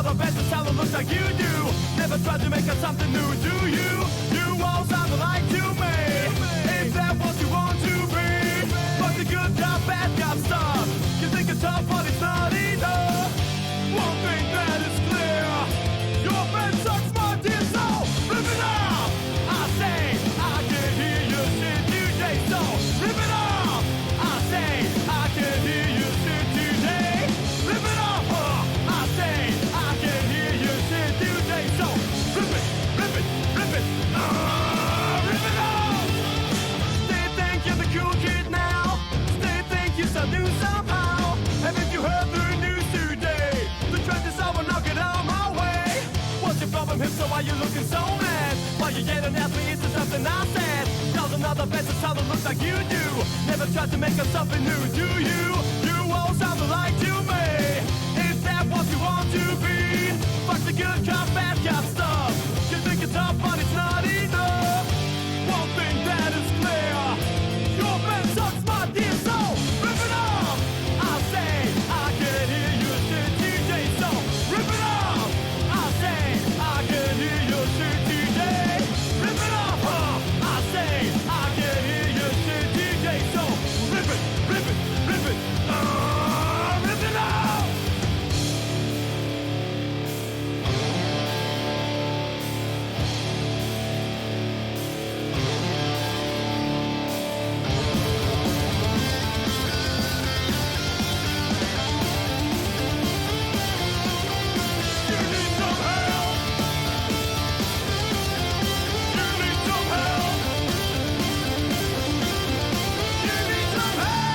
another better talent looks like you do. Never tried to make up something new, do you? You all sound alike to me. Is that what you want to be? Fuck the good cop, bad cop stuff. You think it's tough, but it's not enough. One thing that is clear, your friend sucks my dear soul. Rip it off! I say, I can hear you shit today, so rip it off! I say, I can hear you shit today. Rip it off! I say, I can hear you shit today, so rip it, rip it, rip it, rip it off! They think you're the cool kid now. They think you're so new somehow. Haven't you heard the news today? The trend is over, knock it out my way. What's your problem, hipster? Why you looking so mad? Why you getting at me? Is it something I said? Does another better sound that looks like you do? Never tried to make up something new, do you? You all sound alike to me. Is that what you want to be? Fuck the good cop, bad cop stuff. You think it's tough, but it's not enough. One thing that is clear, your man sucks my dear soul. Rip it off! I say, I can hear you shit today, so rip it off! I say, I can hear you shit today. Rip it off! I say, I can hear you shit today, so rip it, rip it, rip it, rip it off! You need some help! You need some help! You need some help!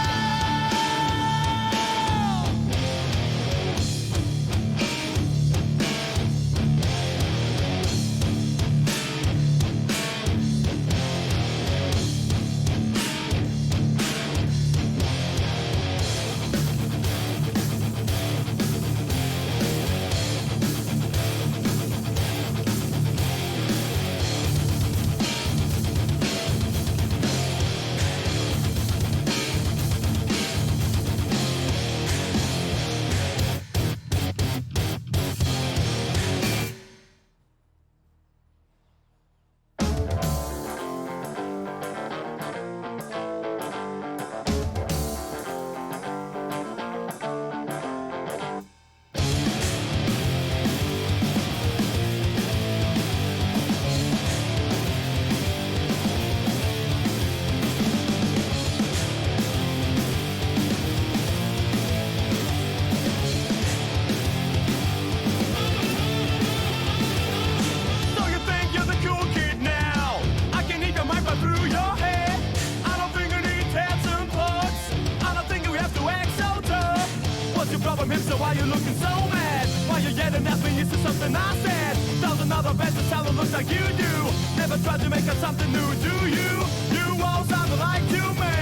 So you think you're the cool kid now? I can hear your mic right through your head. I don't think you need tabs and plugs. I don't think you have to act so tough. What's your problem, hipster? Why you looking so mad? Why you yelling at me? Is it something I said? Does another better sound that looks like you do? Never tried to make up something new, do you? You all sound alike to me.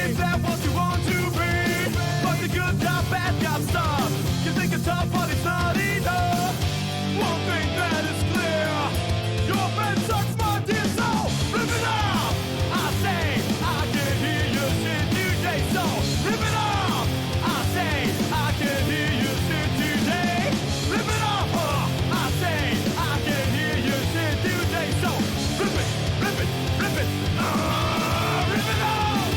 Is that what you want to be? Fuck the good cop, bad cop stuff. You think it's tough, but it's not enough. One thing that is clear, your friend sucks my dear soul. Rip it off! I say, I can hear you shit today, so rip it off! I say, I can hear you shit today. Rip it off! I say, I can hear you shit today, so rip it, rip it, rip it, rip it off!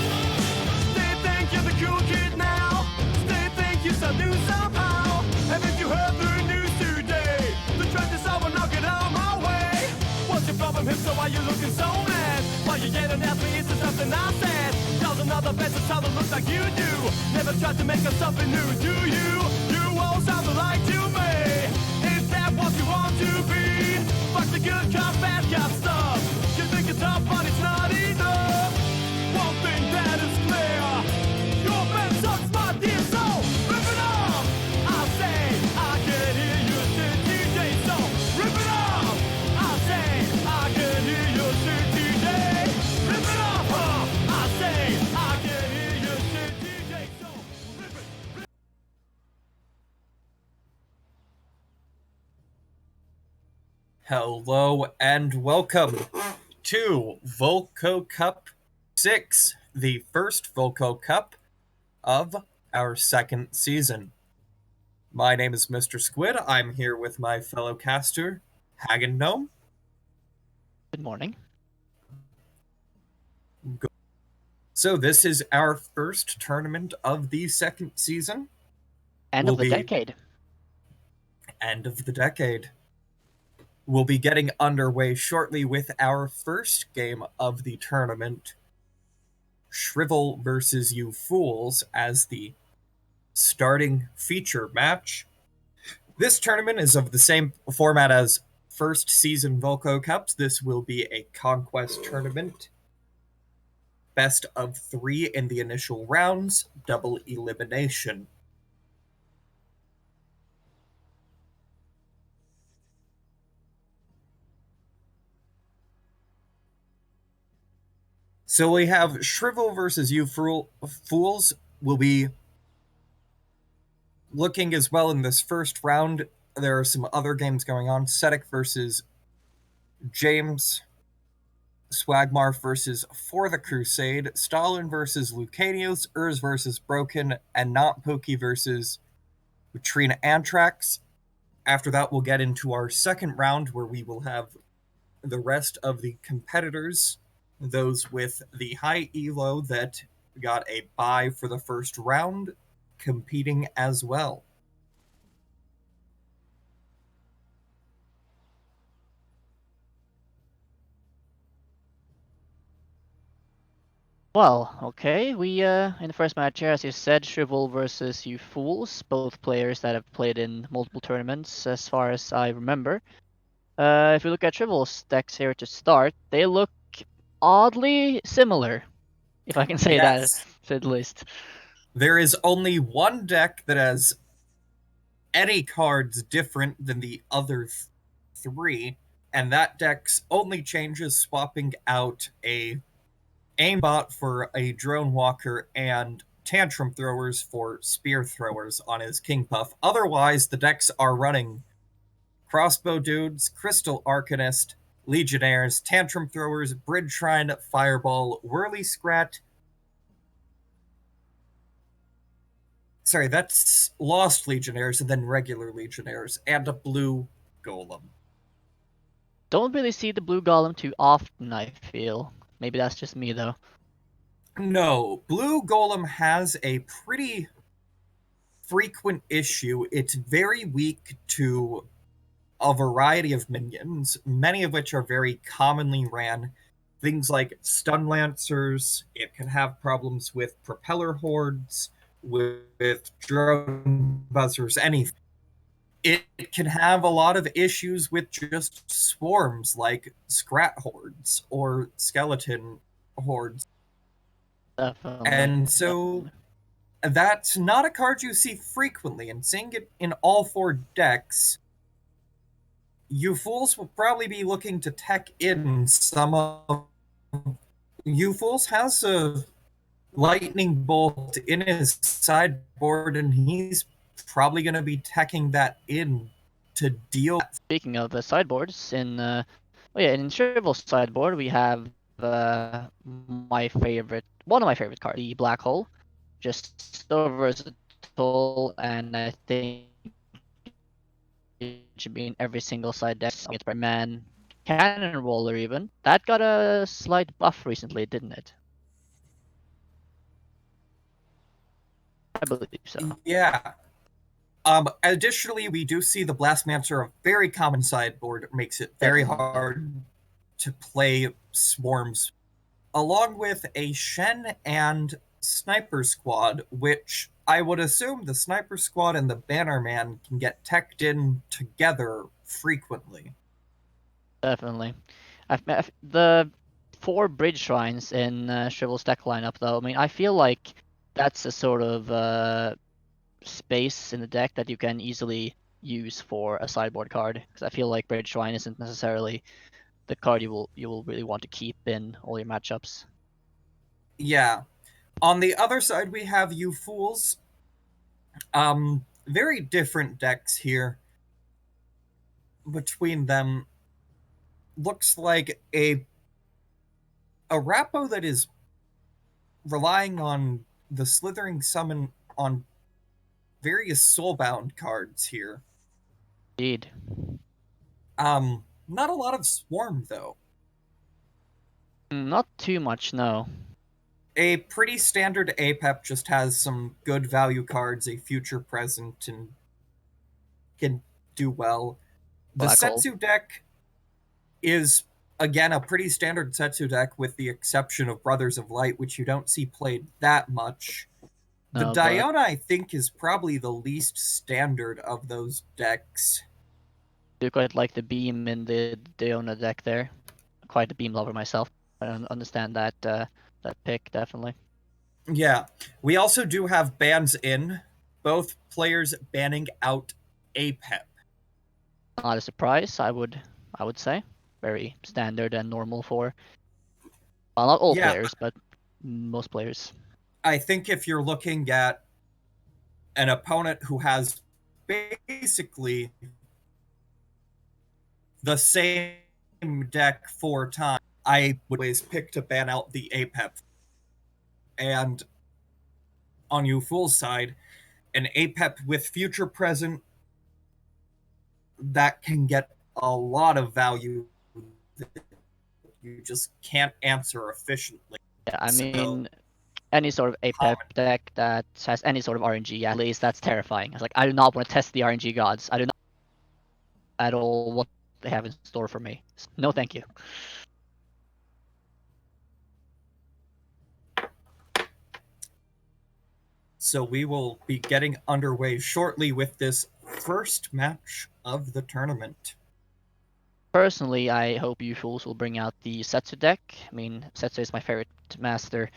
They think you're the cool kid now. They think you're so new somehow. Haven't you heard the news today? The trend is over, knock it out my way. What's your problem, hipster? Why you looking so mad? Why you yelling at me? Is it something I said? Does another better sound that looks like you do? Never tried to make up something new, do you? You all sound alike to me. Is that what you want to be? Fuck the good cop, bad cop stuff. You think it's tough, but it's not enough. One thing that is clear, your man sucks my dear soul. Rip it off! I say, I can hear you shit today, so rip it off! I say, I can hear you shit today. Rip it off! I say, I can hear you shit today, so rip it, rip it. Hello and welcome to Volco Cup 6, the first Volco Cup of our second season. My name is MrSquid. I'm here with my fellow caster, Thehagengnome. Good morning. So this is our first tournament of the second season. End Will of the be- decade. End of the decade. We'll be getting underway shortly with our first game of the tournament, Shrivel versus You Fools, as the starting feature match. This tournament is of the same format as first season Volco Cups. This will be a Conquest tournament. Best of 3 in the initial rounds, double elimination. So we have Shrivel versus You Fools will be looking as well in this first round. There are some other games going on. Sedek versus James, Swagmar versus For the Crusade, Stalin versus Lucanius, Urs versus Broken, and Not Pokey versus Trina Antrax. After that, we'll get into our second round where we will have the rest of the competitors, those with the high elo that got a bye for the first round, competing as well. Well, okay. We in the first match here, as you said, Shrivel versus You Fools, both players that have played in multiple tournaments, as far as I remember. If we look at Shrivel's decks here to start, they look oddly similar, if I can say that, Yes. say the least. There is only one deck that has any cards different than the other three, and that deck's only changes swapping out a aimbot for a drone walker and tantrum throwers for spear throwers on his king puff. Otherwise, the decks are running crossbow dudes, crystal arcanist, legionnaires, tantrum throwers, bridge shrine, fireball, whirly scrat. Sorry, that's lost legionnaires and then regular legionnaires and a blue golem. Don't really see the blue golem too often, I feel. Maybe that's just me, though. No, blue golem has a pretty frequent issue. It's very weak to a variety of minions, many of which are very commonly ran. Things like stun lancers. It can have problems with propeller hordes, with drone buzzers, anything. It can have a lot of issues with just swarms like scrat hordes or skeleton hordes. Definitely. And so that's not a card you see frequently, and seeing it in all 4 decks, you fools will probably be looking to tech in some of. You fools has a lightning bolt in his sideboard, and he's probably going to be teching that in to deal. Speaking of sideboards, in Shrivel's sideboard we have one of my favorite cards, the Black Hole. Just so versatile, and I think it should be in every single side deck. It's man, Cannon Roller even. That got a slight buff recently, didn't it? I believe so. Yeah. Additionally, we do see the Blastmancer, a very common sideboard, makes it very hard to play swarms, along with a Shen and Sniper Squad, which I would assume the Sniper Squad and the Bannerman can get teched in together frequently. Definitely. The 4 bridge shrines in Shrivel's deck lineup, though. I mean, I feel like that's a sort of space in the deck that you can easily use for a sideboard card, because I feel like bridge shrine isn't necessarily the card you will really want to keep in all your matchups. Yeah. On the other side, we have You Fools. Very different decks here between them. Looks like a Rappo that is relying on the Slithering Summon on various soulbound cards here. Indeed. Not a lot of Swarm, though. Not too much, no. A pretty standard APEP just has some good value cards, a future present, and can do well. The Black hole. Setsu deck is, again, a pretty standard Setsu deck with the exception of Brothers of Light, which you don't see played that much. The No, but Diona, I think, is probably the least standard of those decks. I do quite like the beam in the Diona deck there. Quite a beam lover myself. I don't understand that that pick, definitely. Yeah. We also do have bans in, both players banning out APEP. Not a surprise, I would say. Very standard and normal for, well, not all Yeah. players, but most players. I think if you're looking at an opponent who has basically the same deck 4 times, I would always pick to ban out the APEP. And on Fool's side, an APEP with future present that can get a lot of value that you just can't answer efficiently. Yeah, I So- mean, any sort of APEP deck that has any sort of RNG, at least that's terrifying. It's like, I do not want to test the RNG gods. I do not at all what they have in store for me. No, thank you. So we will be getting underway shortly with this first match of the tournament. Personally, I hope you fools will bring out the Setsu deck. I mean, Setsu is my favorite master,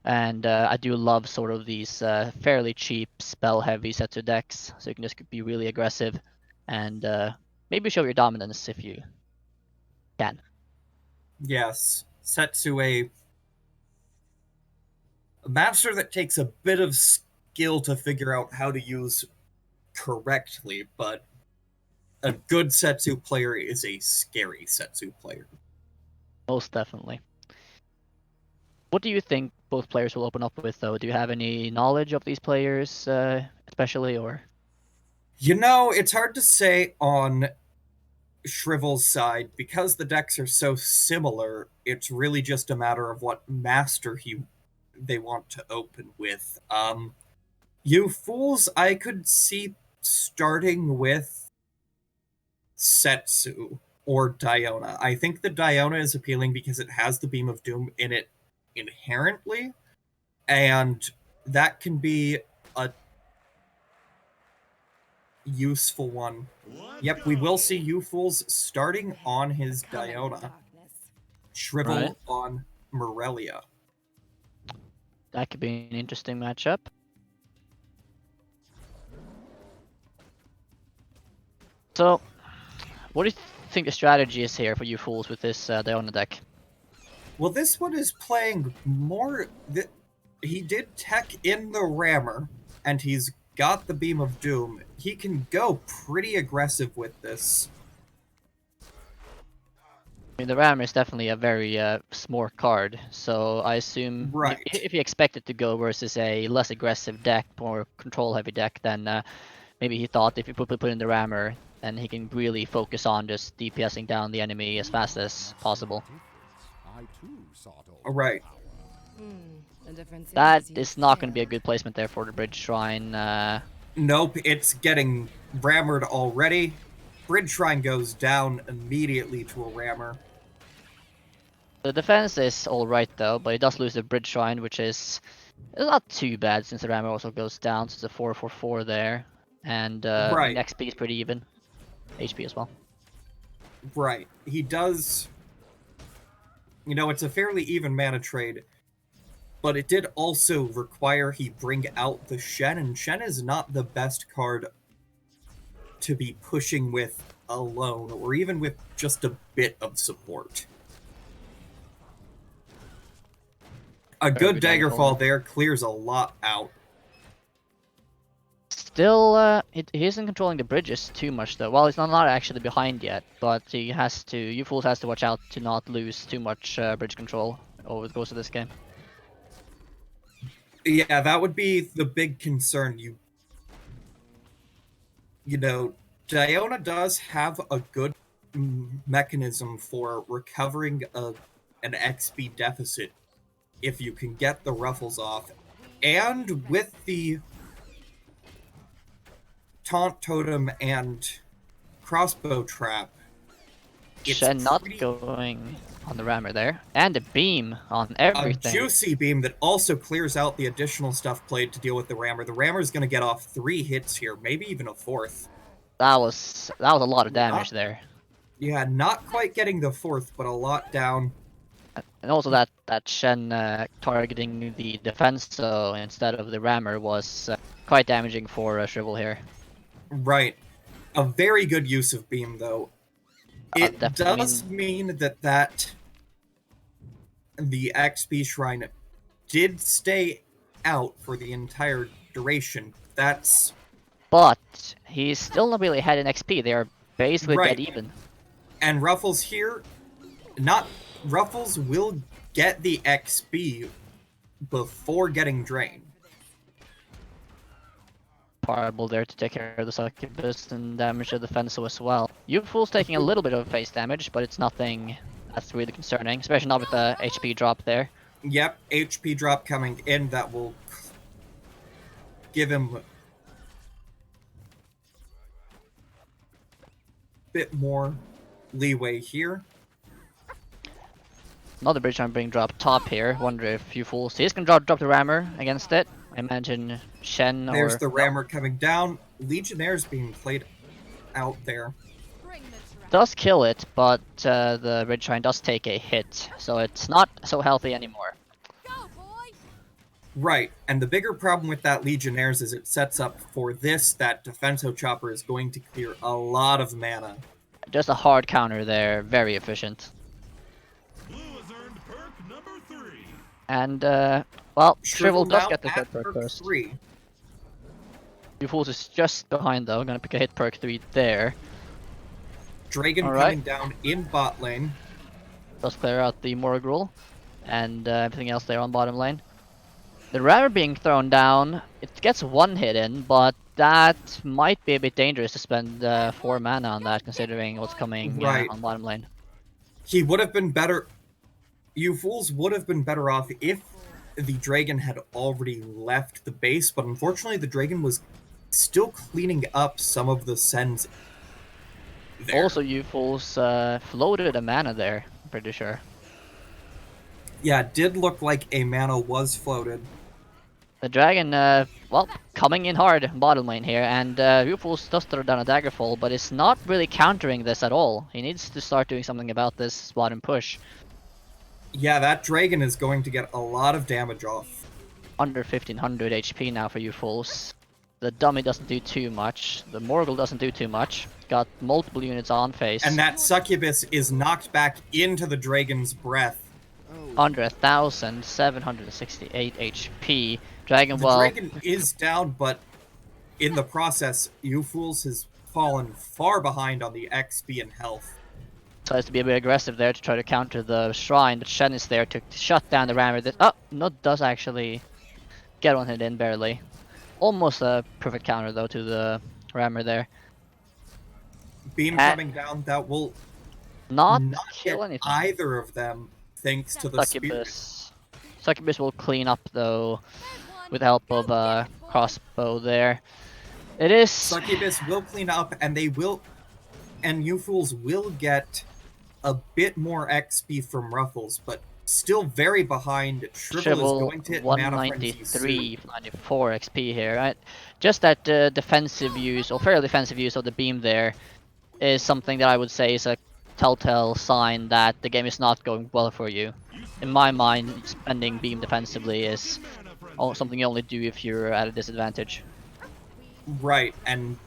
and I do love sort of these fairly cheap spell-heavy Setsu decks, so you can just be really aggressive and maybe show your dominance if you can. Yes, Setsu, a master that takes a bit of skill to figure out how to use correctly, but a good Setsu player is a scary Setsu player. Most definitely. What do you think both players will open up with, though? Do you have any knowledge of these players, especially, or? You know, it's hard to say on Shrivel's side because the decks are so similar. It's really just a matter of what master they want to open with. You fools, I could see starting with Setsu or Diona. I think the Diona is appealing because it has the Beam of Doom in it inherently, and that can be a useful one. Yep, we will see you fools starting on his Diona. Shrivel Right. on Morelia. That could be an interesting matchup. So, what do you think the strategy is here for you fools with this Diona deck? Well, this one is playing more. He did tech in the Rammer, and he's got the Beam of Doom. He can go pretty aggressive with this. I mean, the Rammer is definitely a very smart card, so I assume Right. if you expect it to go versus a less aggressive deck, more control-heavy deck, then maybe he thought if you put in the Rammer, then he can really focus on just DPSing down the enemy as fast as possible. Right. That is not going to be a good placement there for the Bridge Shrine. Nope, it's getting rammered already. Bridge Shrine goes down immediately to a rammer. The defense is alright though, but he does lose the Bridge Shrine, which is not too bad since the Rammer also goes down, so it's a 4/4/4 there. And Right. XP is pretty even. HP as well. Right. He does. You know, it's a fairly even mana trade, but it did also require he bring out the Shen, and Shen is not the best card to be pushing with alone, or even with just a bit of support. A good good Daggerfall. Daggerfall there clears a lot out. Still, he isn't controlling the bridges too much though. Well, he's not actually behind yet, but he has to. You fools has to watch out to not lose too much bridge control over the course of this game. Yeah, that would be the big concern. you know, Diona does have a good mechanism for recovering an XP deficit if you can get the ruffles off. And with the taunt totem and crossbow trap, it's Shen not pretty going on the rammer there. And a beam on a everything. juicy beam that also clears out the additional stuff played to deal with the rammer. The rammer is going to get off 3 hits here, maybe even a 4th. That was a lot of damage there. Yeah, not quite getting the 4th, but a lot down. And also that Shen targeting the defense so instead of the rammer was quite damaging for Shrivel here. Right. A very good use of beam, though. It does mean that the XP Shrine did stay out for the entire duration. But he's still not really had an XP. They are basically Right. dead even. And Ruffles here, Ruffles will get the XP before getting drained. Parable there to take care of the succubus and damage the defense as well. Youthful's taking a little bit of face damage, but it's nothing that's really concerning, especially not with the HP drop there. Yep, HP drop coming in that will give him a bit more leeway here. Another bridge I'm being dropped top here. Wonder if Youthful he's gonna drop the rammer against it. I imagine Shen or... There's the rammer coming down. Legionnaire's being played out there. Does kill it, but the Ridge Shrine does take a hit, so it's not so healthy anymore. Right, and the bigger problem with that Legionnaires is it sets up for this that Defenso Chopper is going to clear a lot of mana. Just a hard counter there, very efficient. Blue has earned perk number 3. And, well, Shrivel does now get the at hit perk perk first. 3. Youthful is just behind though, gonna pick a hit perk 3 there. Dragon All right. coming down in bot lane. Does clear out the Morgul and everything else there on bottom lane. The rammer being thrown down, it gets 1 hit in, but that might be a bit dangerous to spend 4 mana on that considering what's coming Right. on bottom lane. He would have been better. You fools would have been better off if the dragon had already left the base, but unfortunately the dragon was still cleaning up some of the sends there. Also, Youthful's floated a mana there, I'm pretty sure. Yeah, it did look like a mana was floated. The dragon, well, coming in hard bottom lane here, and Youthful does throw down a Daggerfall, but it's not really countering this at all. He needs to start doing something about this bottom push. Yeah, that dragon is going to get a lot of damage off. Under 1500 HP now for Youthfuls. The dummy doesn't do too much. The Morgul doesn't do too much. Got multiple units on face. And that succubus is knocked back into the dragon's breath. Under 1,768 HP. Dragon, The well, dragon is down, but in the process, Youthfools has fallen far behind on the XP and health. tries to be a bit aggressive there to try to counter the shrine, but Shen is there to shut down the rammer. Oh, no, does actually get one hit in barely. Almost a perfect counter though to the rammer there. Beam coming down that will Not not kill hit anything. either of them, thanks to the spirit. Succubus will clean up though with the help of crossbow there. It is Succubus will clean up, and Youthfools will get a bit more XP from Ruffles, but still very behind. Shrivel is going to hit Mana Frenzy 193, soon. 94 XP here, right? Just that defensive use, or fairly defensive use of the beam there is something that I would say is a telltale sign that the game is not going well for you. In my mind, spending beam defensively is something you only do if you're at a disadvantage. Right, and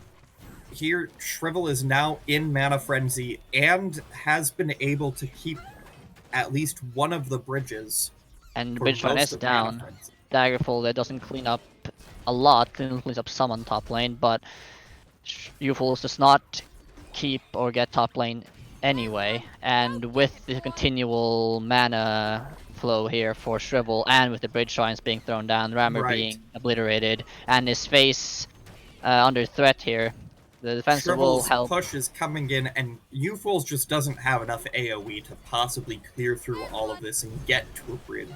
here Shrivel is now in Mana Frenzy and has been able to keep at least one of the bridges. And for Bridge Run most is of Mana down. Frenzy. Daggerfall that doesn't clean up a lot, cleans up some on top lane, but Youthful does not keep or get top lane anyway, and with the continual mana flow here for Shrivel, and with the bridge shrines being thrown down, Rammer Right. being obliterated, and his face under threat here, The defensive will Shrivel's help. push is coming in, and Fools just doesn't have enough AoE to possibly clear through all of this and get to a bridge.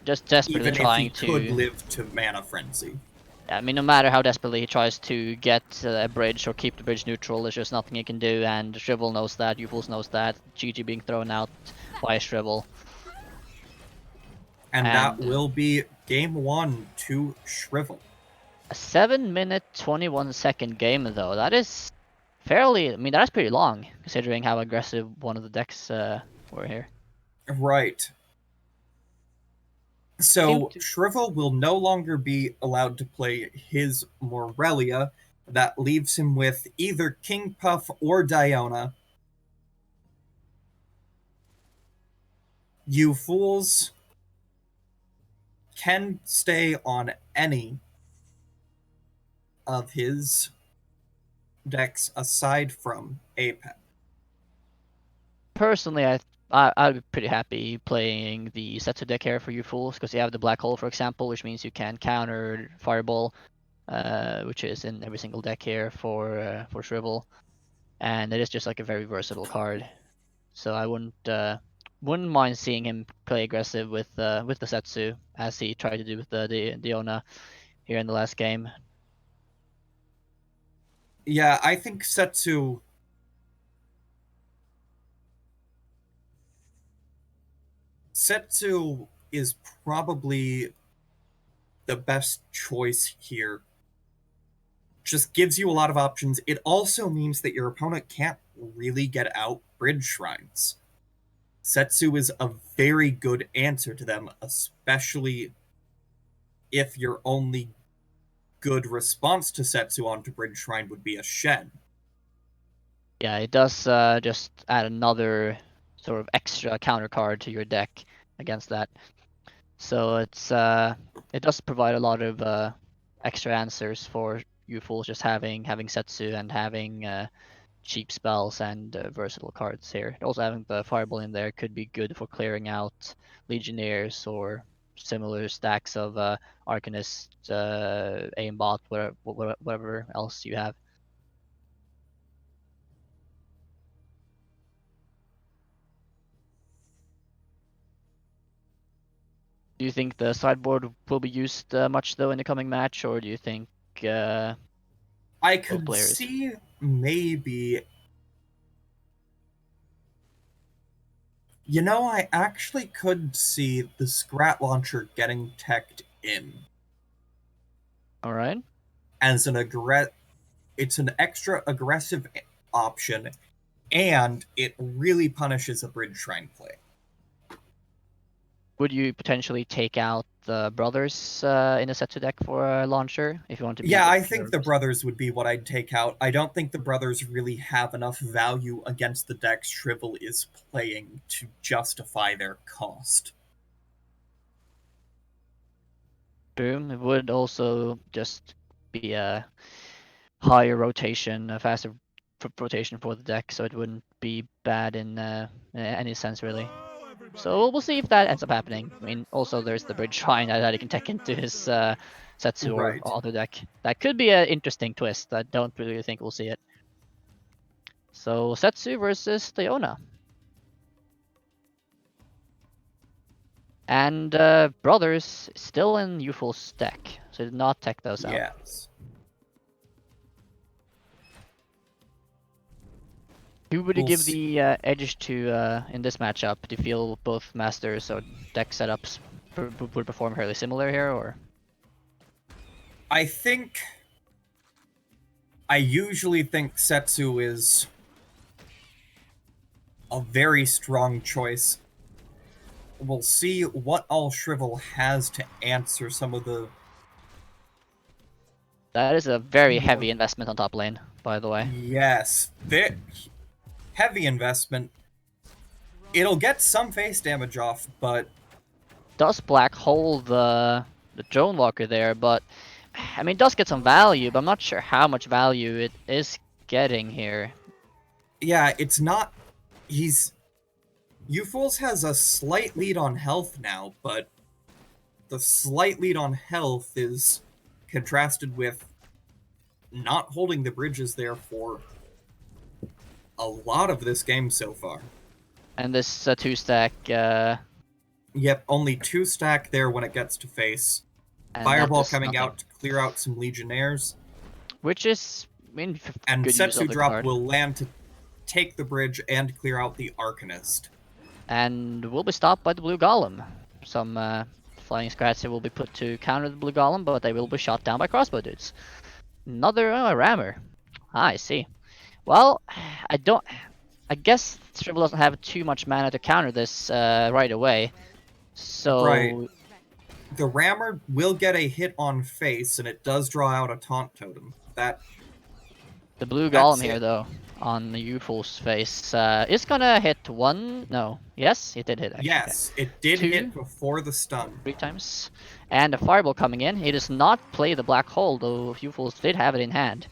Just desperately even trying if he to could live to Mana Frenzy. I mean, no matter how desperately he tries to get a bridge or keep the bridge neutral, there's just nothing he can do, and Shrivel knows that, Fools knows that, GG being thrown out by Shrivel. And that will be game 1 to Shrivel. A 7-minute, 21-second game, though. That is fairly... I mean, that's pretty long, considering how aggressive one of the decks were here. Right. So, Shrivel will no longer be allowed to play his Morelia. That leaves him with either King Puff or Diona. You Fools can stay on any of his decks aside from Apex. Personally, I'd be pretty happy playing the Setsu deck here for you Fools, because you have the Black Hole, for example, which means you can counter Fireball, which is in every single deck here for Shrivel, and it is just like a very versatile card. So I wouldn't mind seeing him play aggressive with the Setsu, as he tried to do with the Diona here in the last game. Yeah, I think Setsu is probably the best choice here. Just gives you a lot of options. It also means that your opponent can't really get out Bridge Shrines. Setsu is a very good answer to them, especially if your only good response to Setsu onto Bridge Shrine would be a Shen. Yeah, it does just add another sort of extra counter card to your deck against that. So it does provide a lot of extra answers for you Fools, just having Setsu and having cheap spells and versatile cards here. Also having the Fireball in there could be good for clearing out Legionnaires or similar stacks of Arcanist, Aimbot, whatever else you have. Do you think the sideboard will be used much though in the coming match, or do you think I could see maybe... You know, I actually could see the Scrat Launcher getting teched in. Alright. As it's an extra aggressive option, and it really punishes a Bridge Shrine play. Would you potentially take out the brothers in a Setsu deck for a launcher if you want to be? Yeah, I think the brothers would be what I'd take out. I don't think the brothers really have enough value against the decks Shrivel is playing to justify their cost. Boom. It would also just be a higher rotation, a faster rotation for the deck, so it wouldn't be bad in any sense really. So we'll see if that ends up happening. I mean, also there's the Bridge Shrine that he can tech into his Setsu or other deck. That could be an interesting twist. I don't really think we'll see it. So Setsu versus Diona. And Brothers still in Uful's deck, so did not tech those out. Yes. Who would you give the edge to in this matchup? Do you feel both masters or deck setups would perform fairly similar here, or? I usually think Setsu is a very strong choice. We'll see what all Shrivel has to answer some of the... That is a very heavy investment on top lane, by the way. Yes. Heavy investment. It'll get some face damage off, but... Does Black Hole the Drone Walker there, but... I mean, it does get some value, but I'm not sure how much value it is getting here. Yeah, it's not... Ufools has a slight lead on health now, but the slight lead on health is contrasted with not holding the bridges there for a lot of this game so far. And this 2-stack. Yep, only 2 stack there when it gets to face. And Fireball that is coming nothing. out to clear out some Legionnaires. Which is, And good use Setsu of the Drop card. will land to take the bridge and clear out the Arcanist. And will be stopped by the blue golem. Some flying scratcher will be put to counter the blue golem, but they will be shot down by crossbow dudes. Another rammer. I see. Well, I guess Shrivel doesn't have too much mana to counter this right away. So Right. The Rammer will get a hit on face, and it does draw out a Taunt Totem. the blue That's golem here, it. though, on the Uful's face, is gonna hit one. No, yes, it did hit. Actually. Yes, it did 2, hit before the stun. 3 times, and a fireball coming in. He does not play the black hole, though. Ufuls did have it in hand.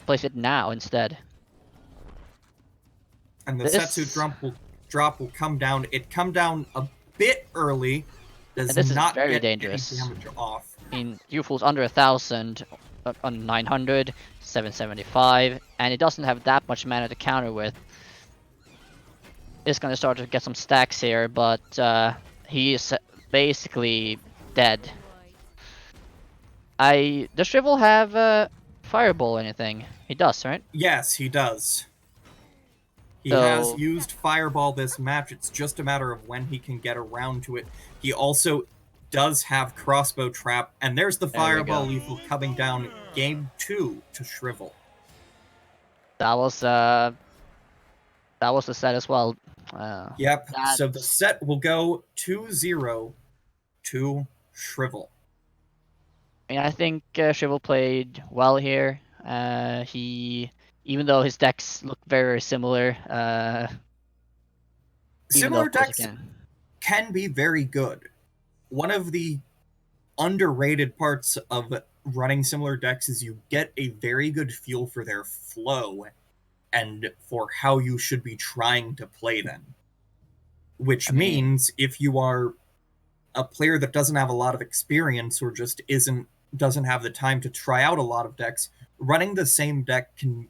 Place it now instead. And the This- Setsu drop will come down. It come down a bit early. Does And this is not very get dangerous. any damage off. I mean, Uful's under 1,000 on 900, 775, and it doesn't have that much mana to counter with. It's gonna start to get some stacks here, but he is basically dead. Does Shrivel have Fireball or anything? He does, right? Yes, he does. He So- has used Fireball this match. It's just a matter of when he can get around to it. He also does have Crossbow Trap, and there's the There we Fireball go. lethal coming down game 2 to Shrivel. That was the set as well. Yep, so the That's- set will go 2-0 to Shrivel. I mean, I think Shrivel played well here. Even though his decks look very similar, even though, Similar of course, decks it can. can be very good. One of the underrated parts of running similar decks is you get a very good feel for their flow and for how you should be trying to play them. Which I mean- means if you are a player that doesn't have a lot of experience or just doesn't have the time to try out a lot of decks, running the same deck can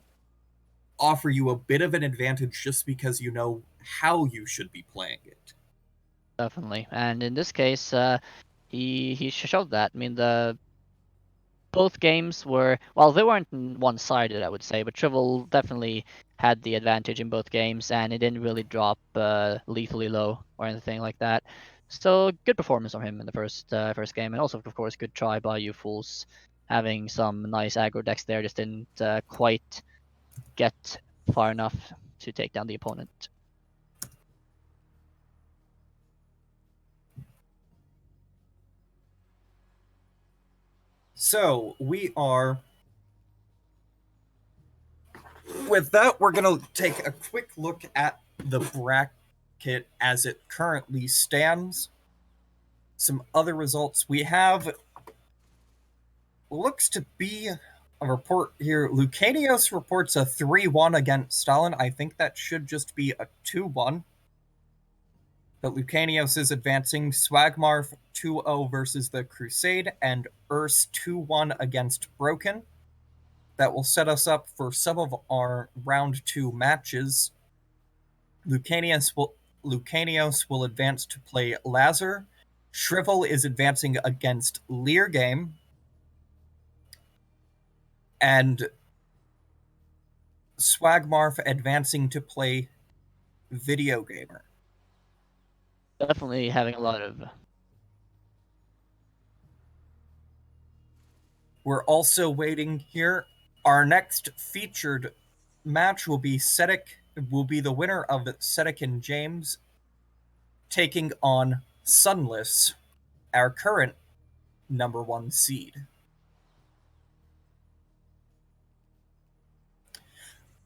offer you a bit of an advantage just because you know how you should be playing it. Definitely, and in this case, he showed that. I mean, both games were, well, they weren't one-sided, I would say, but Trivial definitely had the advantage in both games, and it didn't really drop lethally low or anything like that. So good performance from him in the first game, and also, of course, good try by you fools, having some nice aggro decks there. Just didn't quite get far enough to take down the opponent. So we are. With that, we're going to take a quick look at the bracket as it currently stands. Some other results we have. Looks to be a report here. Lucanios reports a 3-1 against Stalin. I think that should just be a 2-1. But Lucanios is advancing. Swagmarf 2-0 versus the Crusade, and Urs 2-1 against Broken. That will set us up for some of our round 2 matches. Lucanios will advance to play Lazar. Shrivel is advancing against Leargame. And Swagmarf advancing to play Video Gamer. Definitely having a lot of. We're also waiting here. Our next featured match will be the winner of Sedek and James taking on Sunless, our current number 1 seed.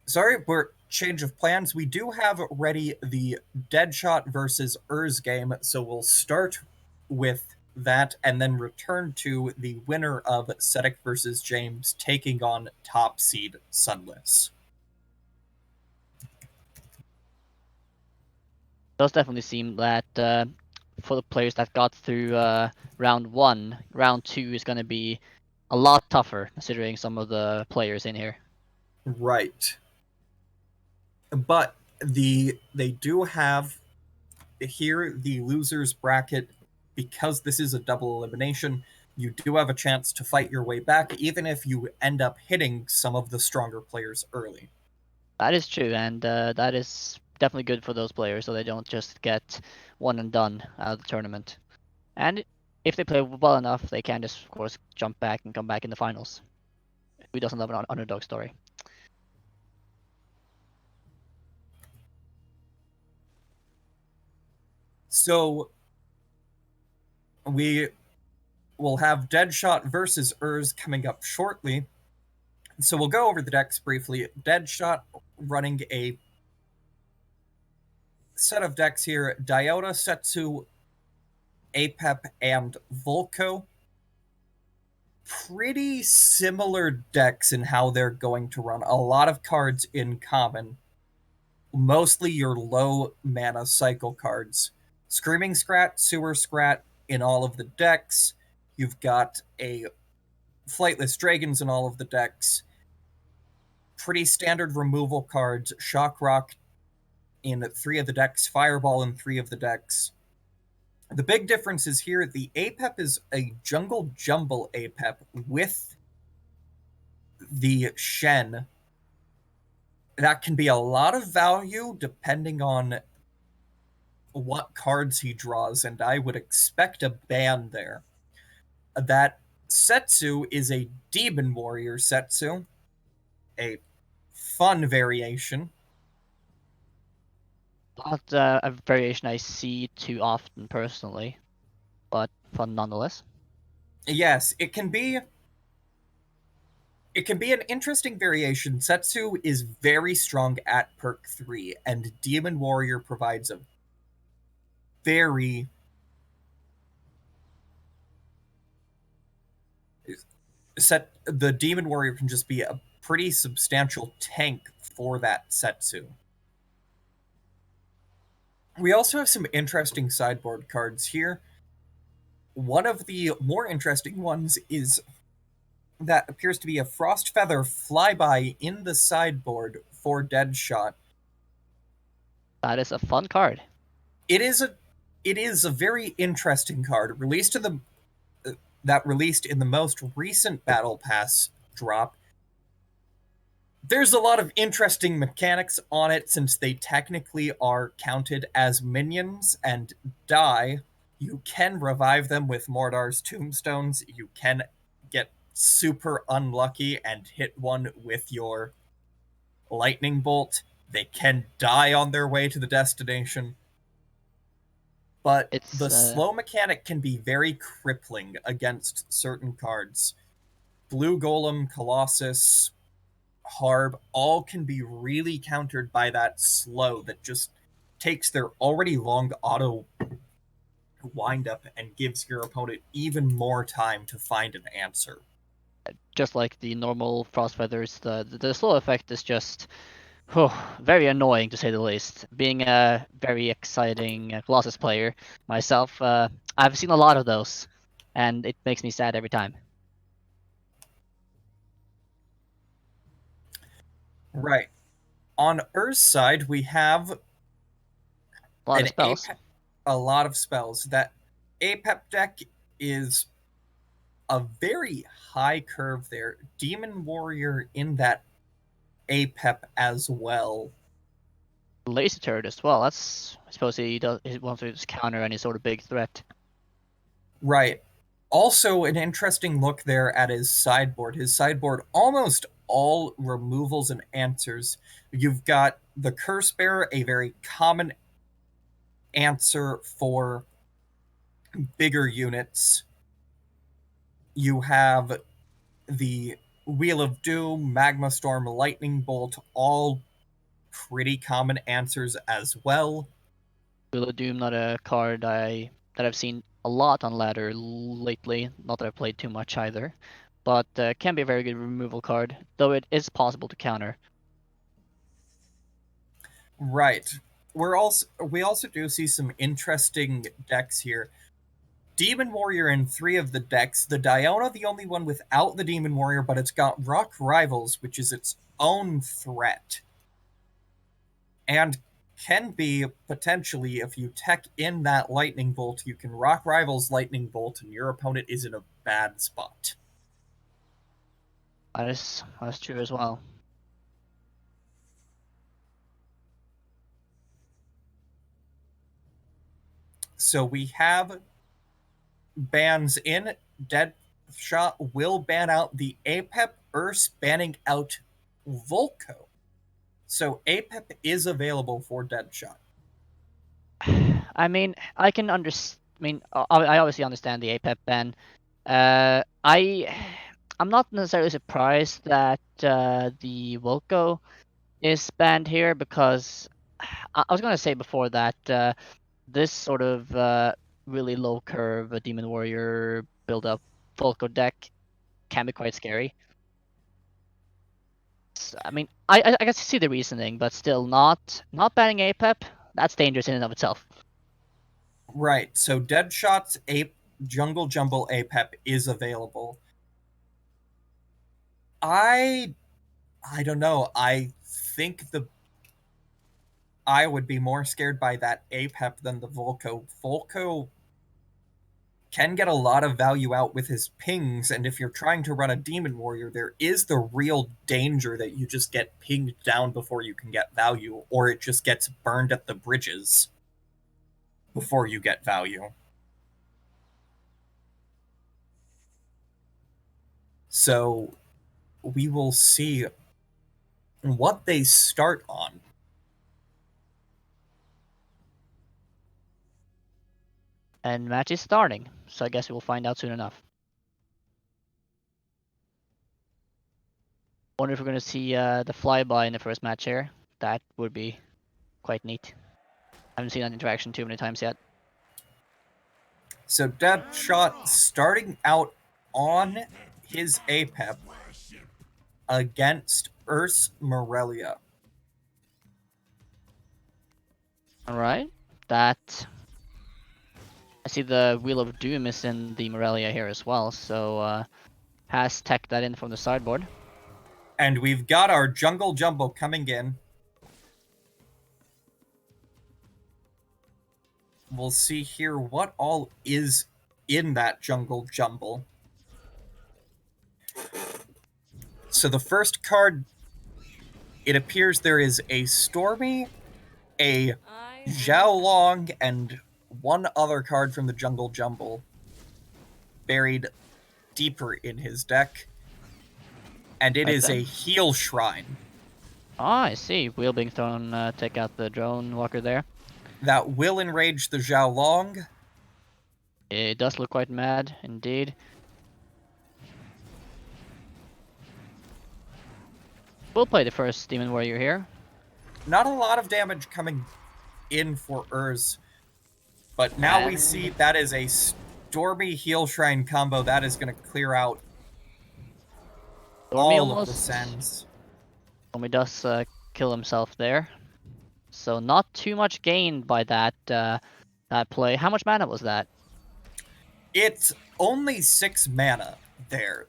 Sorry, we're change of plans. We do have ready the Deadshot versus Urs game, so we'll start with that and then return to the winner of Sedek versus James taking on top seed Sunless. Does definitely seem that for the players that got through round 1, round 2 is going to be a lot tougher considering some of the players in here. Right. But they do have here the losers bracket, because this is a double elimination. You do have a chance to fight your way back, even if you end up hitting some of the stronger players early. That is true, and that is definitely good for those players, so they don't just get one and done out of the tournament. And if they play well enough, they can just, of course, jump back and come back in the finals. Who doesn't love an underdog story? So we will have Deadshot versus coming up shortly. So we'll go over the decks briefly. Deadshot running a set of decks here: Diota, Setsu, Apep, and Volco. Pretty similar decks in how they're going to run. A lot of cards in common. Mostly your low mana cycle cards. Screaming Scrat, Sewer Scrat in all of the decks. You've got a Flightless Dragons in all of the decks. Pretty standard removal cards. Shock Rock in 3 of the decks. Fireball in 3 of the decks. The big difference is here, the Apep is a Jungle Jumble Apep with the Shen. That can be a lot of value depending on what cards he draws, and I would expect a ban there. That Setsu is a Demon Warrior Setsu, a fun variation. Not a variation I see too often personally, but fun nonetheless. Yes, it can be an interesting variation. Setsu is very strong at perk 3, and Demon Warrior provides a very the Demon Warrior can just be a pretty substantial tank for that Setsu. We also have some interesting sideboard cards here. One of the more interesting ones is that appears to be a Frostfeather Flyby in the sideboard for Deadshot. That is a fun card. It is a very interesting card, released in the most recent Battle Pass drop. There's a lot of interesting mechanics on it, since they technically are counted as minions and die. You can revive them with Mordar's Tombstones. You can get super unlucky and hit one with your Lightning Bolt. They can die on their way to the destination. But the slow mechanic can be very crippling against certain cards. Blue Golem, Colossus, Harb, all can be really countered by that slow that just takes their already long auto wind-up and gives your opponent even more time to find an answer. Just like the normal Frost Feathers, the slow effect is just very annoying, to say the least. Being a very exciting Colossus player myself, I've seen a lot of those, and it makes me sad every time. Right. On Ur's side, we have A lot of spells. a lot of spells. That Apep deck is a very high curve there. Demon Warrior in that Apep as well. Laser turret as well. I suppose he wants to just counter any sort of big threat. Right. Also, an interesting look there at his sideboard. His sideboard, almost all removals and answers. You've got the Curse Bearer, a very common answer for bigger units. You have the Wheel of Doom, Magma Storm, Lightning Bolt, all pretty common answers as well. Wheel of Doom, not a card that I've seen a lot on ladder lately. Not that I've played too much either, but can be a very good removal card, though it is possible to counter. Right. We also do see some interesting decks here. Demon Warrior in 3 of the decks. The Diona, the only one without the Demon Warrior, but it's got Rock Rivals, which is its own threat. And can be, potentially, if you tech in that Lightning Bolt, you can Rock Rivals Lightning Bolt, and your opponent is in a bad spot. That's true as well. So we have bans in. Deadshot will ban out the APEP, Urse banning out Volco. So APEP is available for Deadshot. I mean, I can understand. I mean, I obviously understand the APEP ban. I'm not necessarily surprised that the Volco is banned here because I was gonna say before that this sort of really low curve Demon Warrior build up Volco deck can be quite scary. I mean, I can see the reasoning, but still not banning APEP. That's dangerous in and of itself. Right. So Deadshot's Jungle Jumble APEP is available. I don't know. I think I would be more scared by that APEP than the Volco. Volco can get a lot of value out with his pings, and if you're trying to run a Demon Warrior, there is the real danger that you just get pinged down before you can get value, or it just gets burned at the bridges before you get value. So we will see what they start on. And match is starting, so I guess we will find out soon enough. Wonder if we're gonna see the flyby in the first match here. That would be quite neat. I haven't seen that interaction too many times yet. So Deadshot starting out on his APEP against Urse Morelia. Alright, that... I see the Wheel of Doom is in the Morelia here as well, so has tech that in from the sideboard. And we've got our Jungle Jumble coming in. We'll see here what all is in that Jungle Jumble. So the first card, it appears there is a Stormy, a Xiaolong, and one other card from the Jungle Jumble buried deeper in his deck. And it is a Heal Shrine. Ah, I see. Wheel being thrown, take out the drone walker there. That will enrage the Xiaolong. It does look quite mad, indeed. We'll play the first Demon Warrior here. Not a lot of damage coming in for Urz. But now we see that is a Stormy Heal Shrine combo. That is going to clear out all of the sends. Stormy does kill himself there. So not too much gained by that that play. How much mana was that? It's only 6 mana there.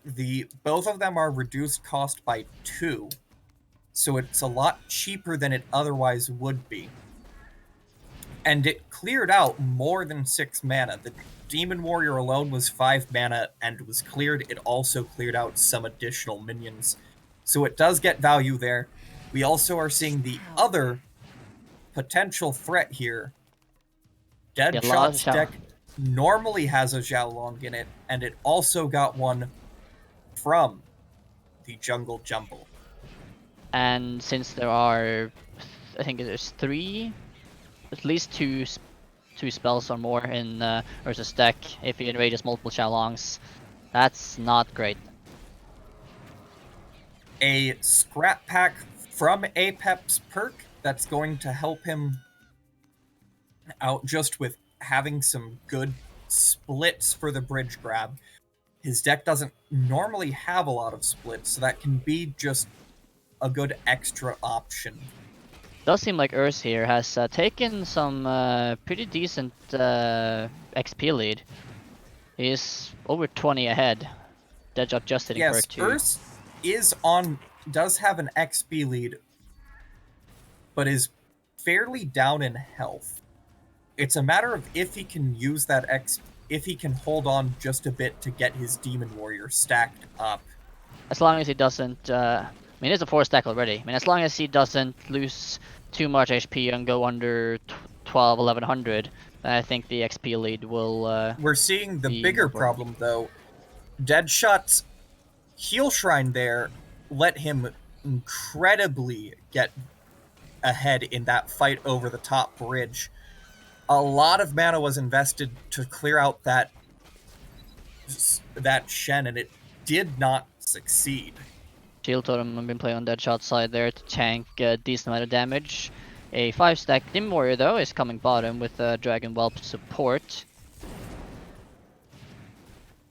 Both of them are reduced cost by 2. So it's a lot cheaper than it otherwise would be. And it cleared out more than 6 mana. The Demon Warrior alone was 5 mana and was cleared. It also cleared out some additional minions. So it does get value there. We also are seeing the other potential threat here. Deadshot's deck normally has a Xiaolong in it, and it also got one from the Jungle Jumble. And since there are, I think there's 3, at least two spells or more in Urza's deck, if he enrages multiple Xiaolongs, that's not great. A scrap pack from APEP's perk that's going to help him out just with having some good splits for the bridge grab. His deck doesn't normally have a lot of splits, so that can be just a good extra option. Does seem like Urz here has taken some pretty decent XP lead. He's over 20 ahead. Deadshot just hitting Yes, perk 2. Urs does have an XP lead, but is fairly down in health. It's a matter of if he can use that if he can hold on just a bit to get his Demon Warrior stacked up. As long as he doesn't, I mean, it's a 4 stack already. I mean, as long as he doesn't lose too much HP and go under 12, 1100, then I think the XP lead will. We're seeing the be bigger important. problem, though. Deadshot's Heal Shrine there let him incredibly get ahead in that fight over the top bridge. A lot of mana was invested to clear out that Shen, and it did not succeed. Shield Totem have been playing on Deadshot's side there to tank a decent amount of damage. A 5 stack Demon Warrior though is coming bottom with Dragon Whelp support.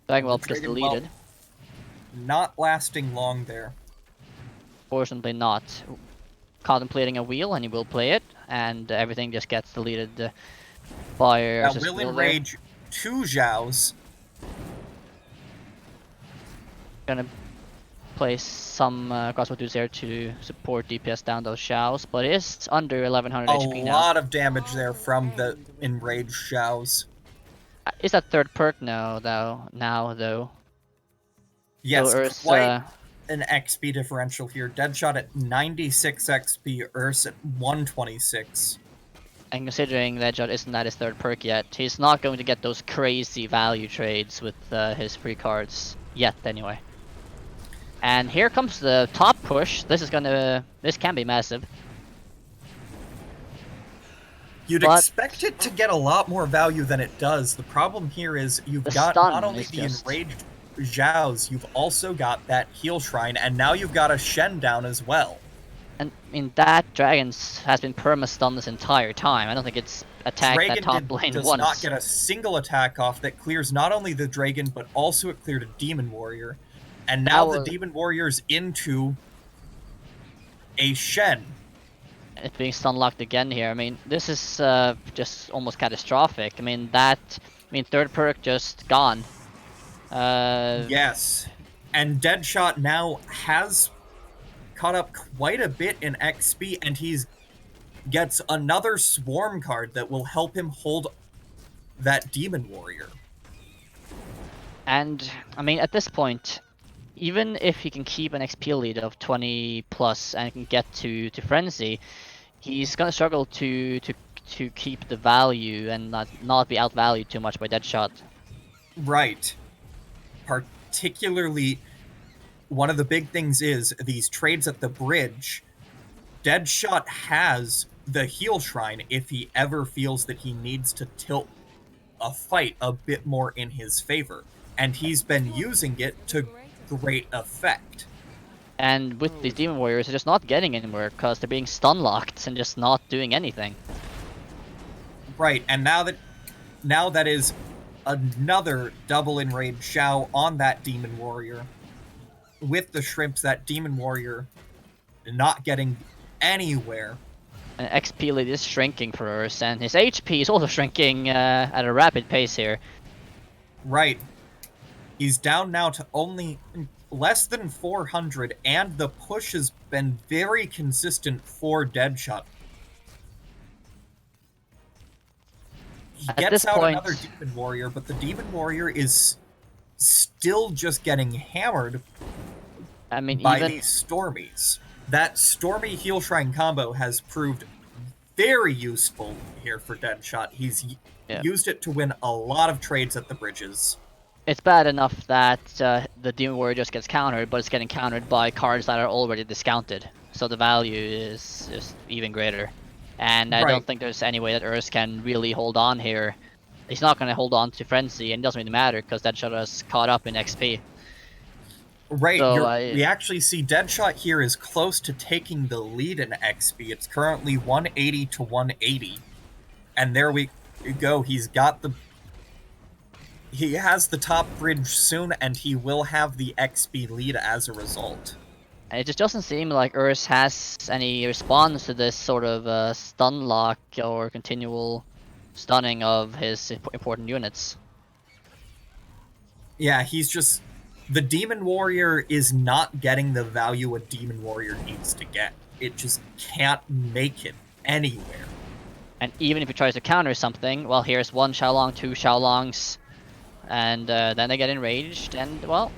Dragon Whelp just Dragon deleted. Whelp not lasting long there. Fortunately not. Contemplating a wheel and he will play it, and everything just gets deleted by Now, will enrage 2 Zhaos. Gonna place some crossbow there to support DPS down those Zhaos, but it is under 1100 HP A now. lot of damage there from the enraged Zhaos. Is that third perk now though? Yes, So Urs, quite an XP differential here. Deadshot at 96 XP, Urs at 126. and considering Deadshot isn't at his third perk yet, he's not going to get those crazy value trades with his free cards yet anyway. And here comes the top push. This can be massive. You'd But expect it to get a lot more value than it does. The problem here is you've The got stun not only is the just- enraged Zhaos, you've also got that Heal Shrine, and now you've got a Shen down as well. And I mean that Dragons has been perma-stunned this entire time. I don't think it's attacked that Dragon top lane does once. not get a single attack off that clears not only the Dragon, but also it cleared a Demon Warrior. And now the Demon Warrior's into a Shen. It's being stun locked again here. I mean, this is just almost catastrophic. I mean, third perk just gone. Yes. And Deadshot now has caught up quite a bit in XP, and he's gets another Swarm card that will help him hold that Demon Warrior. And I mean, at this point, even if he can keep an XP lead of 20 plus and can get to Frenzy, he's gonna struggle to keep the value and not be outvalued too much by Deadshot. Right. Particularly, one of the big things is these trades at the bridge. Deadshot has the Heal Shrine if he ever feels that he needs to tilt a fight a bit more in his favor. And he's been using it to great effect. And with these Demon Warriors, they're just not getting anywhere because they're being stun locked and just not doing anything. Right, and now that is another double enraged Zhao on that Demon Warrior. With the shrimps, that Demon Warrior not getting anywhere. And XP lead is shrinking for Urs, and his HP is also shrinking at a rapid pace here. Right. He's down now to only less than 400, and the push has been very consistent for Deadshot. He At gets this out point- another Demon Warrior, but the Demon Warrior is still just getting hammered I mean, by even these Stormies. That Stormy Heal Shrine combo has proved very useful here for Deadshot. He's used it to win a lot of trades at the bridges. it's bad enough that the Demon Warrior just gets countered, but it's getting countered by cards that are already discounted. So the value is just even greater. And I Right. don't think there's any way that Urs can really hold on here. He's not going to hold on to Frenzy, and it doesn't really matter because Deadshot has caught up in XP. Right, So, we actually see Deadshot here is close to taking the lead in XP. It's currently 180 to 180. And there we go. He has the top bridge soon, and he will have the XP lead as a result. And it just doesn't seem like Urs has any response to this sort of stun lock or continual stunning of his important units. Yeah, he's just... The Demon Warrior is not getting the value a Demon Warrior needs to get. It just can't make it anywhere. And even if he tries to counter something, well, here's one Xiaolong, two Xiaolongs, and then they get enraged, and, well,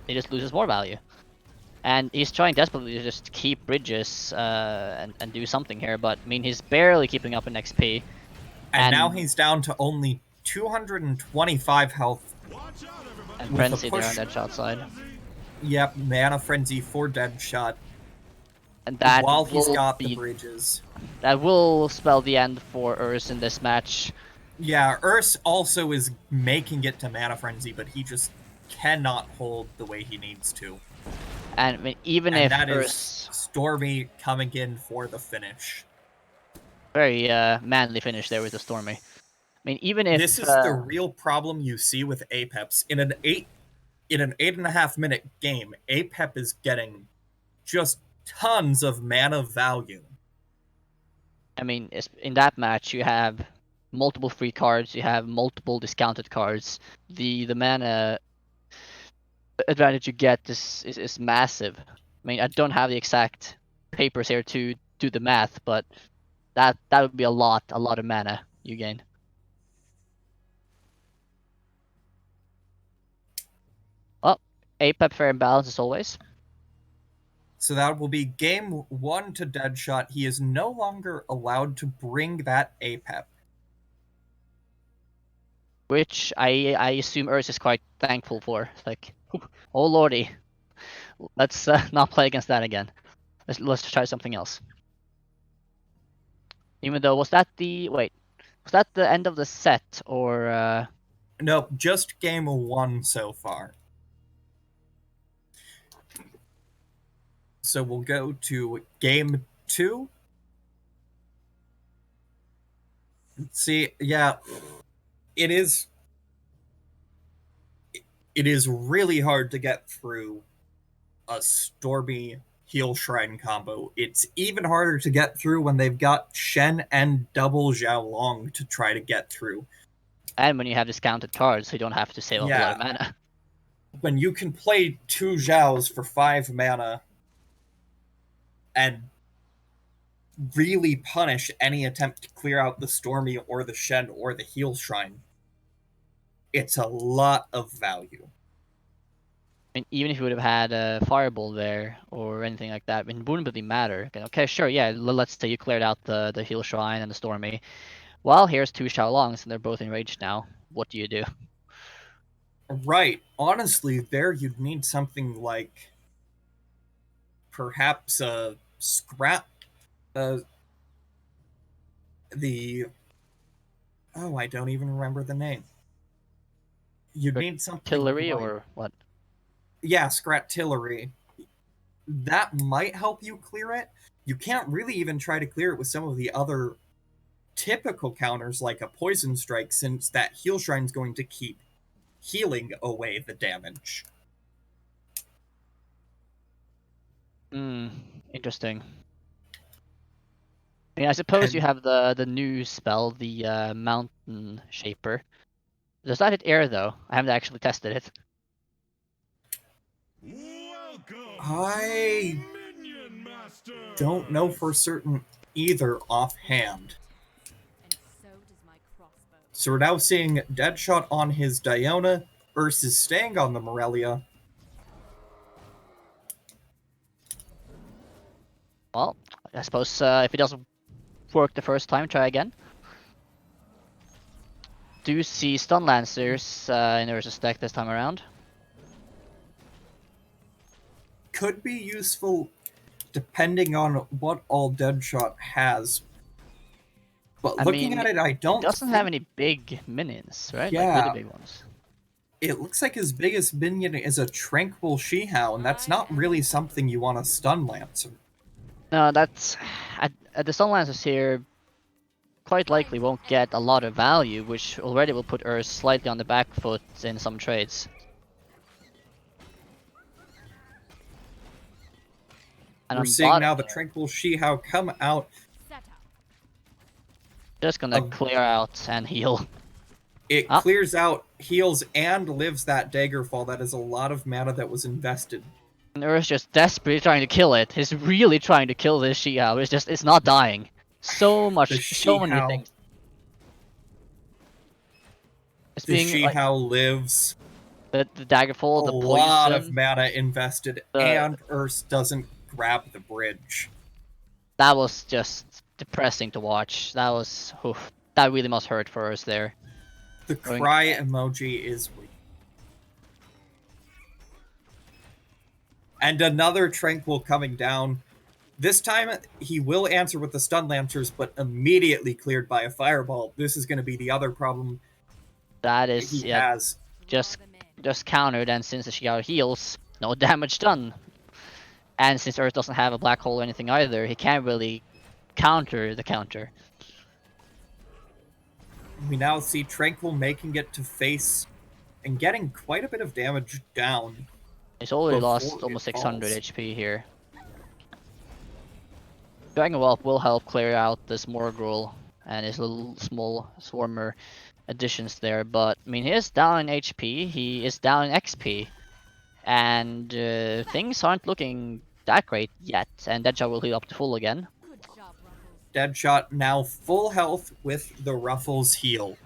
he just loses more value. And he's trying desperately to just keep bridges and do something here, but, I mean, he's barely keeping up in XP. And now he's down to only 225 health. And with Frenzy a there push. on Deadshot side. Yep, Mana Frenzy for Deadshot. And that While he's will got be, the bridges. that will spell the end for Urs in this match. Yeah, Urs also is making it to Mana Frenzy, but he just cannot hold the way he needs to. And I mean, even And if that is Urs... Stormy coming in for the finish. Very manly finish there with the Stormy. I mean, even if... This is the real problem you see with Apeps. In an 8.5 minute game, Apep is getting just tons of mana value. I mean, in that match, you have multiple free cards, you have multiple discounted cards. The mana advantage you get is massive. I mean, I don't have the exact papers here to do the math, but that would be a lot of mana you gain. Well, Apep fair and balanced as always. So that will be game 1 to Deadshot. He is no longer allowed to bring that Apep. Which I assume Urs is quite thankful for. It's like, oh lordy, let's not play against that again. Let's try something else. Even though, was that the end of the set, or No, just game 1 so far. So we'll go to game 2. See, yeah, it is really hard to get through a Stormy Heal Shrine combo. It's even harder to get through when they've got Shen and double Xiaolong to try to get through. and when you have discounted cards, so you don't have to save up a lot of mana. When you can play 2 Xiaos for 5 mana and really punish any attempt to clear out the Stormy or the Shen or the Heal Shrine, it's a lot of value. I mean, even if you would have had a Fireball there or anything like that, I mean, it wouldn't really matter. Okay, sure, yeah, let's say you cleared out the Heal Shrine and the Stormy. Well, here's 2 Xiaolongs, and they're both enraged now. What do you do? Right. Honestly, there you'd need something like perhaps a scrap I don't even remember the name. You'd need something Artillery like, or what? yeah, Scratillery. That might help you clear it. You can't really even try to clear it with some of the other typical counters like a Poison Strike, since that Heal Shrine's going to keep healing away the damage. Interesting. I mean, I suppose you have the new spell, the Mountain Shaper. Does that hit air, though? I haven't actually tested it. I don't know for certain either offhand. So we're now seeing Deadshot on his Diona versus staying on the Morelia. Well, I suppose if it doesn't work the first time, try again. Do you see Stun Lancers in Urza's deck this time around? Could be useful depending on what all Deadshot has. But looking at it, I don't. He doesn't have any big minions, right? Yeah. Like really big ones. It looks like his biggest minion is a Tranquil Shihao, and that's not really something you want to Stun Lancer. No, that's the Stun Lancers here quite likely won't get a lot of value, which already will put Urs slightly on the back foot in some trades. And We're seeing now the Tranquil Shihao come out. Just gonna clear out and heal. It clears out heals and lives that Daggerfall. That is a lot of mana that was invested. And Earth's just desperately trying to kill it. He's really trying to kill this Xiao. It's not dying. So many things. It's The being like, Shihao lives. the Daggerfall, the A poison. lot of mana invested, and Earth doesn't grab the bridge. That was just depressing to watch. That was, oof, that really must hurt for us there. The cry emoji is weak. And another Tranquil coming down. This time, he will answer with the Stun Lancers, but immediately cleared by a Fireball. This is going to be the other problem That is, he yeah, has. just countered, and since the Xiao heals, no damage done. And since Earth doesn't have a black hole or anything either, he can't really counter the counter. We now see Tranquil making it to face and getting quite a bit of damage down. He's already before lost almost it 600 falls. HP here. Dragon Whelp will help clear out this Morgul and his little small swarmer additions there, but I mean, he is down in HP, he is down in XP, and things aren't looking that great yet, and Deadshot will heal up to full again. Deadshot now full health with the Ruffles heal.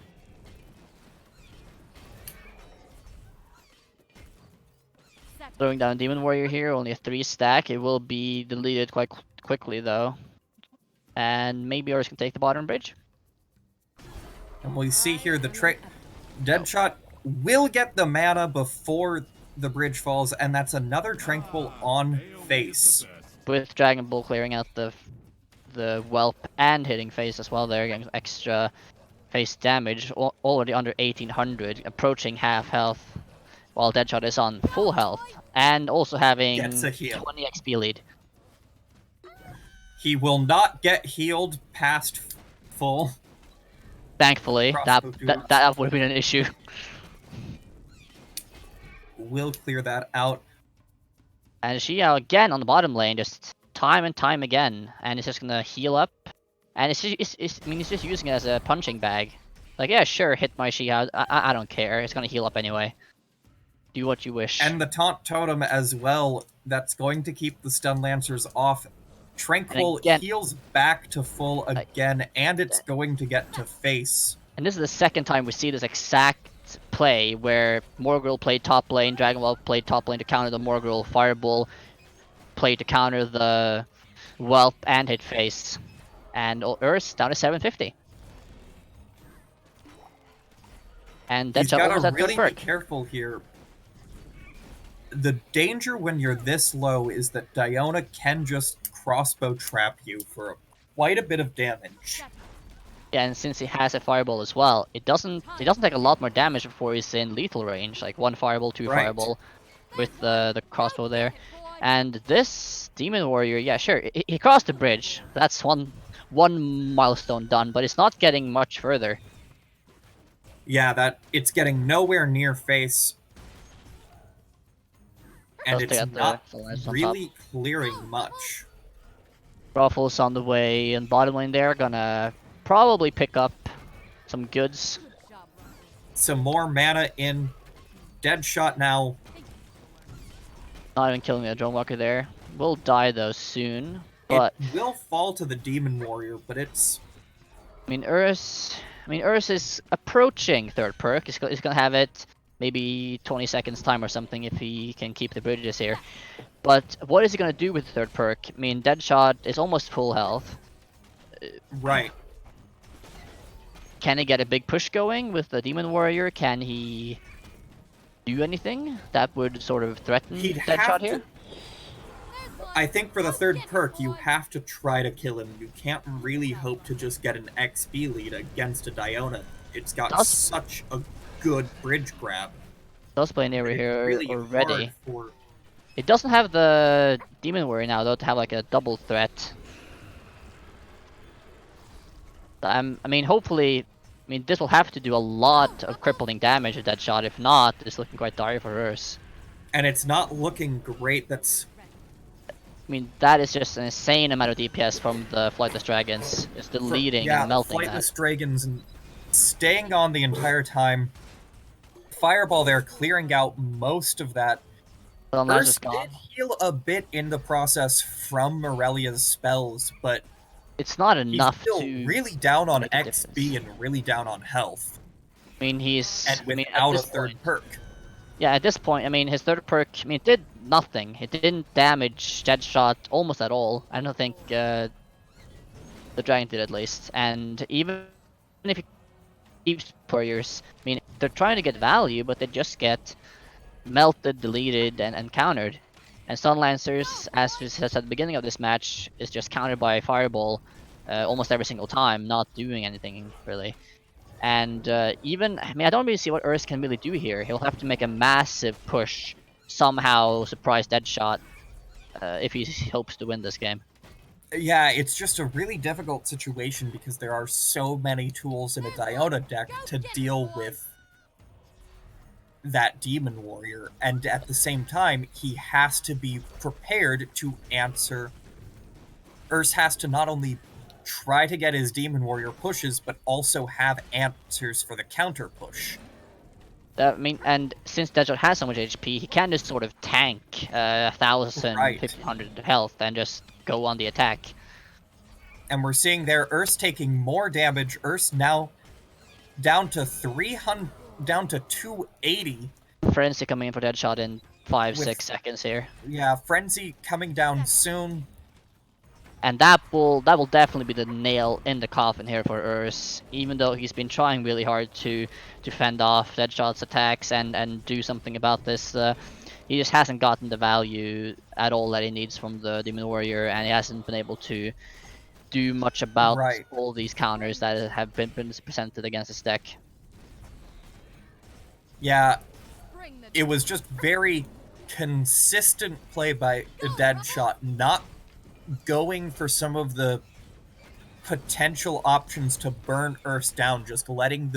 Throwing down Demon Warrior here, only a 3 stack. It will be deleted quite quickly though. And maybe Earth can take the bottom bridge. And we see here the Deadshot will get the mana before the bridge falls, and that's another Tranquil on face. With Dragon Ball clearing out the Whelp and hitting face as well there, getting extra face damage, already under 1800, approaching half health, while Deadshot is on full health, and also having Gets a heal. 20 XP lead. He will not get healed past full. Thankfully, that would have been an issue. Will clear that out. And Xiao again on the bottom lane, just time and time again, and it's just gonna heal up. And it's just using it as a punching bag. Like, yeah, sure, hit my Xiao. I don't care. It's gonna heal up anyway. Do what you wish. And the Taunt Totem as well. That's going to keep the Stun Lancers off. Tranquil heals back to full again, and it's going to get to face. And this is the second time we see this exact play where Morgul played top lane, Dragon Ball played top lane to counter the Morgul, Fireball played to counter the Whelp and hit face. And Earth down to 750. And Deadshot almost He's at got to really perk. be careful here. The danger when you're this low is that Diona can just crossbow trap you for quite a bit of damage. Yeah, and since he has a fireball as well, it doesn't take a lot more damage before he's in lethal range, like 1 fireball, 2 fireball, with the crossbow there. And this Demon Warrior, yeah, sure, he crossed the bridge. That's one milestone done, but it's not getting much further. Yeah, that it's getting nowhere near face. And it's not really clearing much. Ruffles on the way, and bottom lane there, gonna probably pick up some goods. Some more mana in. Deadshot now. Not even killing the Drone Walker there. Will die though soon, but it will fall to the Demon Warrior, but it's... I mean, Urus is approaching third perk. He's gonna have it maybe 20 seconds time or something if he can keep the bridges here. But what is he gonna do with the third perk? I mean, Deadshot is almost full health. Right. Can he get a big push going with the Demon Warrior? Can he do anything that would sort of threaten Deadshot here? I think for the third perk, you have to try to kill him. You can't really hope to just get an XP lead against a Diona. It's got such a good bridge grab. Does play an area here really already. It doesn't have the Demon Warrior now though to have like a double threat. I mean, hopefully, this will have to do a lot of crippling damage with Deadshot. If not, it's looking quite dire for Urus. And it's not looking great. That is just an insane amount of DPS from the Flightless Dragons. It's deleting and melting Flightless Dragons and staying on the entire time. Fireball there, clearing out most of that. Unless it's Ursa gone. did heal a bit in the process from Morelia's spells, but It's not he's enough still to really down on make a XP difference. and really down on health. I mean, And at without a this third point, perk. yeah, at this point, I mean, his third perk, I mean, it did nothing. It didn't damage Deadshot almost at all. I don't think the Dragon did, at least. And even if he keeps warriors, I mean, they're trying to get value, but they just get melted, deleted, and countered. And Stun Lancers, as we said at the beginning of this match, is just countered by Fireball almost every single time, not doing anything really. And even, I mean, I don't really see what Earth can really do here. He'll have to make a massive push, somehow surprise Deadshot, if he hopes to win this game. Yeah, it's just a really difficult situation because there are so many tools in a Diona deck to deal with that Demon Warrior, and at the same time, he has to be prepared to answer. Urs has to not only try to get his Demon Warrior pushes, but also have answers for the counter push. I mean, and since Deadshot has so much HP, he can just sort of tank 1,000, Right. 1,500 health and just go on the attack. And we're seeing there Urs taking more damage. Urs now down to 300, down to 280. Frenzy coming in for Deadshot in 5-6 seconds here. Yeah, Frenzy coming down soon. And that will definitely be the nail in the coffin here for Urs. Even though he's been trying really hard to fend off Deadshot's attacks and do something about this, he just hasn't gotten the value at all that he needs from the Demon Warrior, and he hasn't been able to do much about all these counters that have been presented against his deck. Yeah, it was just very consistent play by Deadshot, not going for some of the potential options to burn Earth down, just letting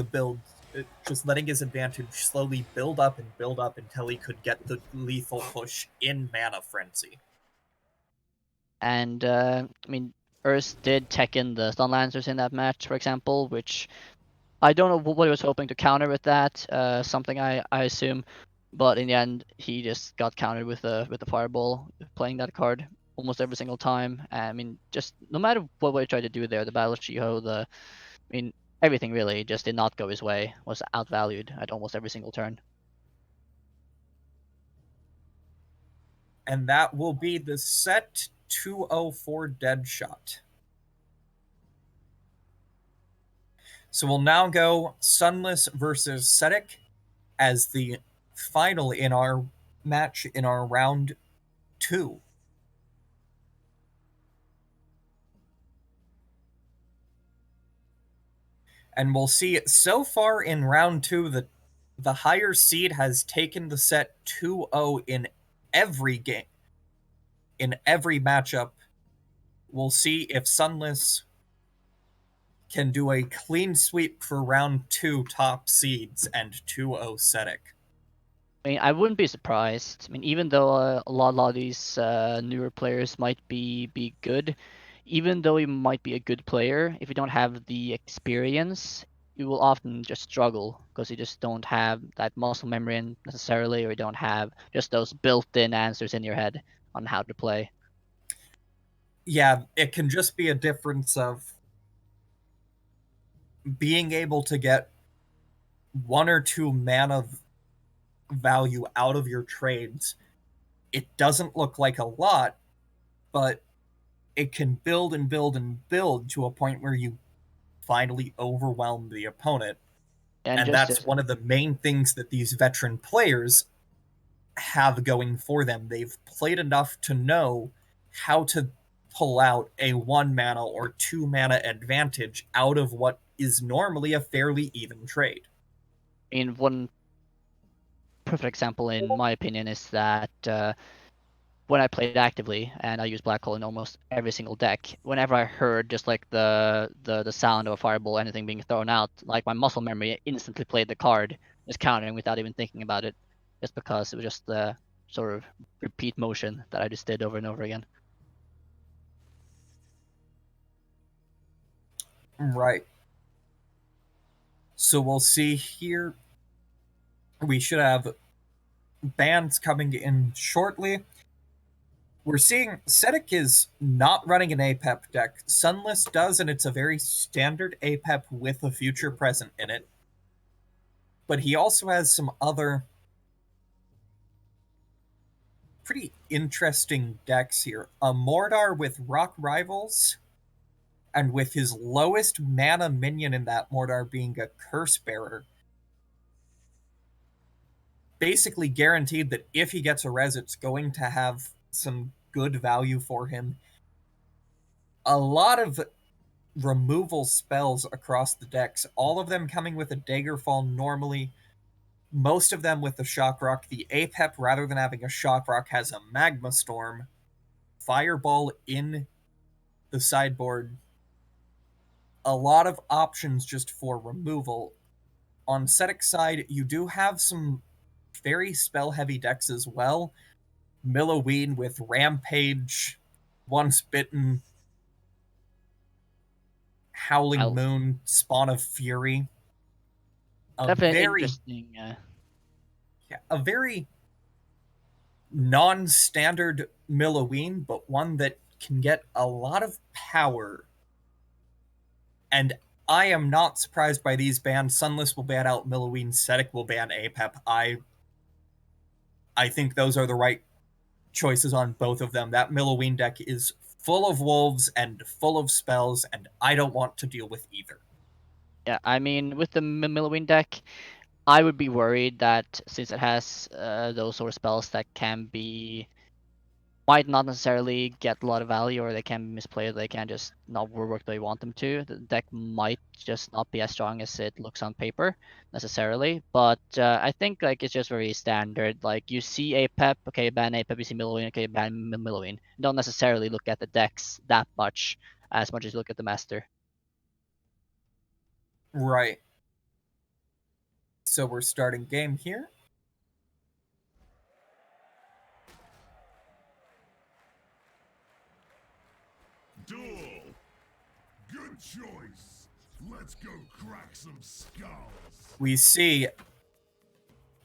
his advantage slowly build up until he could get the lethal push in Mana Frenzy. And I mean, Earth did tech in the Stun Lancers in that match, for example, which I don't know what he was hoping to counter with that. Something I assume, but in the end, he just got countered with the Fireball, playing that card almost every single time. I mean, just no matter what he tried to do there, the Battle of Shiho, I mean, everything really just did not go his way. Was outvalued at almost every single turn. And that will be the set 204 Deadshot. So we'll now go Sunless versus Sedek as the final in our match in our round 2. And we'll see so far in round 2 that the higher seed has taken the set 2-0 in every game. In every matchup, we'll see if Sunless can do a clean sweep for round 2 top seeds and 2-0 Sedek. I mean, I wouldn't be surprised. I mean, even though a lot of these newer players might be good, even though you might be a good player, if you don't have the experience, you will often just struggle because you just don't have that muscle memory necessarily, or you don't have just those built-in answers in your head on how to play. Yeah, it can just be a difference of being able to get 1 or 2 mana value out of your trades. It doesn't look like a lot, but it can build and build and build to a point where you finally overwhelm the opponent. And that's one of the main things that these veteran players have going for them. They've played enough to know how to pull out a 1 mana or 2 mana advantage out of what is normally a fairly even trade. I mean, one perfect example, in my opinion, is that when I played actively and I used Black Hole in almost every single deck, whenever I heard just like the sound of a fireball, anything being thrown out, like my muscle memory instantly played the card, just countering without even thinking about it, just because it was just the sort of repeat motion that I just did over and over again. Right. So we'll see here. We should have bans coming in shortly. We're seeing Sedek is not running an APEP deck. Sunless does, and it's a very standard APEP with a future present in it. But he also has some other pretty interesting decks here. A Mordar with Rock Rivals, and with his lowest mana minion in that Mordar being a Curse Bearer. Basically guaranteed that if he gets a res, it's going to have some good value for him. A lot of removal spells across the decks, all of them coming with a Daggerfall normally, most of them with the Shock Rock. The APEP, rather than having a Shock Rock, has a Magma Storm, Fireball in the sideboard. A lot of options just for removal. On Sedek's side, you do have some very spell-heavy decks as well. Milloween with Rampage, Once Bitten, Howling Moon, Spawn of Fury. Definitely interesting. A very non-standard Milloween, but one that can get a lot of power. And I am not surprised by these bans. Sunless will ban out Milloween, Sedek will ban APEP. I think those are the right choices on both of them. That Milloween deck is full of wolves and full of spells, and I don't want to deal with either. Yeah, I mean, with the Milloween deck, I would be worried that since it has those sort of spells that might not necessarily get a lot of value, or they can be misplayed, they can just not work the way you want them to. The deck might just not be as strong as it looks on paper necessarily, but I think like it's just very standard. Like you see APEP, okay, ban APEP, you see Milloween, okay, ban Milloween. Don't necessarily look at the decks that much as you look at the master. Right. So we're starting game here. Duel. Good choice. Let's go crack some skulls. We see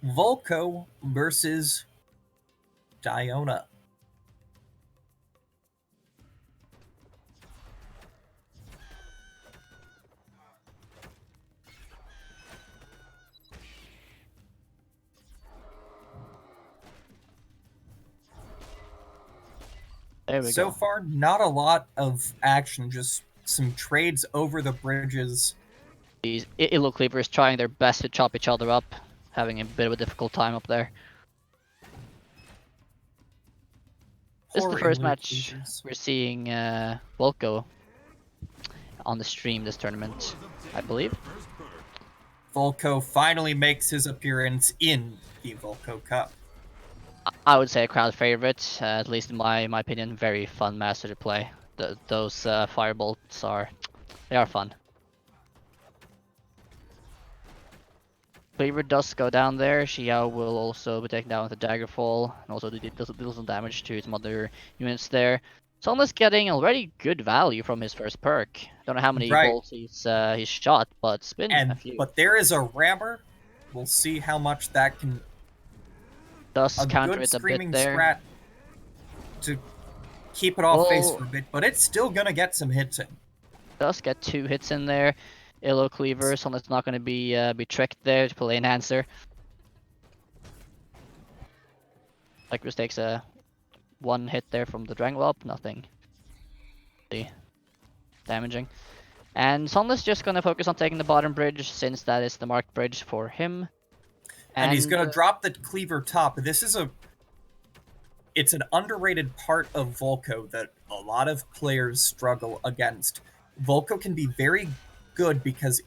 Volco versus Diona. There we So go. far, not a lot of action, just some trades over the bridges. These Illo Cleavers trying their best to chop each other up, having a bit of a difficult time up there. This is the first match we're seeing Volco on the stream this tournament, I believe. Volco finally makes his appearance in the Volco Cup. I would say a crowd favorite, at least in my opinion. Very fun master to play. Those firebolts are fun. Cleaver does go down there. Xiao will also be taken down with a Daggerfall, and also deal some damage to some other units there. Sunless getting already good value from his first perk. Don't know how many bolts he's shot, but it's been a few. But there is a rammer. We'll see how much that can. Does counter it a bit there. Scrat to keep it off face for a bit, but it's still gonna get some hits in. Does get 2 hits in there. Illo Cleaver, so it's not going to be tricked there to play Enhancer. Cycrus takes a 1 hit there from the Dragon Whelp, nothing damaging. And Sunless just going to focus on taking the bottom bridge, since that is the marked bridge for him. And he's going to drop the Cleaver top. It's an underrated part of Volco that a lot of players struggle against. Volco can be very good because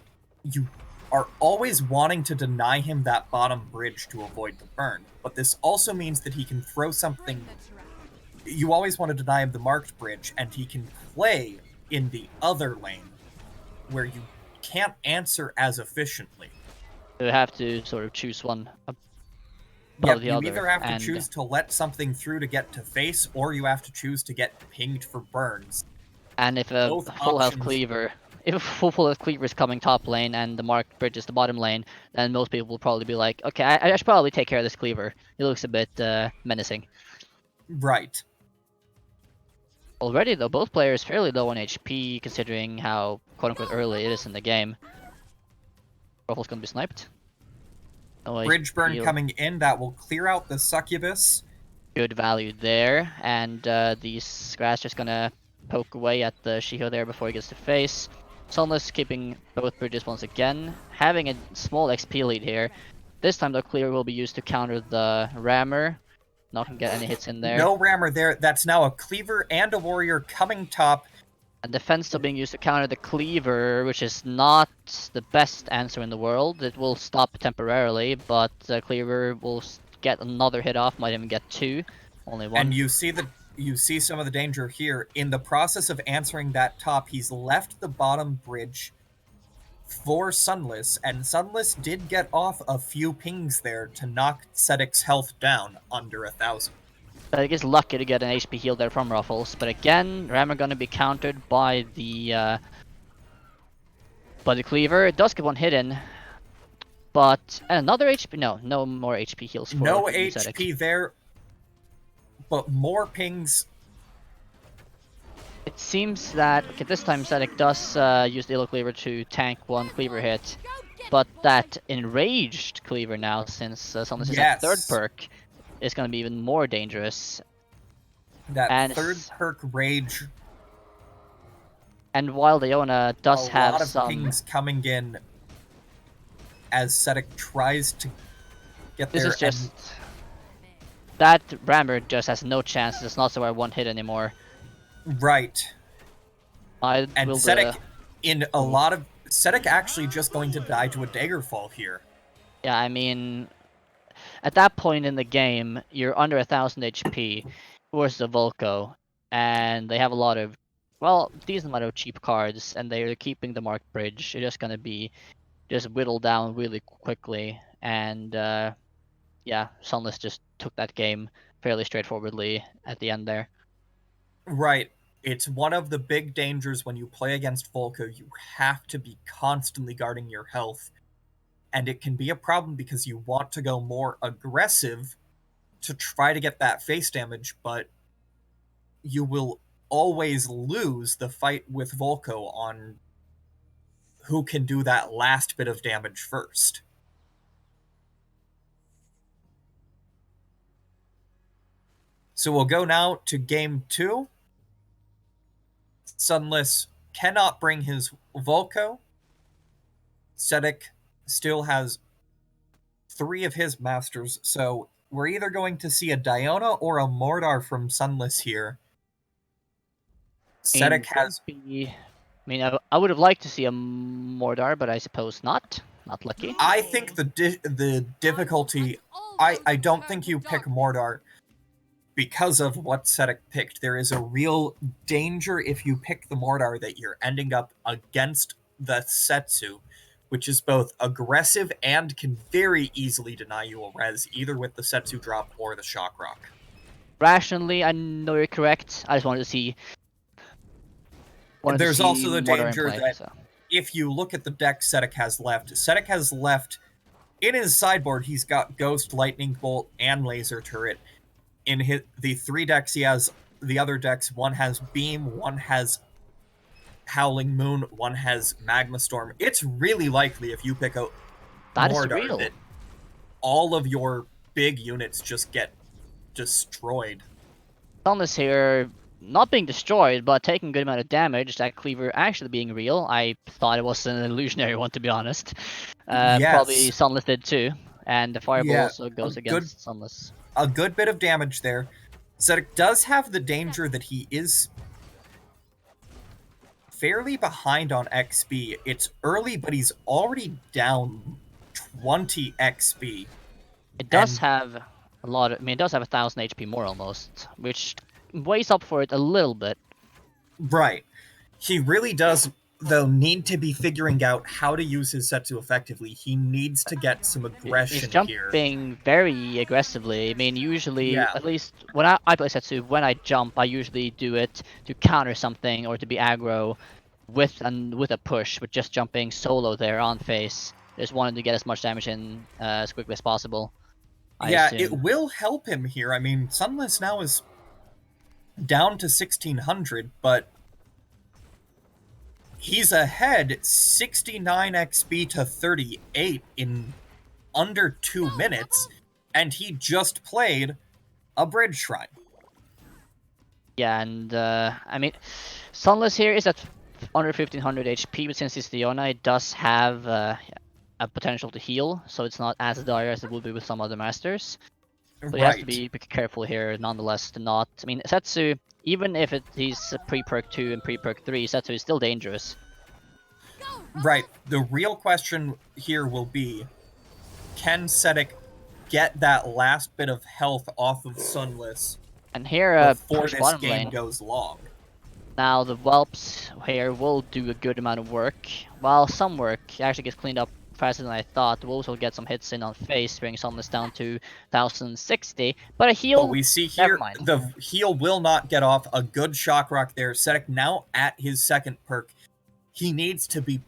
you are always wanting to deny him that bottom bridge to avoid the burn. But this also means that he can throw something. You always want to deny him the marked bridge, and he can play in the other lane where you can't answer as efficiently. You have to sort of choose one above the other. You either have to choose to let something through to get to face, or you have to choose to get pinged for burns. And if a full health Cleaver if full of Cleaver is coming top lane and the Marked Bridge is the bottom lane, then most people will probably be like, okay, I should probably take care of this Cleaver. He looks a bit menacing. Right. Already though, both players fairly low on HP considering how quote-unquote early it is in the game. Ruffle's gonna be sniped. Oh, Bridge burn coming in, that will clear out the Succubus. Good value there, and these grass just gonna poke away at the Shiho there before he gets to face. Sunless keeping both bridges once again, having a small XP lead here. This time the clear will be used to counter the rammer. Not gonna get any hits in there. No rammer there. That's now a cleaver and a warrior coming top. And defense still being used to counter the cleaver, which is not the best answer in the world. It will stop temporarily, but the cleaver will get another hit off, might even get two. Only one. And you see some of the danger here. In the process of answering that top, he's left the bottom bridge for Sunless, and Sunless did get off a few pings there to knock Sedic's health down under 1,000. But is lucky to get an HP heal there from Ruffles. But again, Rammer gonna be countered by the cleaver. It does get one hidden, but another HP. No more HP heals. For no Zedek. HP there, but more pings. It seems that okay, this time Zedek does use the Illo Cleaver to tank one cleaver hit, but that enraged cleaver now, since Sunless is at third perk, is going to be even more dangerous. That third perk rage. And while the Iona does have a lot some of pings coming in as Zedek tries to get there. This is just that Rammer just has no chance. It's not so I one hit anymore. Right. And Zedek, in a lot of Zedek actually just going to die to a Daggerfall here. Yeah, I mean, at that point in the game, you're under 1,000 HP versus the Volco, and they have a lot of, well, decent amount of cheap cards, and they're keeping the Marked Bridge. You're just gonna be just whittled down really quickly, and yeah, Sunless just took that game fairly straightforwardly at the end there. Right. It's one of the big dangers when you play against Volco. You have to be constantly guarding your health. And it can be a problem because you want to go more aggressive to try to get that face damage, but you will always lose the fight with Volco on who can do that last bit of damage first. So we'll go now to game 2. Sunless cannot bring his Volco. Zedek still has 3 of his masters, so we're either going to see a Diona or a Mordar from Sunless here. Zedek has... I mean, I would have liked to see a Mordar, but I suppose not. Not lucky. I think the difficulty... I don't think you pick Mordar because of what Zedek picked. There is a real danger if you pick the Mordar that you're ending up against the Setsu, which is both aggressive and can very easily deny you a res, either with the Setsu drop or the Shock Rock. Rationally, I know you're correct. I just wanted to see... There's also the danger that if you look at the deck Zedek has left in his sideboard, he's got Ghost, Lightning Bolt, and Laser Turret. In the 3 decks he has, the other decks, one has Beam, one has Howling Moon, one has Magma Storm. It's really likely if you pick a Mordar that all of your big units just get destroyed. Sunless here, not being destroyed, but taking a good amount of damage. That Cleaver actually being real. I thought it was an illusionary one, to be honest. Yes. Probably Sunless did too. And the Fireball also goes against Sunless. A good bit of damage there. Zedek does have the danger that he is fairly behind on XP. It's early, but he's already down 20 XP. It does have a lot of... I mean, it does have 1,000 HP more almost, which weighs up for it a little bit. Right. He really does, though, need to be figuring out how to use his Setsu effectively. He needs to get some aggression He's jumping very aggressively. I mean, usually, at least when I play Setsu, when I jump, I usually do it to counter something or to be aggro. with a push, with just jumping solo there on face. Just wanted to get as much damage in as quickly as possible. I Yeah, assume. it will help him here. I mean, Sunless now is down to 1600, but he's ahead 69 XP to 38 in under 2 minutes, and he just played a Bridge Shrine. Yeah, and I mean, Sunless here is at under 1500 HP, but since it's Leona, it does have a potential to heal, so it's not as dire as it would be with some other masters. But you have to be careful here, nonetheless, to not. I mean, Setsu, even if he's pre-perk 2 and pre-perk 3, Setsu is still dangerous. Right. The real question here will be, can Sedek get that last bit of health off of Sunless And here, before push this bottom game lane. goes long? Now the Whelps here will do a good amount of work, while some work actually gets cleaned up faster than I thought. The Wolves will get some hits in on face, bringing Sunless down to 1060, but a heal, But we see never here, mind. the heal will not get off. A good shock rock there. Sedek now at his second perk. He needs to be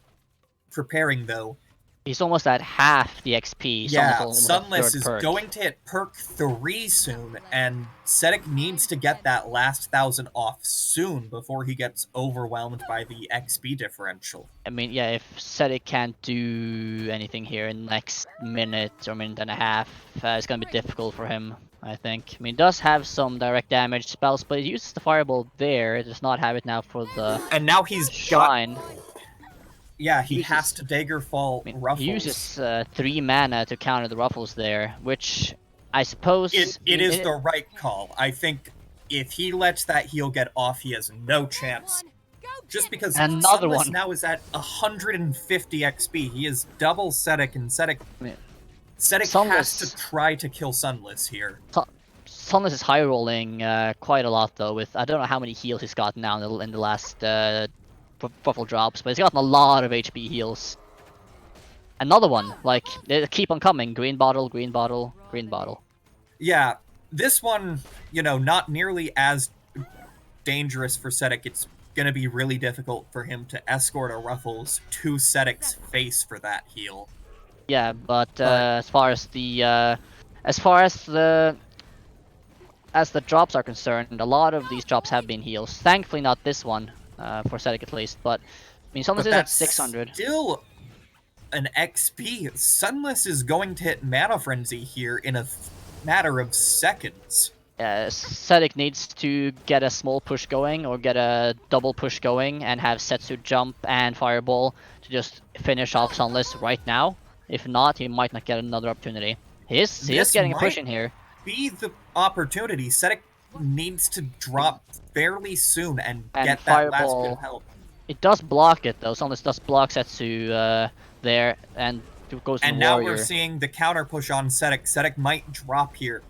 preparing, though. He's almost at half the XP. Yeah, Sunless is going to hit perk 3 soon, and Sedek needs to get that last 1000 off soon before he gets overwhelmed by the XP differential. I mean, yeah, if Sedek can't do anything here in the next minute or minute and a half, it's going to be difficult for him, I think. I mean, he does have some direct damage spells, but he uses the Fireball there. It does not have it now for the And now he's Shrine. Yeah, he has to Daggerfall Ruffles. He uses 3 mana to counter the Ruffles there, which I suppose... It is the right call. I think if he lets that heal get off, he has no chance. Just because Sunless now is at 150 XP. He is double Sedek, and Sedek has to try to kill Sunless here. Sunless is high rolling quite a lot, though, with I don't know how many heals he's got now in the last Ruffle drops, but he's gotten a lot of HP heals. Another one, like, they keep on coming. Green bottle, green bottle, green bottle. Yeah, this one, you know, not nearly as dangerous for Sedek. It's going to be really difficult for him to escort a Ruffles to Sedek's face for that heal. Yeah, but as far as the drops are concerned, a lot of these drops have been heals. Thankfully, not this one. For Sedek at least, but I mean, Sunless is at 600. Still an XP. Sunless is going to hit Mana Frenzy here in a matter of seconds. Sedek needs to get a small push going or get a double push going and have Setsu jump and Fireball to just finish off Sunless right now. If not, he might not get another opportunity. He is getting a push in here. Be the opportunity. Sedek needs to drop fairly soon and get that last bit of help. It does block it though. Sunless does block Setsu there, and it goes to And now we're seeing the counter push on Sedek. Sedek might drop here.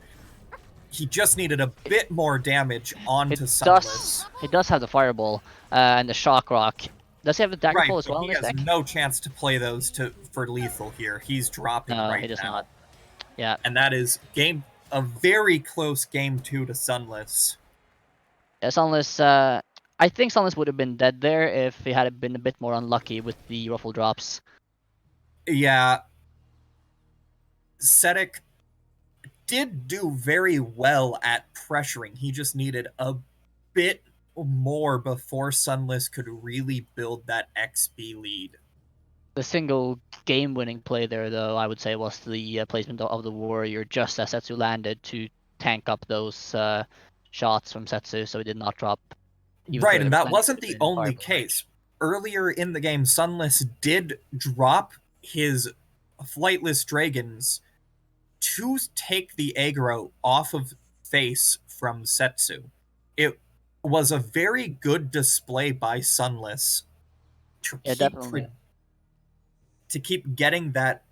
He just needed a bit more damage onto Sunless. He does have the Fireball and the Shock Rock. Does he have the Daggerfall as well? He has no chance to play those for lethal here. He's dropping right now. No, he does not. Yeah. And that is a very close game 2 to Sunless. Yeah, Sunless, I think Sunless would have been dead there if he had been a bit more unlucky with the Ruffle drops. Yeah. Sedek did do very well at pressuring. He just needed a bit more before Sunless could really build that XP lead. The single game-winning play there, though, I would say, was the placement of the Warrior just as Setsu landed to tank up those shots from Setsu, so he did not drop. Right, and that wasn't the only case. Earlier in the game, Sunless did drop his Flightless Dragons to take the aggro off of face from Setsu. It was a very good display by Sunless to keep getting that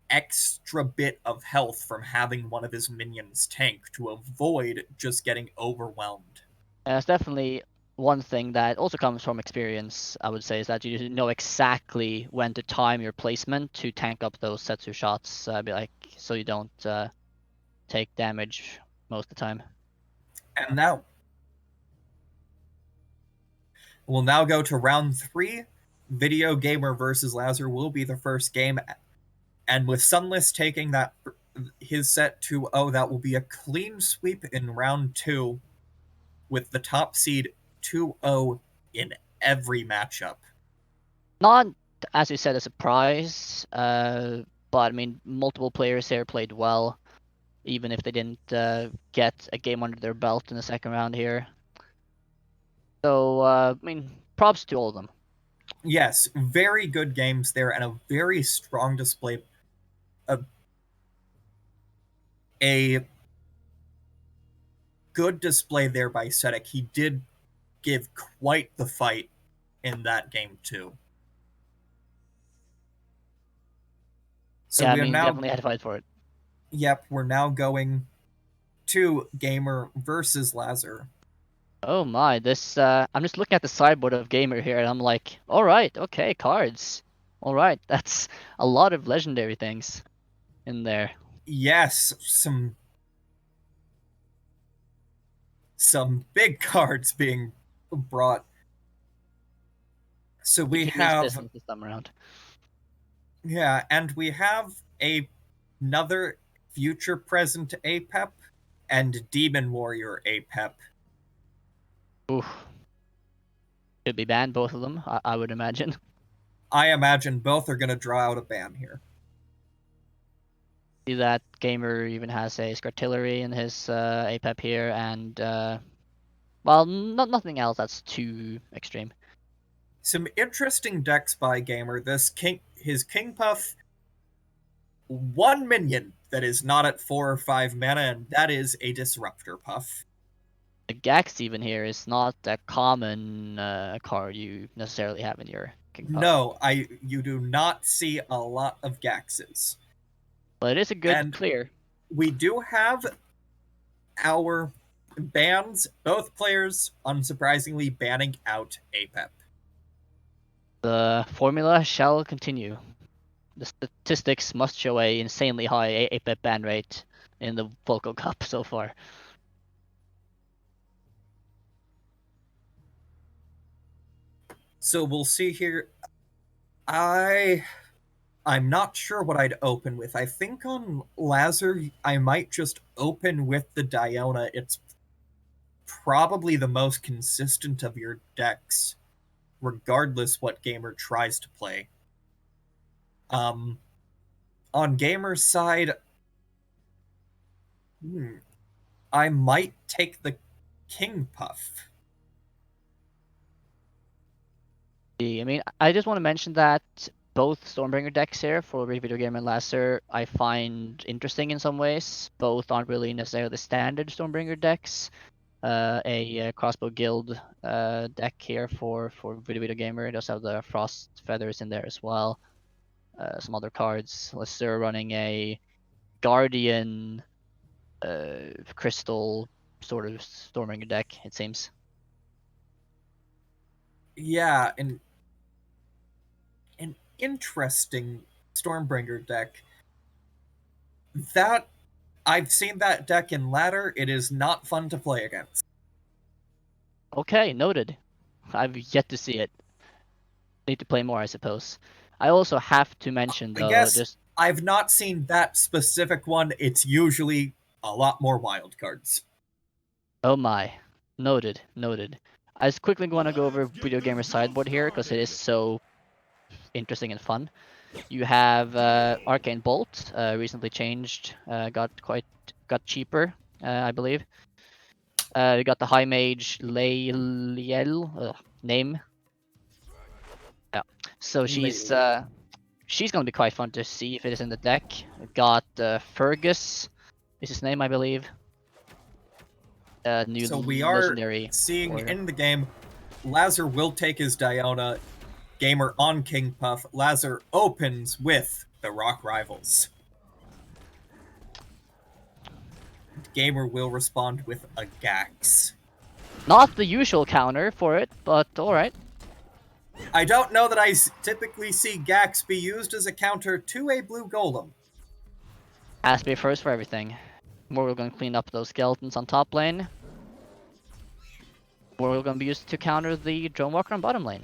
extra bit of health from having one of his minions tank to avoid just getting overwhelmed. And that's definitely one thing that also comes from experience, I would say, is that you know exactly when to time your placement to tank up those Setsu shots, so you don't take damage most of the time. And now We'll now go to round 3. Video Gamer versus Lazar will be the first game, and with Sunless taking that his set 2-0, that will be a clean sweep in round 2, with the top seed 2-0 in every matchup. Not, as you said, a surprise, but I mean, multiple players here played well, even if they didn't get a game under their belt in the second round here. So, I mean, props to all of them. Yes, very good games there, and a very strong display. A good display there by Sedek. He did give quite the fight in that game too. So yeah, we I are mean, now, definitely had to fight for it. Yep, we're now going to Gamer versus Lazar. Oh my, this, I'm just looking at the sideboard of Gamer here, and I'm like, alright, okay, cards. Alright, that's a lot of legendary things in there. Yes, some big cards being brought. So we It means have, business this time around. yeah, and we have another future present APEP and Demon Warrior APEP. Oof. Could be banned, both of them, I would imagine. I imagine both are going to draw out a ban here. See that Gamer even has a Scartillery in his APEP here, and well, nothing else that's too extreme. Some interesting decks by Gamer. His King Puff, 1 minion that is not at 4 or 5 mana, and that is a Disruptor Puff. The Gax even here is not a common card you necessarily have in your King Puff. No, you do not see a lot of Gaxes. But it is a good And clear. we do have our bans, both players unsurprisingly banning out APEP. The formula shall continue. The statistics must show a insanely high APEP ban rate in the Volco Cup so far. So we'll see here. I'm not sure what I'd open with. I think on Lazar, I might just open with the Diona. It's probably the most consistent of your decks, regardless what Gamer tries to play. On Gamer's side, I might take the King Puff. I mean, I just want to mention that both Stormbringer decks here for Video Gamer and Lazar I find interesting in some ways. Both aren't really necessarily standard Stormbringer decks. A Crossbow Guild deck here for Video Gamer. It does have the Frost Feathers in there as well. Some other cards. Lazar running a Guardian Crystal sort of Stormbringer deck, it seems. Yeah, an interesting Stormbringer deck. That I've seen that deck in ladder. It is not fun to play against. Okay, noted. I've yet to see it. Need to play more, I suppose. I also have to mention though, I guess just I've not seen that specific one. It's usually a lot more wild cards. oh my, noted. I was quickly going to go over Video Gamer sideboard here because it is so interesting and fun. You have Arcane Bolt, recently changed, got cheaper, I believe. You got the High Mage Julaiwnl name. Yeah, so she's gonna be quite fun to see if it is in the deck. Got Fergus, is his name, I believe. New So we are legendary seeing warrior. in the game, Lazar will take his Diona. Gamer on King Puff. Lazar opens with the Rock Rivals. Gamer will respond with a Gax. Not the usual counter for it, but alright. I don't know that I typically see Gax be used as a counter to a blue golem. Has to be first for everything. We're going to clean up those skeletons on top lane. We're going to be used to counter the Drone Walker on bottom lane.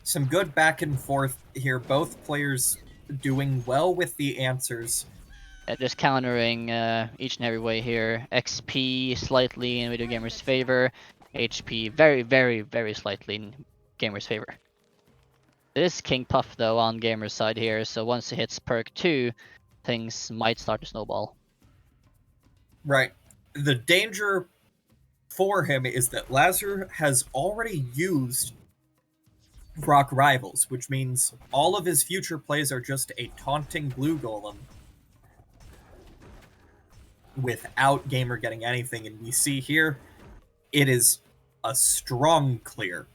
Some good back and forth here. Both players doing well with the answers. Just countering each and every way here. XP slightly in Video Gamer's favor. HP very, very, very slightly in Gamer's favor. It is King Puff though on Gamer's side here, so once it hits perk 2, things might start to snowball. Right. The danger for him is that Lazar has already used Rock Rivals, which means all of his future plays are just a taunting blue golem without Gamer getting anything. And we see here, it is a strong clear.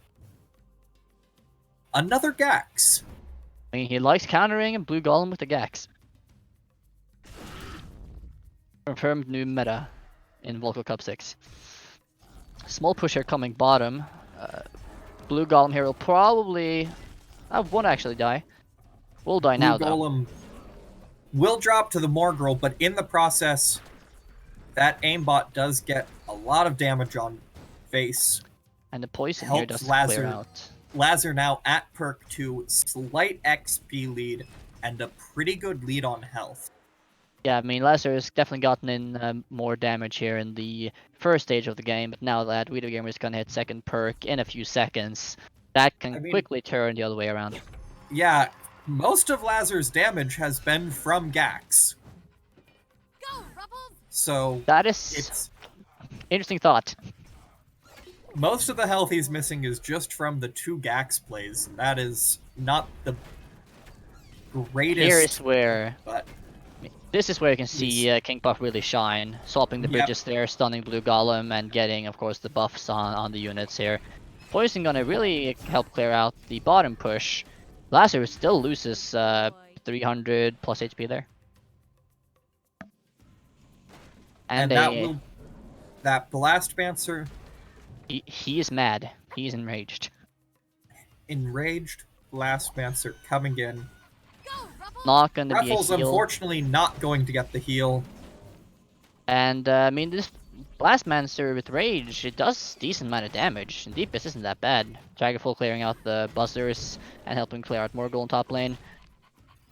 Another Gax. I mean, he likes countering a blue golem with the Gax. Confirmed new meta in Volco Cup 6. Small pusher coming bottom. Blue golem here will probably... won't actually die. Will die now, Blue though. golem will drop to the Morgirl, but in the process, that aimbot does get a lot of damage on face. And the poison Helps here does Lazar. clear out. Lazar now at perk 2, slight XP lead, and a pretty good lead on health. Yeah, I mean, Lazar has definitely gotten in more damage here in the first stage of the game, but now that Video Gamer is going to hit second perk in a few seconds, that can quickly turn the other way around. Yeah, most of Lazar's damage has been from Gax. So That is interesting thought. most of the health he's missing is just from the 2 Gax plays, and that is not the greatest. Here is where... But This is where you can see King Puff really shine, swapping the bridges there, stunning Blue Golem, and getting, of course, the buffs on the units here. Poison gonna really help clear out the bottom push. Lazar still loses 300 plus HP there. And that Blast Mancer he is mad. He is enraged. enraged Blast Mancer coming in. Not going to be a Ruffles heal. unfortunately not going to get the heal. And I mean, this Blastmancer with Rage, it does decent amount of damage. And DPS isn't that bad. Dragonfall clearing out the buzzers and helping clear out Morgul in top lane.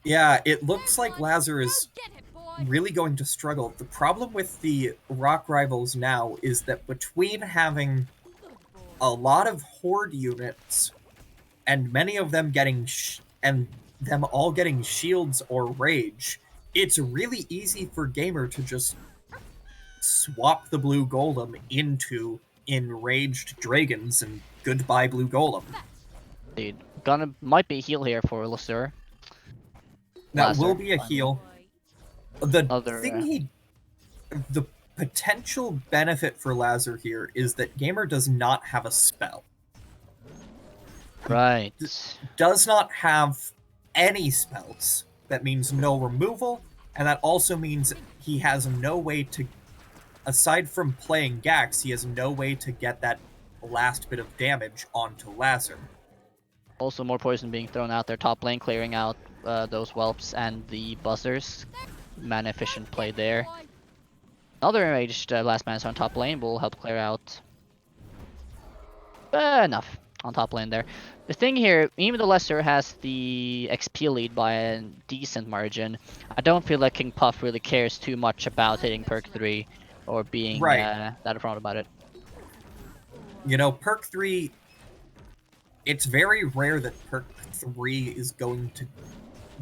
Yeah, it looks like Lazar is really going to struggle. The problem with the Rock Rivals now is that between having a lot of Horde units and many of them getting them all getting shields or rage, it's really easy for Gamer to just swap the blue golem into enraged dragons and goodbye blue golem. Dude, might be a heal here for Lusur. That Lazar. will be a heal. The Other, the potential benefit for Lazar here is that Gamer does not have a spell. Right. Does not have any spells. That means no removal, and that also means he has no way to, aside from playing Gax, he has no way to get that last bit of damage onto Lazar. Also more poison being thrown out there top lane, clearing out those whelps and the buzzers. Mana efficient play there. Another enraged last man on top lane will help clear out enough on top lane there. The thing here, even though Lesser has the XP lead by a decent margin, I don't feel like King Puff really cares too much about hitting perk 3 or being that upfront about it. You know, perk 3, it's very rare that perk 3 is going to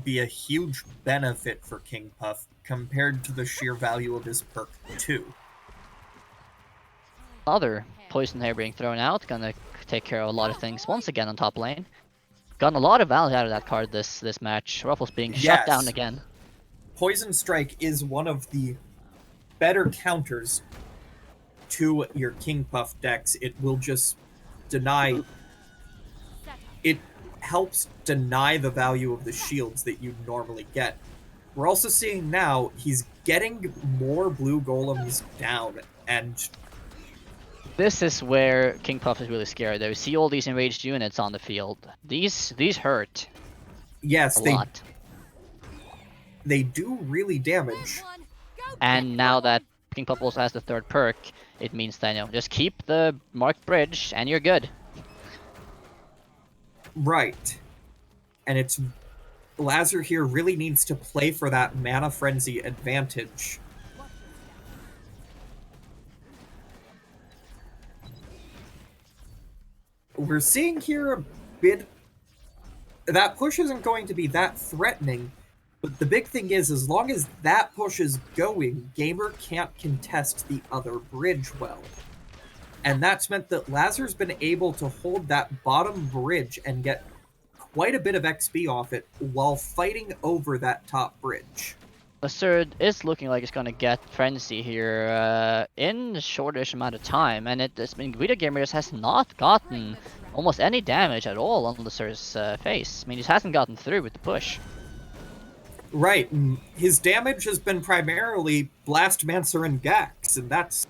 be a huge benefit for King Puff compared to the sheer value of his perk 2. Another poison here being thrown out, gonna take care of a lot of things once again on top lane. Gotten a lot of value out of that card this match. Ruffles being shut down again. Poison Strike is one of the better counters to your King Puff decks. It will just deny... It helps deny the value of the shields that you normally get. We're also seeing now he's getting more blue golems down, and this is where King Puff is really scary though. See all these enraged units on the field. These hurt. yes, a lot. They do really damage. And now that King Puff also has the third perk, it means that, you know, just keep the marked bridge and you're good. Right. And it's Lazar here really needs to play for that Mana Frenzy advantage. We're seeing here a bit... That push isn't going to be that threatening, but the big thing is, as long as that push is going, Gamer can't contest the other bridge well. And that's meant that Lazar's been able to hold that bottom bridge and get quite a bit of XP off it while fighting over that top bridge. Lazar is looking like it's gonna get Frenzy here in a shortish amount of time, and it's been Guido Gamers has not gotten almost any damage at all on Lazar's face. I mean, he hasn't gotten through with the push. Right, and his damage has been primarily Blast Mancer and Gax, and that's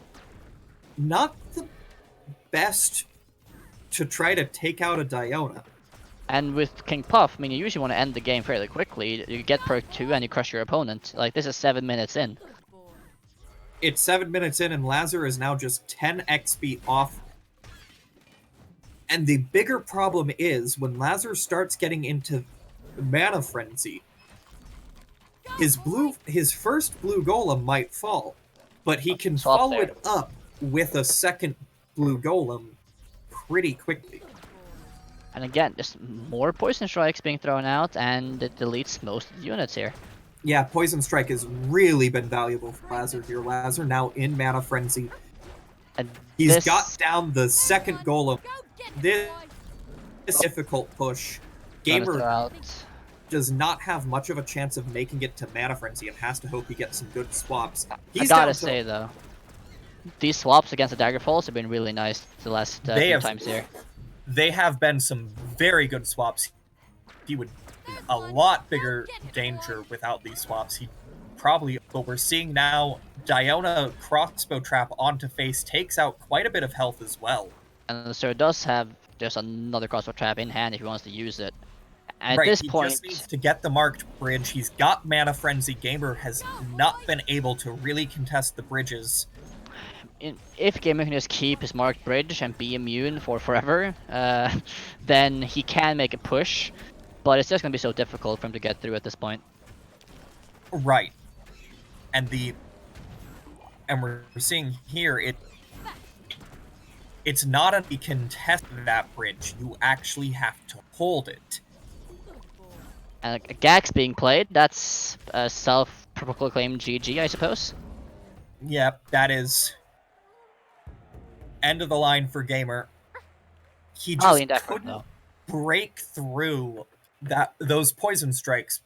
not the best to try to take out a Diona. And with King Puff, I mean, you usually want to end the game fairly quickly. You get perk 2 and you crush your opponent. Like, this is 7 minutes in. It's 7 minutes in, and Lazar is now just 10 XP off. And the bigger problem is, when Lazar starts getting into Mana Frenzy, his first blue golem might fall, but he can follow it up with a second blue golem pretty quickly. And again, just more Poison Strikes being thrown out, and it deletes most of the units here. Yeah, Poison Strike has really been valuable for Lazar here. Lazar now in Mana Frenzy. And He's got down the second golem. This difficult push. Gamer does not have much of a chance of making it to Mana Frenzy and has to hope he gets some good swaps. I gotta say, though, these swaps against the Daggerfalls have been really nice the last few times here. They have been some very good swaps. He would be in a lot bigger danger without these swaps. He probably, but we're seeing now Diona crossbow trap onto face takes out quite a bit of health as well. And so it does have just another crossbow trap in hand if he wants to use it. And right, at this he point, just needs to get the marked bridge. He's got Mana Frenzy. Gamer has not been able to really contest the bridges. If Gamer can just keep his marked bridge and be immune for forever, then he can make a push, but it's just going to be so difficult for him to get through at this point. Right. And we're seeing here, it's not a contest that bridge, you actually have to hold it. And Gax being played, that's a self-proclaimed GG, I suppose. Yep, that is end of the line for Gamer. He just couldn't break through those poison strikes.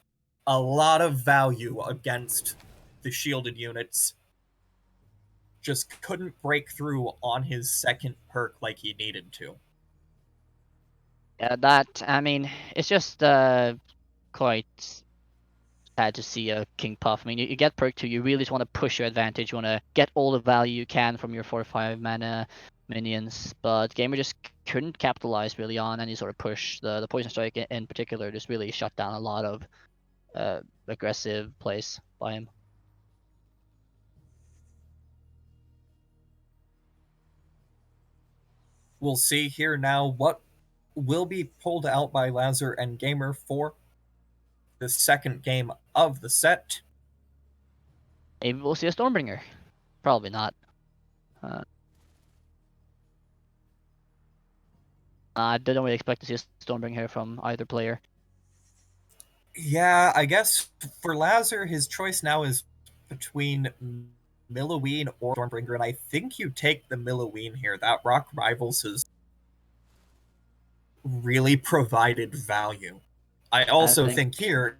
A lot of value against the shielded units. Just couldn't break through on his second perk like he needed to. Yeah, I mean, it's just quite sad to see a King Puff. I mean, you get perk 2, you really just want to push your advantage, you want to get all the value you can from your 4-5 mana minions, but Gamer just couldn't capitalize really on any sort of push. The Poison Strike in particular just really shut down a lot of aggressive plays by him. We'll see here now what will be pulled out by Lazar and Gamer for the second game of the set. Maybe we'll see a Stormbringer. Probably not. I don't really expect to see a Stormbringer here from either player. Yeah, I guess for Lazar, his choice now is between Milloween or Stormbringer, and I think you take the Milloween here. That Rock Rivals has really provided value. I also think here,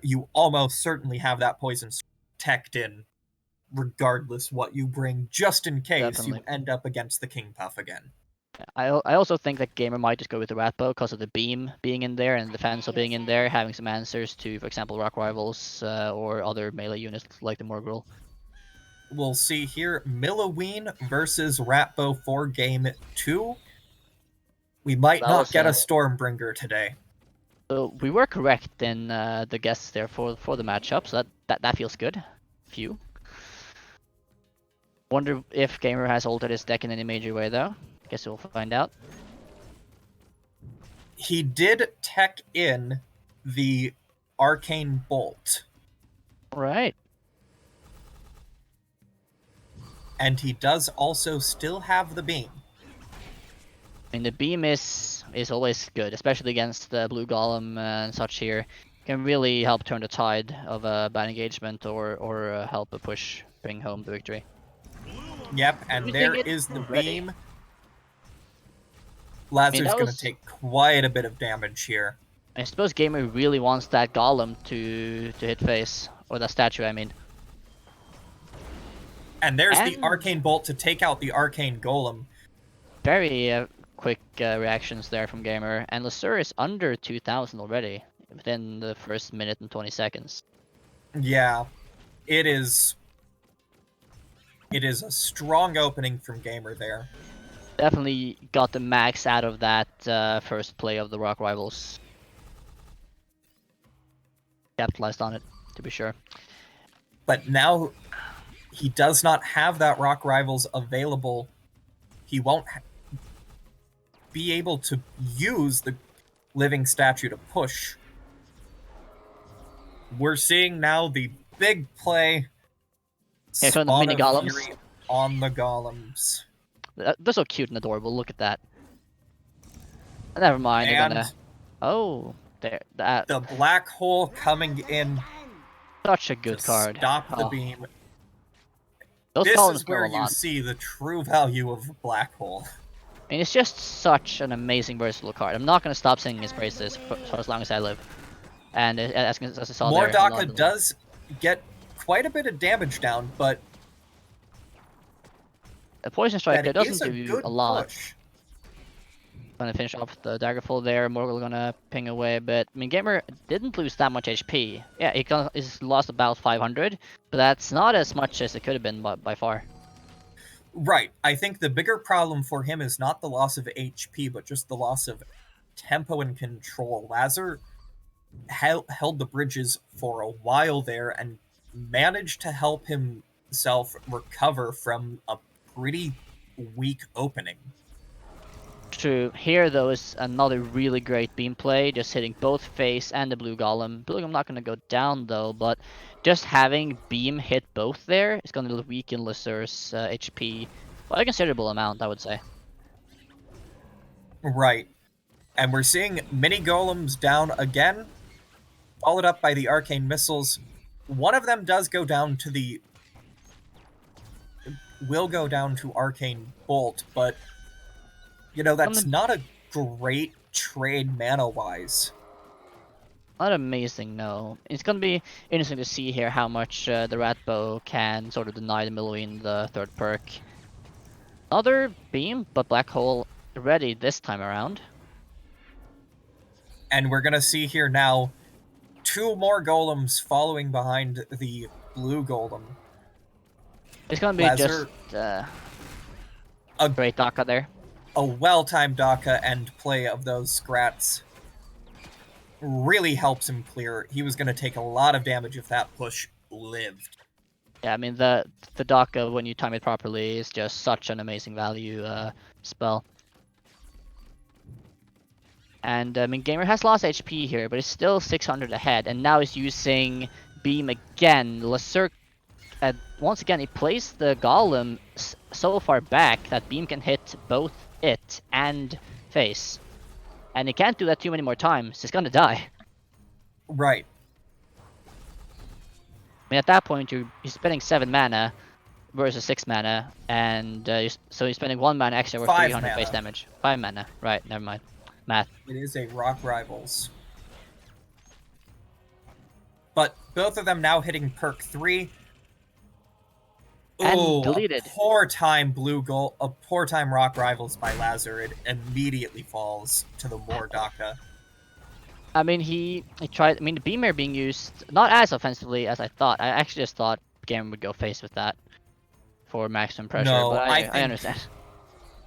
you almost certainly have that poison teched in, regardless what you bring, just in case you end up against the King Puff again. I also think that Gamer might just go with the Rat Bow because of the beam being in there and the Defensal being in there, having some answers to, for example, Rock Rivals or other melee units like the Morgul. We'll see here, Milloween versus Rat Bow for Game 2. We might not get a Stormbringer today. So we were correct in the guess there for the matchup, so that feels good. Phew. Wonder if Gamer has altered his deck in any major way, though. Guess we'll find out. He did tech in the Arcane Bolt. Right. And he does also still have the beam. I mean, the beam is always good, especially against the blue golem and such here. Can really help turn the tide of a bad engagement or help a push bring home the victory. Yep, and Using there it is the already. beam. Lazar's that going was- to take quite a bit of damage here. I suppose Gamer really wants that golem to hit face, or that statue, I mean. And there's the And- Arcane Bolt to take out the Arcane Golem. Very quick reactions there from Gamer, and Lasur is under 2,000 already within the first minute and 20 seconds. Yeah, it is a strong opening from Gamer there. Definitely got the max out of that first play of the Rock Rivals. Capitalized on it, to be sure. But now he does not have that Rock Rivals available. He won't be able to use the Living Statue to push. We're seeing now the big play. Yeah, from the Spawn mini of golems. Fury on the golems. They're so cute and adorable. Look at that. Never mind. They're And gonna. Oh, there. That. the black hole coming in Such a good to card. stop the Oh, beam. those This columns is where know a you lot. see the true value of black hole. I mean, it's just such an amazing versatile card. I'm not gonna stop singing his praises for as long as I live. And as I saw there, a lot Mordaka of- does get quite a bit of damage down, but a poison striker that doesn't is a give you good a lot. push. Gonna finish off the Daggerfall there. Morgul gonna ping away a bit. I mean, Gamer didn't lose that much HP. Yeah, he's lost about 500, but that's not as much as it could have been by far. Right. I think the bigger problem for him is not the loss of HP, but just the loss of tempo and control. Lazar held the bridges for a while there and managed to help himself recover from a pretty weak opening. True. Here, though, is another really great beam play, just hitting both face and the blue golem. Blue golem not going to go down, though, but just having beam hit both there is going to weaken Lasur's HP by a considerable amount, I would say. Right. And we're seeing mini golems down again, followed up by the arcane missiles. One of them does go down to will go down to arcane bolt, but you know, that's not a great trade mana-wise. Not amazing, no. It's going to be interesting to see here how much the Rat Bow can sort of deny the Milloween the third perk. Another beam, but Black Hole ready this time around. And we're gonna see here now 2 more golems following behind the blue golem. It's going to be Lazar- just A- great Daka there. A well-timed Daka and play of those Scrats really helps him clear. He was gonna take a lot of damage if that push lived. Yeah, I mean, the Daka, when you time it properly, is just such an amazing value spell. And, I mean, Gamer has lost HP here, but it's still 600 ahead, and now he's using Beam again. Lasur, once again, he placed the Golem so far back that Beam can hit both it and face. And he can't do that too many more times, he's gonna die. Right. I mean, at that point, he's spending 7 mana versus 6 mana, and so he's spending 1 mana extra for 5 300 face mana. damage. 5 mana, right, never mind. Math. It is a Rock Rivals. But both of them now hitting perk 3. And Ooh, deleted. A poor time Rock Rivals by Lazar. It immediately falls to the Mordaka. I mean, he tried. I mean, the Beamer being used not as offensively as I thought. I actually just thought Gamer would go face with that for maximum pressure. No, but I I think- understand.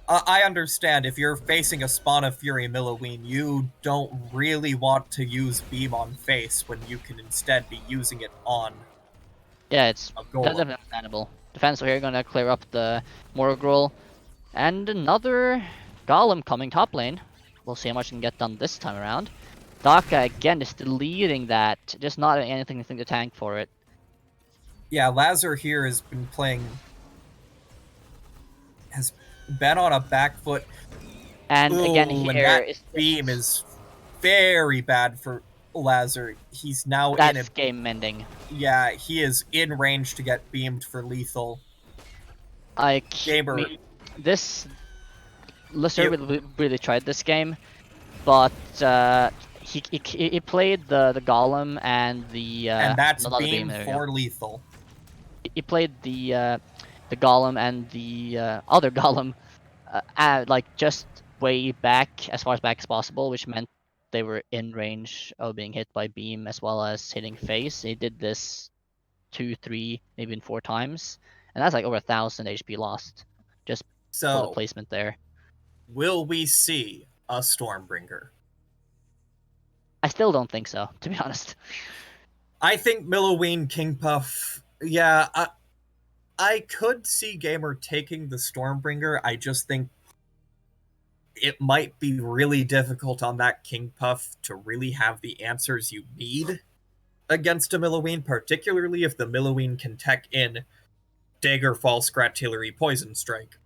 I understand if you're facing a Spawn of Fury Milloween, you don't really want to use Beam on face when you can instead be using it on Yeah, it's a definitely Golem. understandable. defensive here, gonna clear up the Morgul. And another Golem coming top lane. We'll see how much can get done this time around. Daka again is still leading that, just not anything to tank for it. Yeah, Lazar here has been on a back foot. And again Ooh, here and that is beam is very bad for Lazar. He's now that's game mending. Yeah, he is in range to get beamed for lethal. Gamer. This Lister really tried this game, but he played the Golem and the and that's beam for lethal. He played the Golem and the other Golem like just way back, as far as back as possible, which meant they were in range of being hit by beam as well as hitting face. He did this 2, 3, maybe even 4 times, and that's like over 1,000 HP lost just for the placement there. Will we see a Stormbringer? I still don't think so, to be honest. I think Milloween Kingpuff. Yeah, I could see Gamer taking the Stormbringer. I just think it might be really difficult on that Kingpuff to really have the answers you need against a Milloween, particularly if the Milloween can tech in Daggerfall, Scratillery, Poison Strike.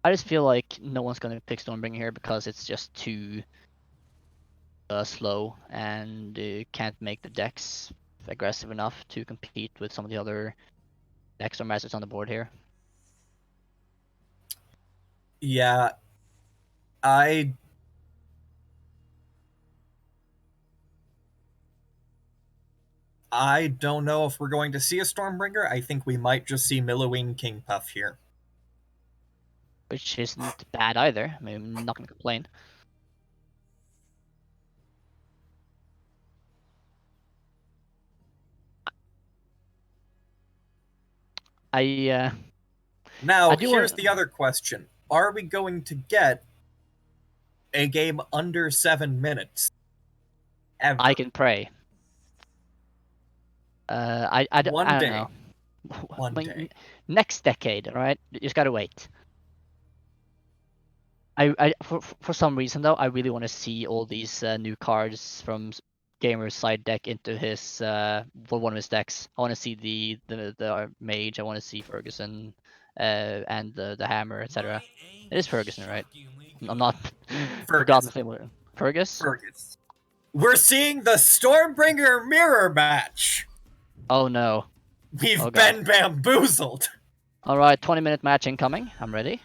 I just feel like no one's gonna pick Stormbringer here because it's just too slow and can't make the decks aggressive enough to compete with some of the other decks or masters on the board here. Yeah, I don't know if we're going to see a Stormbringer. I think we might just see Milloween Kingpuff here. Which isn't bad either. I mean, I'm not gonna complain. Now, here's the other question. Are we going to get a game under 7 minutes? Ever? I can pray. I don't know. One day. Next decade, alright? You just gotta wait. For some reason though, I really want to see all these new cards from Gamer's side deck into his for one of his decks. I want to see the mage. I want to see Ferguson, and the hammer, etc. It is Ferguson, right? I'm not forgotten the name. Fergus. We're seeing the Stormbringer mirror match. Oh no. We've been bamboozled. All right, 20-minute match incoming. I'm ready.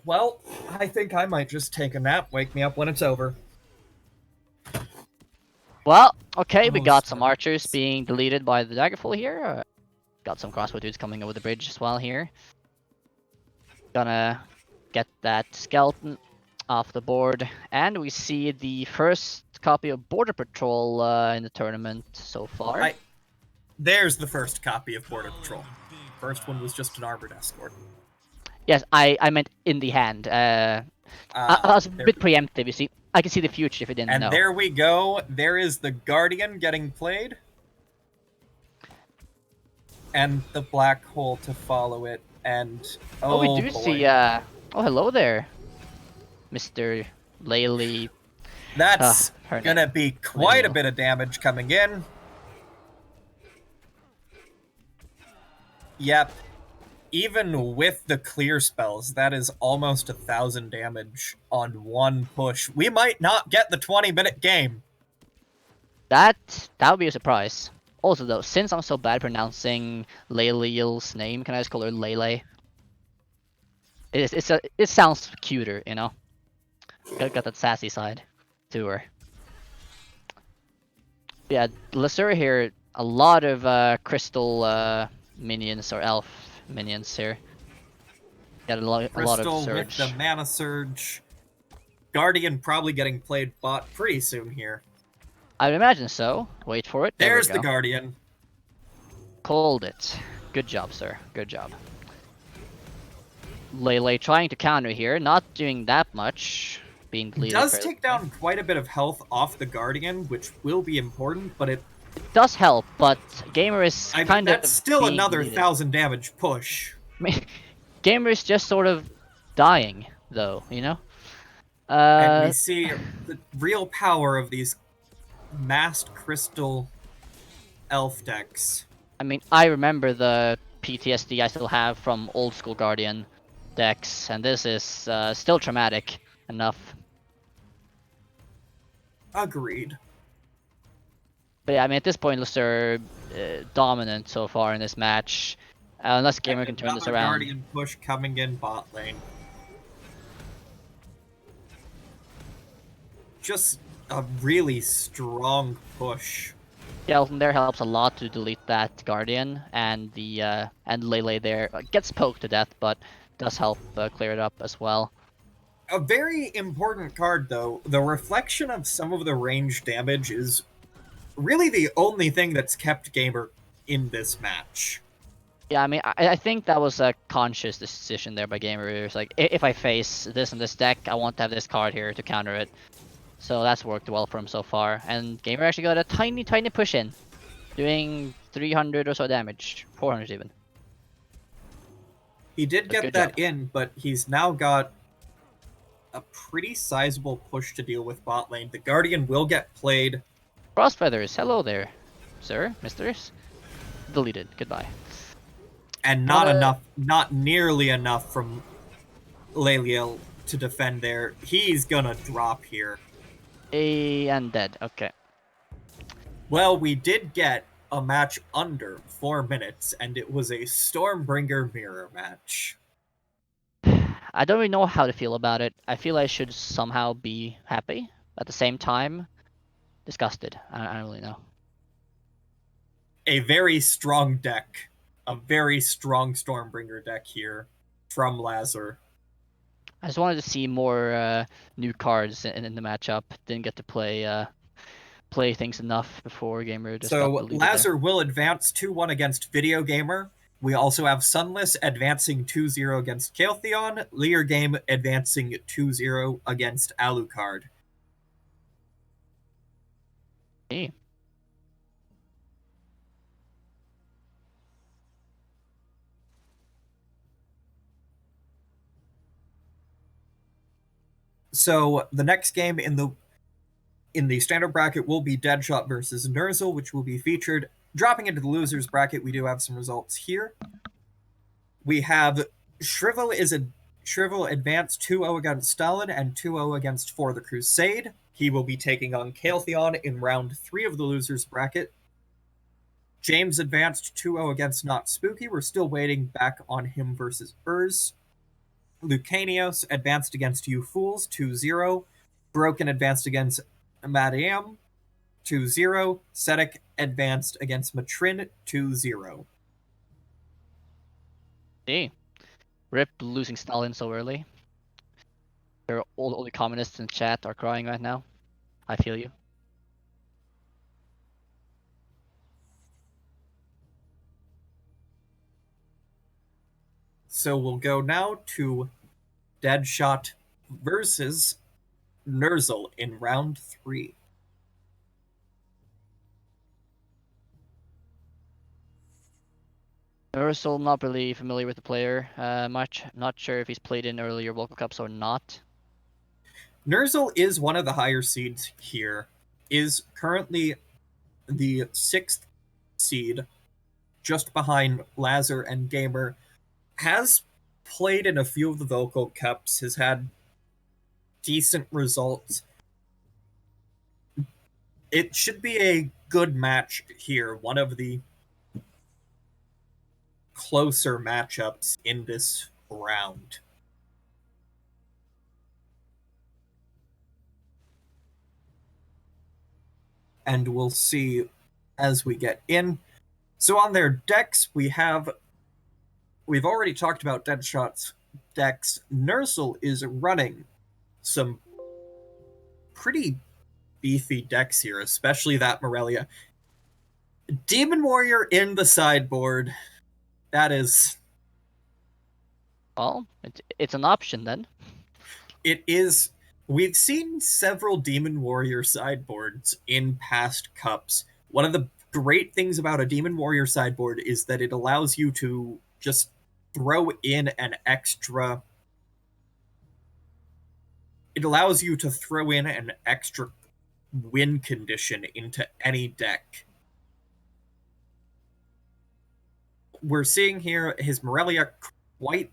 Well, I think I might just take a nap. Wake me up when it's over. Well, okay, we got some archers being deleted by the Daggerfall here. Got some crossbow dudes coming over the bridge as well here. Gonna get that skeleton off the board. And we see the first copy of Border Patrol in the tournament so far. There's the first copy of Border Patrol. First one was just an armored escort. Yes, I meant in the hand. I was a bit preemptive, you see. I can see the future if you didn't know. And there we go. There is the Guardian getting played. And the black hole to follow it. And we do see oh, hello there, Mr. Laylee. That's gonna be quite a bit of damage coming in. Yep. Even with the clear spells, that is almost 1,000 damage on one push. We might not get the 20-minute game. That would be a surprise. Also, though, since I'm so bad pronouncing Layleel's name, can I just call her Lele? It sounds cuter, you know. Got that sassy side to her. Yeah, Lysura here, a lot of crystal minions or elf minions here. Got a lot of surge. With the mana surge. Guardian probably getting played bot pretty soon here. I would imagine so. Wait for it. There's the Guardian. Called it. Good job, sir. Good job. Lele trying to counter here, not doing that much. being It deleted. does fairly take quickly. down quite a bit of health off the Guardian, which will be important, but It does help, but Gamer is I mean, kind that's of still being another deleted. 1,000 damage push. I mean, Gamer is just sort of dying, though, you know? And we see the real power of these masked crystal elf decks. I mean, I remember the PTSD I still have from old school Guardian decks, and this is still traumatic enough. Agreed. But yeah, I mean, at this point, they're dominant so far in this match. Unless Gamer can turn this Another around. Guardian push coming in bot lane. Just a really strong push. Skeleton there helps a lot to delete that Guardian, and the Lele there gets poked to death, but does help clear it up as well. A very important card, though. The reflection of some of the range damage is really the only thing that's kept Gamer in this match. Yeah, I mean, I think that was a conscious decision there by Gamer. It's like, if I face this in this deck, I want to have this card here to counter it. So that's worked well for him so far. And Gamer actually got a tiny push in, doing 300 or so damage, 400 even. He did So get good that job. in, but he's now got a pretty sizable push to deal with bot lane. The Guardian will get played. Crossfeathers, hello there, sir, misters. Deleted, goodbye. And not nearly enough from Leliel to defend there. He's gonna drop here. And dead, okay. Well, we did get a match under 4 minutes, and it was a Stormbringer mirror match. I don't really know how to feel about it. I feel I should somehow be happy. At the same time, disgusted. I don't really know. A very strong deck. A very strong Stormbringer deck here from Lazar. I just wanted to see more new cards in the matchup. Didn't get to play things enough before Gamer just got So deleted Lazar will advance 2-1 against Video Gamer. We also have Sunless advancing 2-0 against Kaltheon. Lear Game advancing 2-0 against Alucard. there. Hey. So the next game in the standard bracket will be Deadshot versus Nerzel, which will be featured. Dropping into the losers bracket, we do have some results here. We have Shrivel advance 2-0 against Stalin and 2-0 against For the Crusade. He will be taking on Kaltheon in round 3 of the losers bracket. James advanced 2-0 against Not Spooky. We're still waiting back on him versus Urz. Lucanios advanced against You Fools 2-0. Broken advanced against Madiam 2-0. Sedek advanced against Matrin 2-0. Hey. Rip losing Stalin so early. All the communists in chat are crying right now. I feel you. So we'll go now to Deadshot versus Nerzel in round 3. Ursel, not really familiar with the player much. Not sure if he's played in earlier Volco Cups or not. Nerzel is one of the higher seeds here. Is currently the 6th seed, just behind Lazar and Gamer. Has played in a few of the Volco Cups, has had decent results. It should be a good match here, one of the closer matchups in this round. And we'll see as we get in. So on their decks, we've already talked about Deadshot's decks. Nerzel is running some pretty beefy decks here, especially that Morelia. Demon Warrior in the sideboard. That is... Well, it's an option then. It is We've seen several Demon Warrior sideboards in past cups. One of the great things about a Demon Warrior sideboard is that it allows you to just throw in an extra. It allows you to throw in an extra win condition into any deck. We're seeing here his Morelia quite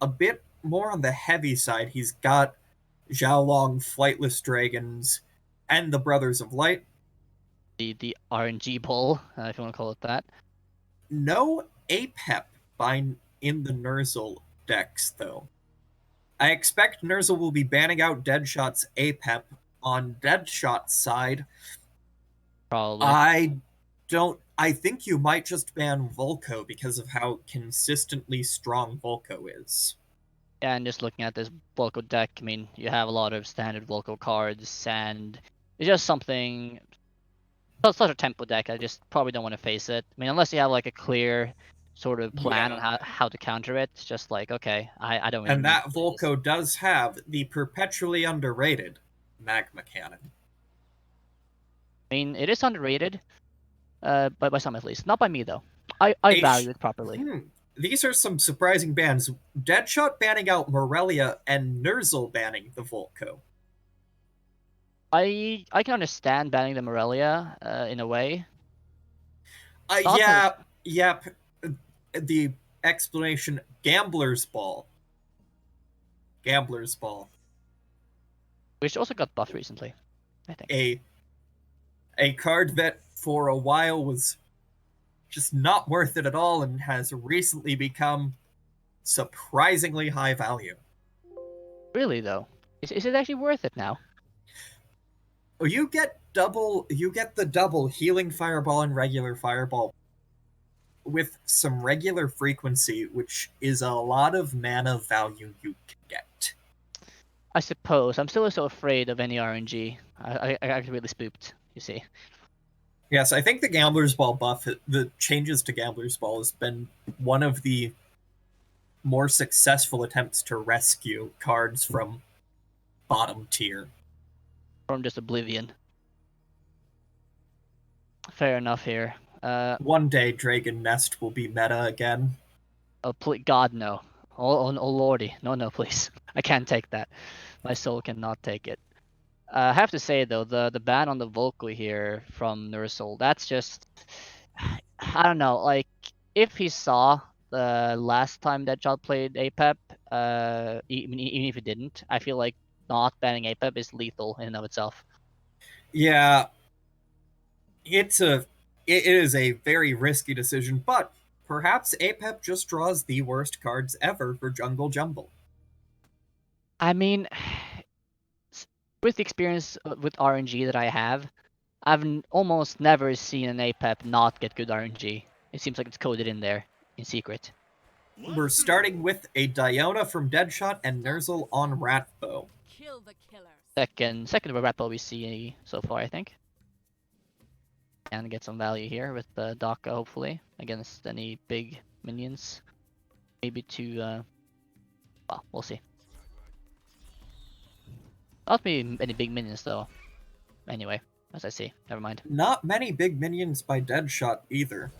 a bit more on the heavy side. He's got Xiaolong, Flightless Dragons, and the Brothers of Light. The RNG pull, if you want to call it that. No APEP in the Nerzel decks, though. I expect Nerzel will be banning out Deadshot's APEP on Deadshot's side. Probably. I think you might just ban Volco because of how consistently strong Volco is. Yeah, and just looking at this Volco deck, I mean, you have a lot of standard Volco cards, and it's just something. It's such a tempo deck. I just probably don't want to face it. I mean, unless you have like a clear sort of plan on how to counter it. It's just like, okay, I don't really. And that Volco does have the perpetually underrated Magma Cannon. I mean, it is underrated, by some at least. Not by me though. I value it properly. These are some surprising bans. Deadshot banning out Morelia and Nerzel banning the Volco. I can understand banning the Morelia in a way. Yep. The explanation: Gambler's Ball. Gambler's Ball. Which also got buffed recently, I think. A card that for a while was just not worth it at all and has recently become surprisingly high value. Really though? Is it actually worth it now? You get the double healing fireball and regular fireball with some regular frequency, which is a lot of mana value you can get. I suppose. I'm still so afraid of any RNG. I actually really spooked, you see. Yes, I think the Gambler's Ball buff, the changes to Gambler's Ball, has been one of the more successful attempts to rescue cards from bottom tier. From just Oblivion. Fair enough here. One day Dragon Nest will be meta again. Oh, God, no. Oh, lordy. No, please. I can't take that. My soul cannot take it. I have to say, though, the ban on the Volco here from Nerzel, that's just... I don't know, like, if he saw the last time that Deadshot played APEP, even if he didn't, I feel like not banning APEP is lethal in and of itself. Yeah. It is a very risky decision, but perhaps APEP just draws the worst cards ever for Jungle Jumble. I mean, with the experience with RNG that I have, I've almost never seen an APEP not get good RNG. It seems like it's coded in there, in secret. We're starting with a Diona from Deadshot and Nerzel on Ratbow. Kill the killers. Second Ratbow we see so far, I think. And get some value here with Daka, hopefully, against any big minions. Maybe to, well, we'll see. Not maybe any big minions, though. Anyway, as I see. Never mind. Not many big minions by Deadshot, either.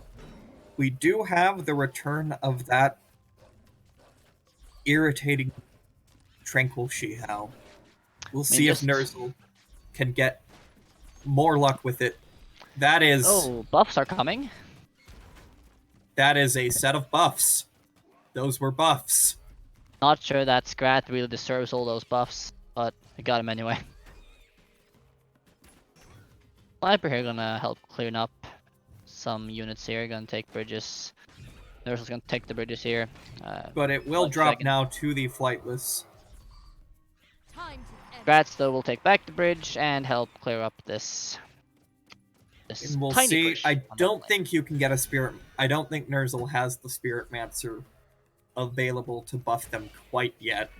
We do have the return of that irritating Tranquil Shihao. We'll see if Nerzel can get more luck with it. That is... Oh, buffs are coming? That is a set of buffs. Those were buffs. Not sure that Scrat really deserves all those buffs, but I got him anyway. Sniper here gonna help clean up some units here. Gonna take bridges. Nerzel's gonna take the bridges here. But it will drop now to the Flightless. Scrats though will take back the bridge and help clear up this. And we'll see. I don't think you can get a Spirit. I don't think Nerzel has the Spirit Mancer available to buff them quite yet.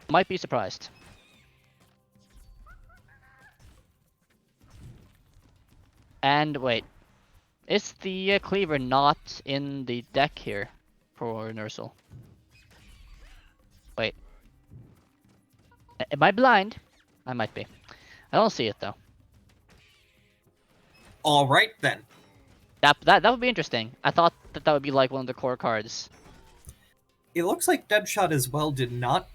Might be surprised. And wait, is the Cleaver not in the deck here for Nerzel? Wait, Am I blind? I might be. I don't see it though. All right then. That would be interesting. I thought that would be like one of the core cards. It looks like Deadshot as well did not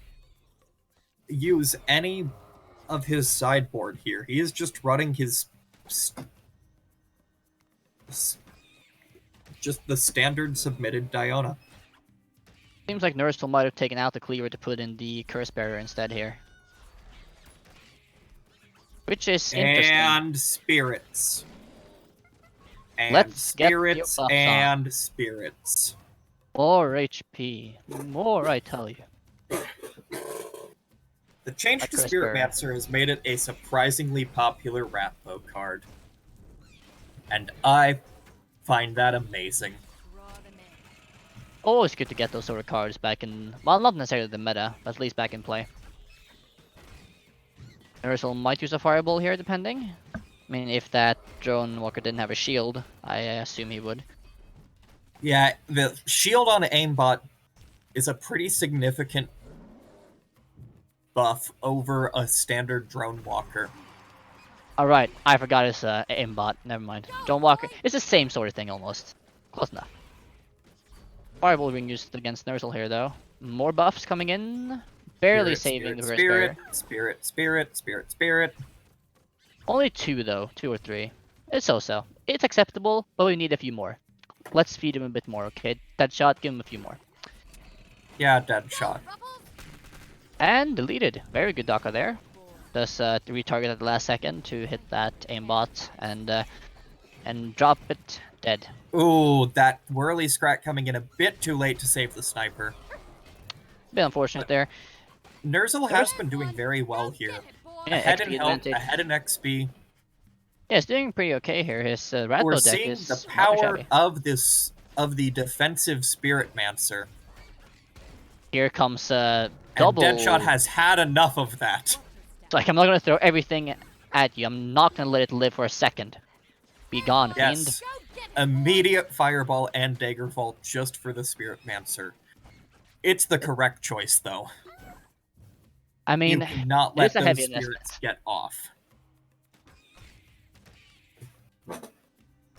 use any of his sideboard here. He is just running his just the standard submitted Diona. Seems like Nurse might have taken out the cleaver to put in the curse bearer instead here. Which is interesting. And spirits. And Let's get your spirits buffs and on. spirits. More HP. More, I tell you. The change A to curse Spirit bearer. Mancer has made it a surprisingly popular Ratbo card. And I find that amazing. Always good to get those sort of cards back in, well, not necessarily the meta, but at least back in play. Nurse might use a fireball here, depending. I mean, if that drone walker didn't have a shield, I assume he would. Yeah, the shield on aimbot is a pretty significant buff over a standard drone walker. Alright, I forgot his aimbot. Never mind. Drone walker. It's the same sort of thing almost. Close enough. Fireball being used against Nursel here though. More buffs coming in. Barely saving the first bearer. Spirit. Only 2 though. 2 or 3. It's so-so. It's acceptable, but we need a few more. Let's feed him a bit more, okay? Deadshot, give him a few more. Yeah, Deadshot. And deleted. Very good Daka there. Does retarget at the last second to hit that aimbot and drop it dead. Ooh, that whirly scrat coming in a bit too late to save the sniper. Bit unfortunate there. Nerzel has been doing very well here. Yeah, Ahead XP in health, advantage. ahead in XP. Yeah, it's doing pretty okay here. His We're Ratbo deck seeing is the not power shabby. of the defensive Spirit Mancer. Here comes And double. Deadshot has had enough of that. It's like, I'm not gonna throw everything at you. I'm not gonna let it live for a second. Be gone, fiend. Yes. Immediate Fireball and Daggerfall just for the Spirit Mancer. It's the correct choice, though. I mean, You cannot it let is a those heavy spirits investment. get off.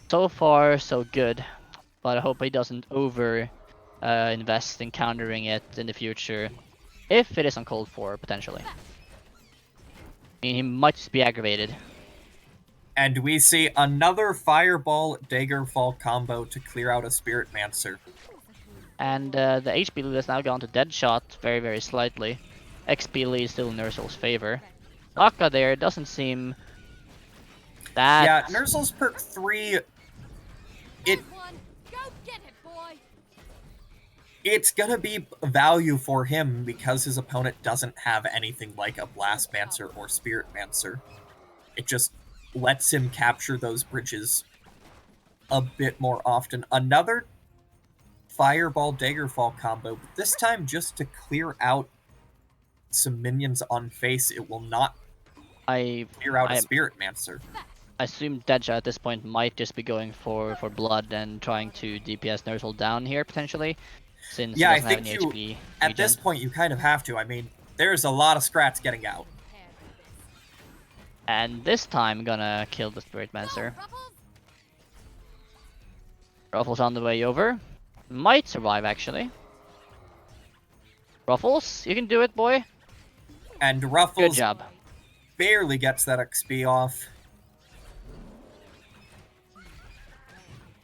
So far, so good. But I hope he doesn't over invest in countering it in the future. If it is uncalled for, potentially. I mean, he might just be aggravated. And we see another Fireball Daggerfall combo to clear out a Spirit Mancer. And the HP lead has now gone to Deadshot very, very slightly. XP lead is still in Nursel's favor. Aka there doesn't seem that... Yeah, Nerzel's perk 3, it's gonna be value for him because his opponent doesn't have anything like a Blast Mancer or Spirit Mancer. It just lets him capture those bridges a bit more often. Another Fireball Daggerfall combo, but this time just to clear out some minions on face. It will not clear out a Spirit Mancer. I assume Deadshot at this point might just be going for blood and trying to DPS Nursel down here, potentially. Since Yeah, he I doesn't think have any HP at this regen. point you kind of have to. I mean, there's a lot of scrats getting out. And this time gonna kill the Spirit Mancer. Ruffles on the way over. Might survive, actually. Ruffles, you can do it, boy. And Good Ruffles job. barely gets that XP off.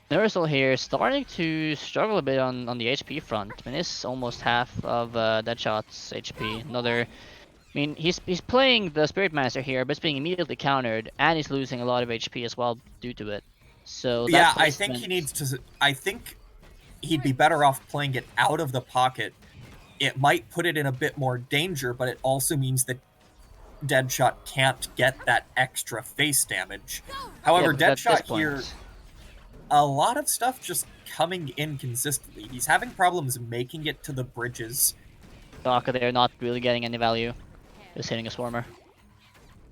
Nursel here starting to struggle a bit on the HP front. I mean, it's almost half of Deadshot's HP. I mean, he's playing the Spirit Master here, but it's being immediately countered, and he's losing a lot of HP as well due to it. So that Yeah, I placement- think he needs to. I think he'd be better off playing it out of the pocket. It might put it in a bit more danger, but it also means that Deadshot can't get that extra face damage. However, Yeah, but at this Deadshot point- here, a lot of stuff just coming in consistently. He's having problems making it to the bridges. Aka there not really getting any value. Just hitting a Swarmer.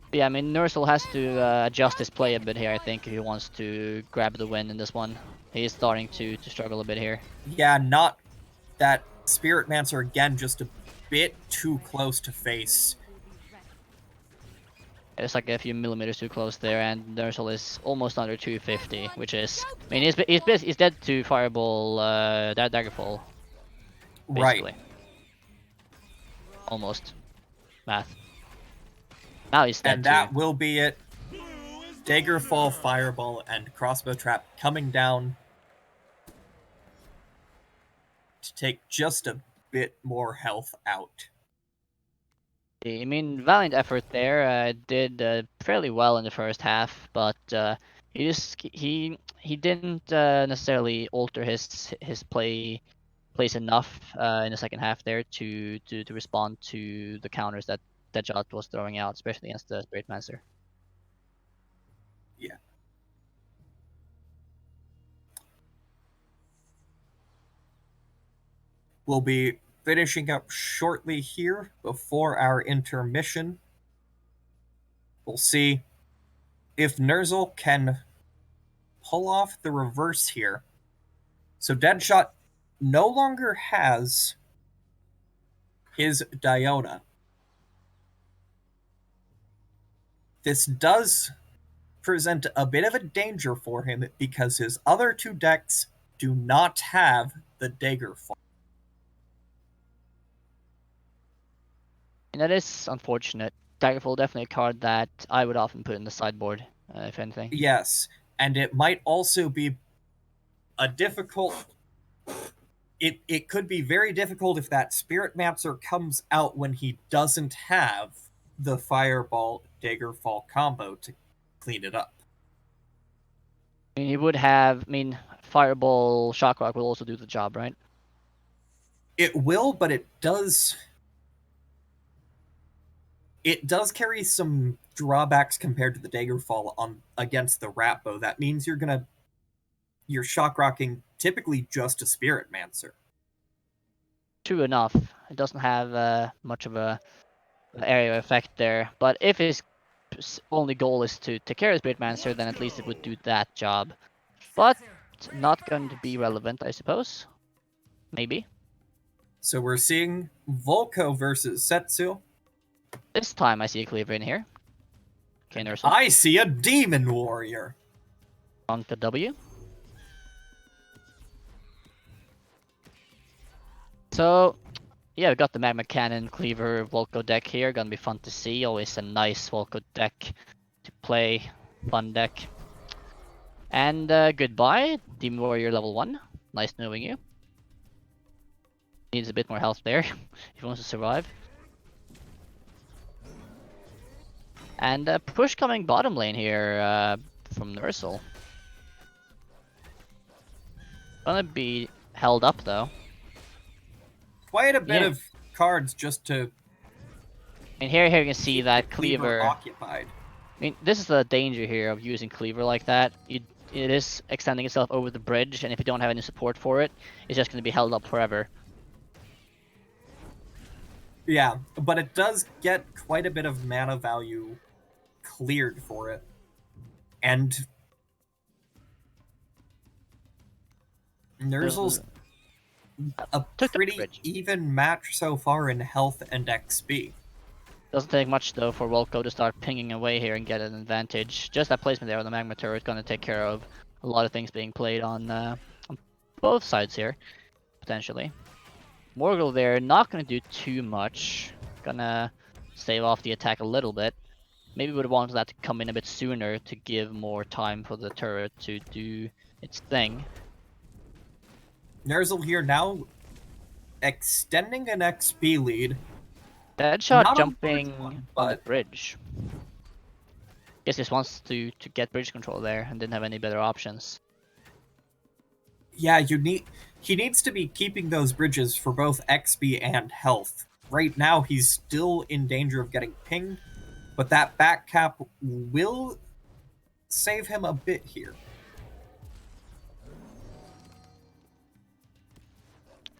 But yeah, I mean, Nursel has to adjust his play a bit here, I think, if he wants to grab the win in this one. He's starting to struggle a bit here. Yeah, not that Spirit Mancer again, just a bit too close to face. It's like a few millimeters too close there, and Nerzel is almost under 250, which is, I mean, he's dead to Fireball, that Daggerfall, Right. basically. Almost. Math. Now he's dead And too. that will be it. Daggerfall, Fireball, and Crossbow Trap coming down to take just a bit more health out. I mean, valiant effort there. Did fairly well in the first half, but he didn't necessarily alter his plays enough in the second half there to respond to the counters that Deadshot was throwing out, especially against the Spirit Master. Yeah. We'll be finishing up shortly here before our intermission. We'll see if Nerzel can pull off the reverse here. So Deadshot no longer has his Diona. This does present a bit of a danger for him because his other two decks do not have the Daggerfall. And that is unfortunate. Daggerfall definitely a card that I would often put in the sideboard, if anything. Yes, and it might also be a difficult... It could be very difficult if that Spirit Mancer comes out when he doesn't have the Fireball Daggerfall combo to clean it up. I mean, he would have. I mean, Fireball Shockrock will also do the job, right? It will, but it does carry some drawbacks compared to the Daggerfall on against the Ratbow. That means you're Shockrocking typically just a Spirit Mancer. True enough. It doesn't have much of a area effect there. But if his only goal is to carry a Spirit Mancer, then at least it would do that job. But not going to be relevant, I suppose. Maybe. So we're seeing Volco versus Setsu. This time I see a Cleaver in here. Okay, Nerzel. I see a Demon Warrior. On the W. So, yeah, we got the Magma Cannon Cleaver Volco deck here. Gonna be fun to see. Always a nice Volco deck to play. Fun deck. And goodbye, Demon Warrior level 1. Nice knowing you. Needs a bit more health there if he wants to survive. And push coming bottom lane here from Nerzel. Gonna be held up though. Quite a bit of cards just to... And here you can see that Cleaver occupied. I mean, this is the danger here of using Cleaver like that. It is extending itself over the bridge, and if you don't have any support for it, it's just going to be held up forever. Yeah, but it does get quite a bit of mana value cleared for it. And Nerzel's a pretty even match so far in health and XP. Doesn't take much though for Volco to start pinging away here and get an advantage. Just that placement there on the Magma turret is going to take care of a lot of things being played on both sides here, potentially. Morgul there, not going to do too much. Gonna save off the attack a little bit. Maybe would have wanted that to come in a bit sooner to give more time for the turret to do its thing. Nerzel here now extending an XP lead. Deadshot Not jumping one, on the bridge. Guess just wants to get bridge control there and didn't have any better options. Yeah, he needs to be keeping those bridges for both XP and health. Right now, he's still in danger of getting pinged, but that back cap will save him a bit here.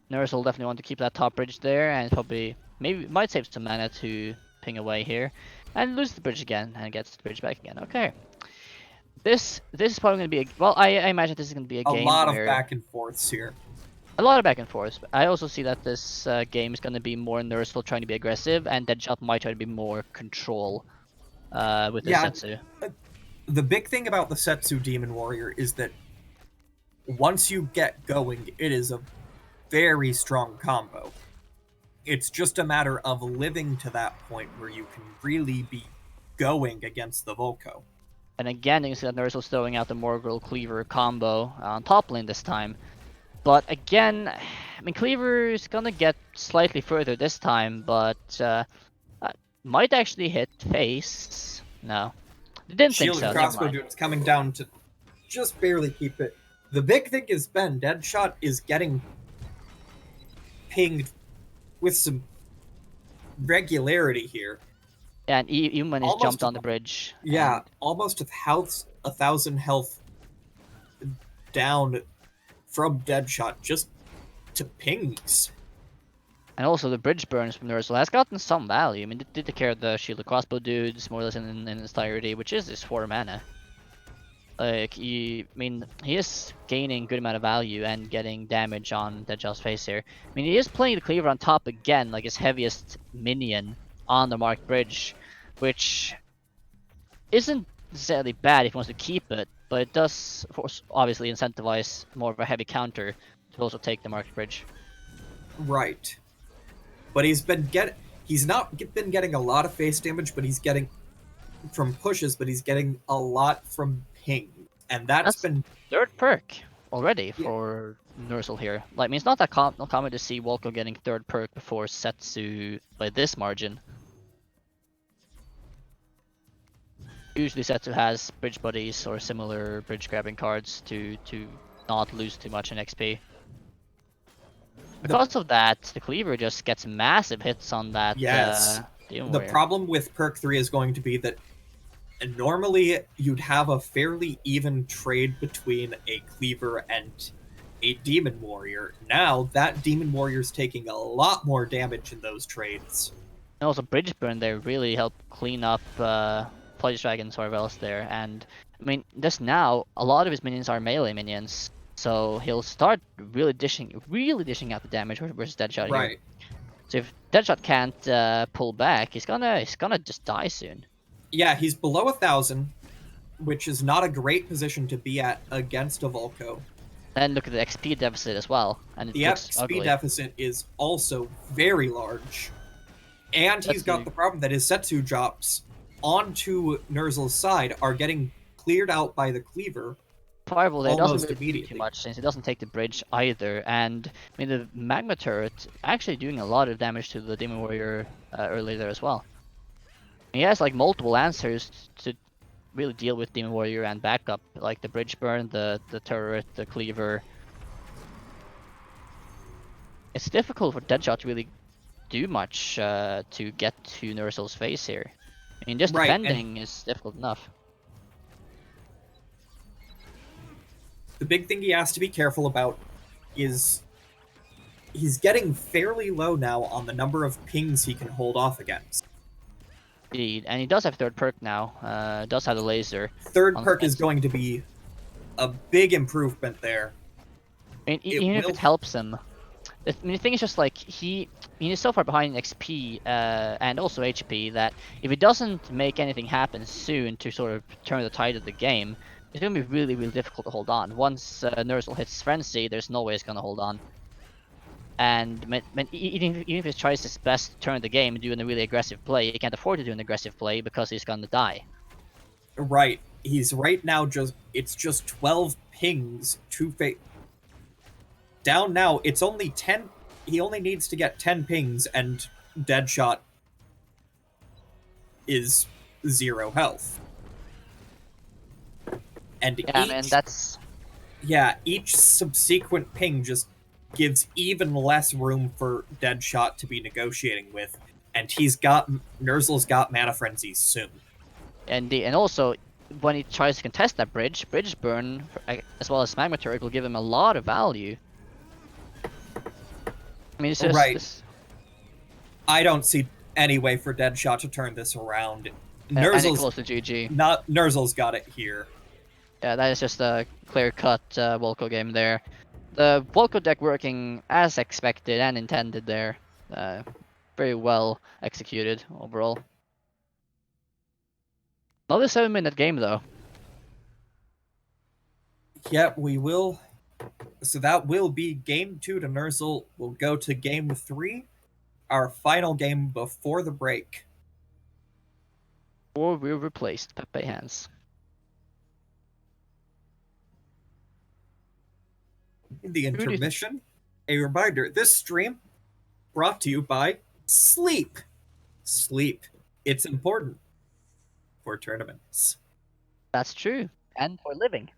Nerzel definitely want to keep that top bridge there, and probably might save some mana to ping away here, and lose the bridge again and gets the bridge back again. Okay, this is probably going to be I imagine this is going to be a game lot of where back and forths here. a lot of back and forth. I also see that this game is going to be more Nerzel trying to be aggressive, and Deadshot might try to be more control. with the Yeah. Setsu. The big thing about the Setsu Demon Warrior is that once you get going, it is a very strong combo. It's just a matter of living to that point where you can really be going against the Volco. And again, you can see that Nursel's throwing out the Morgul Cleaver combo on top lane this time. But again, I mean, Cleaver is gonna get slightly further this time, but might actually hit face. No, didn't think Shield so. and Never crossbow mind. dude's coming down to just barely keep it. The big thing is Deadshot is getting pinged with some regularity here. Yeah, and even when he's Almost jumped on the bridge. Yeah, and- almost 1,000 health down from Deadshot just to pings. And also the bridge burns from Nursel has gotten some value. I mean, it did take care of the shield and crossbow dudes more or less in its entirety, which is his 4 mana. Like, he is gaining good amount of value and getting damage on Deadshot's face here. I mean, he is playing the Cleaver on top again, like his heaviest minion on the marked bridge, which isn't necessarily bad if he wants to keep it, but it does, of course, obviously incentivize more of a heavy counter to also take the marked bridge. Right. But he's not been getting a lot of face damage, but he's getting from pushes, but he's getting a lot from ping. And that's been 3rd perk already for Nursel here. Like, I mean, it's not that not common to see Volco getting 3rd perk before Setsu by this margin. Usually Setsu has bridge buddies or similar bridge grabbing cards to not lose too much in XP. Because of that, the Cleaver just gets massive hits on that. Yes. Demon The Warrior. problem with perk 3 is going to be that normally you'd have a fairly even trade between a Cleaver and a Demon Warrior. Now, that Demon Warrior's taking a lot more damage in those trades. And also Bridge Burn there really helped clean up Pledge Dragon Sorvels there. And I mean, just now, a lot of his minions are melee minions. So he'll start really dishing out the damage versus Deadshot Right. here. So if Deadshot can't pull back, he's gonna just die soon. Yeah, he's below 1,000, which is not a great position to be at against a Volco. Then look at the XP deficit as well, and it The looks XP ugly. deficit is also very large. And he's got the problem that his Setsu drops onto Nursel's side are getting cleared out by the Cleaver. Fireball there almost doesn't really do immediately. too much since it doesn't take the bridge either, and I mean the Magma Turret actually doing a lot of damage to the Demon Warrior earlier there as well. He has like multiple answers to really deal with Demon Warrior and backup, like the bridge burn, the turret, the cleaver. It's difficult for Deadshot to really do much to get to Nursel's face here. I mean, just Right, and- defending is difficult enough. The big thing he has to be careful about is he's getting fairly low now on the number of pings he can hold off against. Indeed, and he does have 3rd perk now. Does have the laser. Third On perk is defense. going to be a big improvement there. I mean, It even if will- it helps him, I mean, the thing is just like he's so far behind in XP and also HP that if he doesn't make anything happen soon to sort of turn the tide of the game, it's gonna be really, really difficult to hold on. Once Nursel hits Frenzy, there's no way he's gonna hold on. And even if he tries his best to turn the game and doing a really aggressive play, he can't afford to do an aggressive play because he's gonna die. Right. He's right now it's just 12 pings to fate. Down now, it's only 10. He only needs to get 10 pings, and Deadshot is 0 health. And Yeah, man, that's each subsequent ping just gives even less room for Deadshot to be negotiating with, and Nursel's got Mana Frenzy soon. and also when he tries to contest that bridge burn as well as Magma Turret will give him a lot of value. I mean, it's just Right. this- I don't see any way for Deadshot to turn this around. and it Nursel's close to GG. Nursel's got it here. Yeah, that is just a clear-cut Volco game there. The Volco deck working as expected and intended there. Very well executed overall. Another 7-minute game though. Yeah, we will. So that will be game 2 to Nursel. We'll go to game 3, our final game before the break. Or we replaced Pepe hands. In the intermission, a reminder, this stream brought to you by sleep. Sleep. It's important for tournaments. That's true. And for living.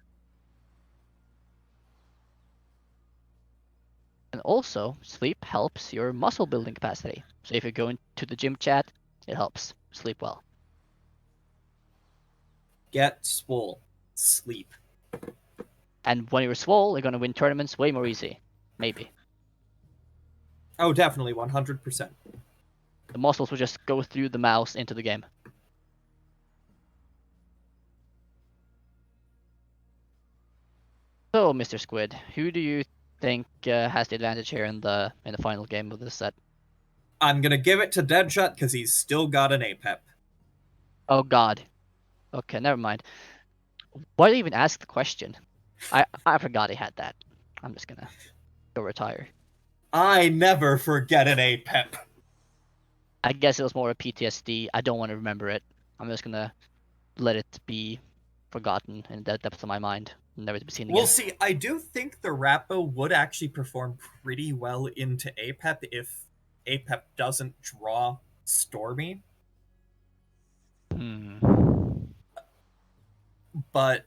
And also, sleep helps your muscle building capacity. So if you go into the gym chat, it helps. Sleep well. Get swole. Sleep. And when you're swole, you're gonna win tournaments way more easy. Maybe. Oh, definitely, 100%. The muscles will just go through the mouse into the game. So, MrSquid, who do you think has the advantage here in the final game of this set? I'm gonna give it to Deadshot because he's still got an APEP. Oh god. Okay, never mind. Why did I even ask the question? I forgot he had that. I'm just gonna go retire. I never forget an APEP. I guess it was more a PTSD. I don't want to remember it. I'm just gonna let it be forgotten in the depths of my mind, never to be seen again. We'll see. I do think the Rappo would actually perform pretty well into APEP if APEP doesn't draw Stormy. But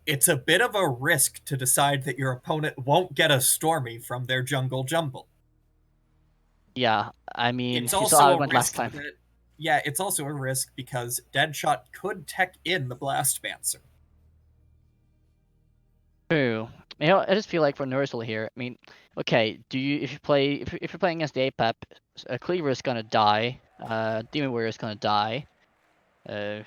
it's a bit of a risk to decide that your opponent won't get a Stormy from their Jungle Jumble. Yeah, I mean, It's you also saw how a it went last risk time. it's also a risk because Deadshot could tech in the Blastmancer. True. You know, I just feel like for Nursel here, I mean, okay, if you're playing against the APEP, Cleaver is gonna die, Demon Warrior is gonna die. I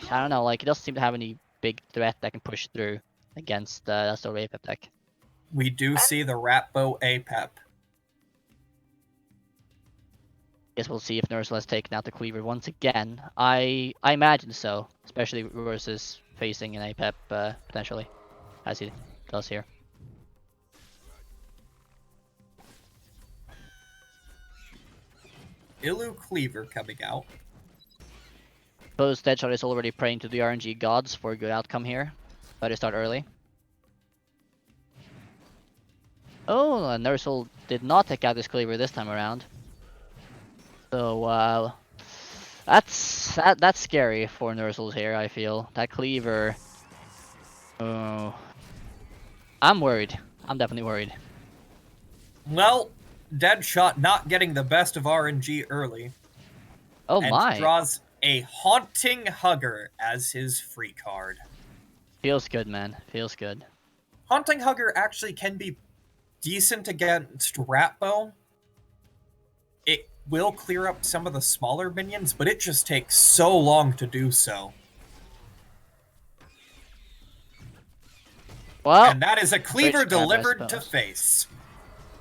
don't know, like, it doesn't seem to have any big threat that can push through against that sort of APEP deck. We do see the Rappo APEP. Guess we'll see if Nursel has taken out the Cleaver once again. I imagine so, especially versus facing an APEP potentially, as he does here. Illu Cleaver coming out. Suppose Deadshot is already praying to the RNG gods for a good outcome here. Better start early. Oh, Nursel did not take out this Cleaver this time around. So, that's scary for Nursel here, I feel. That Cleaver... Oh... I'm worried. I'm definitely worried. Well, Deadshot not getting the best of RNG early. Oh and my! Draws a Haunting Hugger as his free card. Feels good, man. Feels good. Haunting Hugger actually can be decent against Rappo. It will clear up some of the smaller minions, but it just takes so long to do so. Well, and that is a Cleaver grab, delivered to face.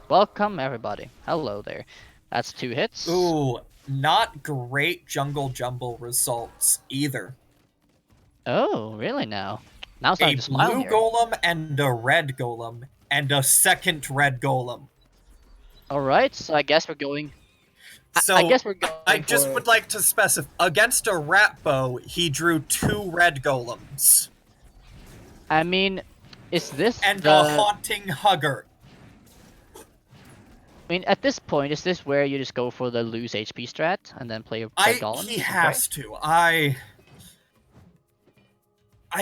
Welcome, everybody. Hello there. That's 2 hits. Ooh, not great Jungle Jumble results either. Oh, really now? Now it's starting to A smile blue here. golem and a red golem, and a second red golem. Alright, so I guess we're going... So, I guess we're going I just would like to specify, against a Rappo, he drew 2 red golems. I mean, is this and the... a Haunting Hugger. I mean, at this point, is this where you just go for the lose HP strat and then play your red golem? He has to. I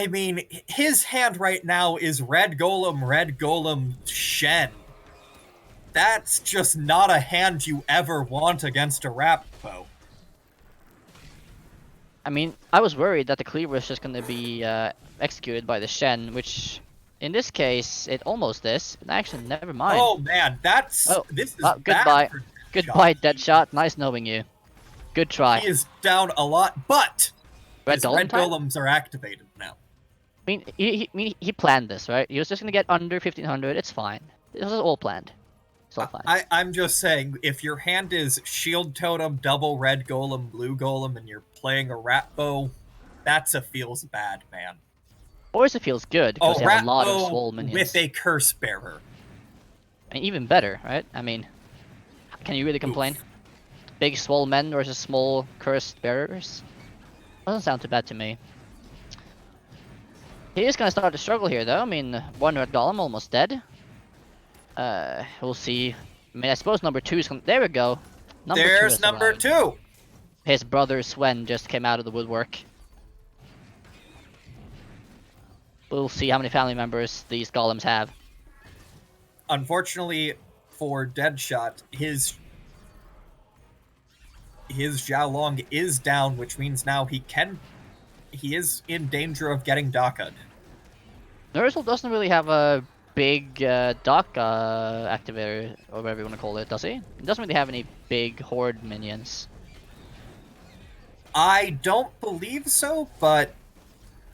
mean, his hand right now is red golem, Shen. That's just not a hand you ever want against a Rappo. I mean, I was worried that the Cleaver is just going to be executed by the Shen, which in this case, it almost is. Actually, never mind. Oh man, this is goodbye. bad for Goodbye, Deadshot. Nice knowing you. Good try. He is down a lot, but red golems are activated now. I mean, he planned this, right? He was just going to get under 1500. It's fine. This was all planned. still fine. I'm just saying, if your hand is Shield Totem, double red golem, blue golem, and you're playing a rat bow, that's a feels bad, man. Or it feels good because you have rat a lot of bow swole minions. with a curse bearer. And even better, right? I mean, can you really complain? Oof. Big swole men versus small cursed bearers? Doesn't sound too bad to me. He is gonna start to struggle here, though. I mean, one red golem almost dead. We'll see. I mean, I suppose number 2 is gonna... There we go. There's number 2. His brother Sven just came out of the woodwork. We'll see how many family members these golems have. Unfortunately for Deadshot, his Xiaolong is down, which means now he is in danger of getting DACA'd. Nerzel doesn't really have a big DACA activator, or whatever you want to call it, does he? He doesn't really have any big horde minions. I don't believe so, but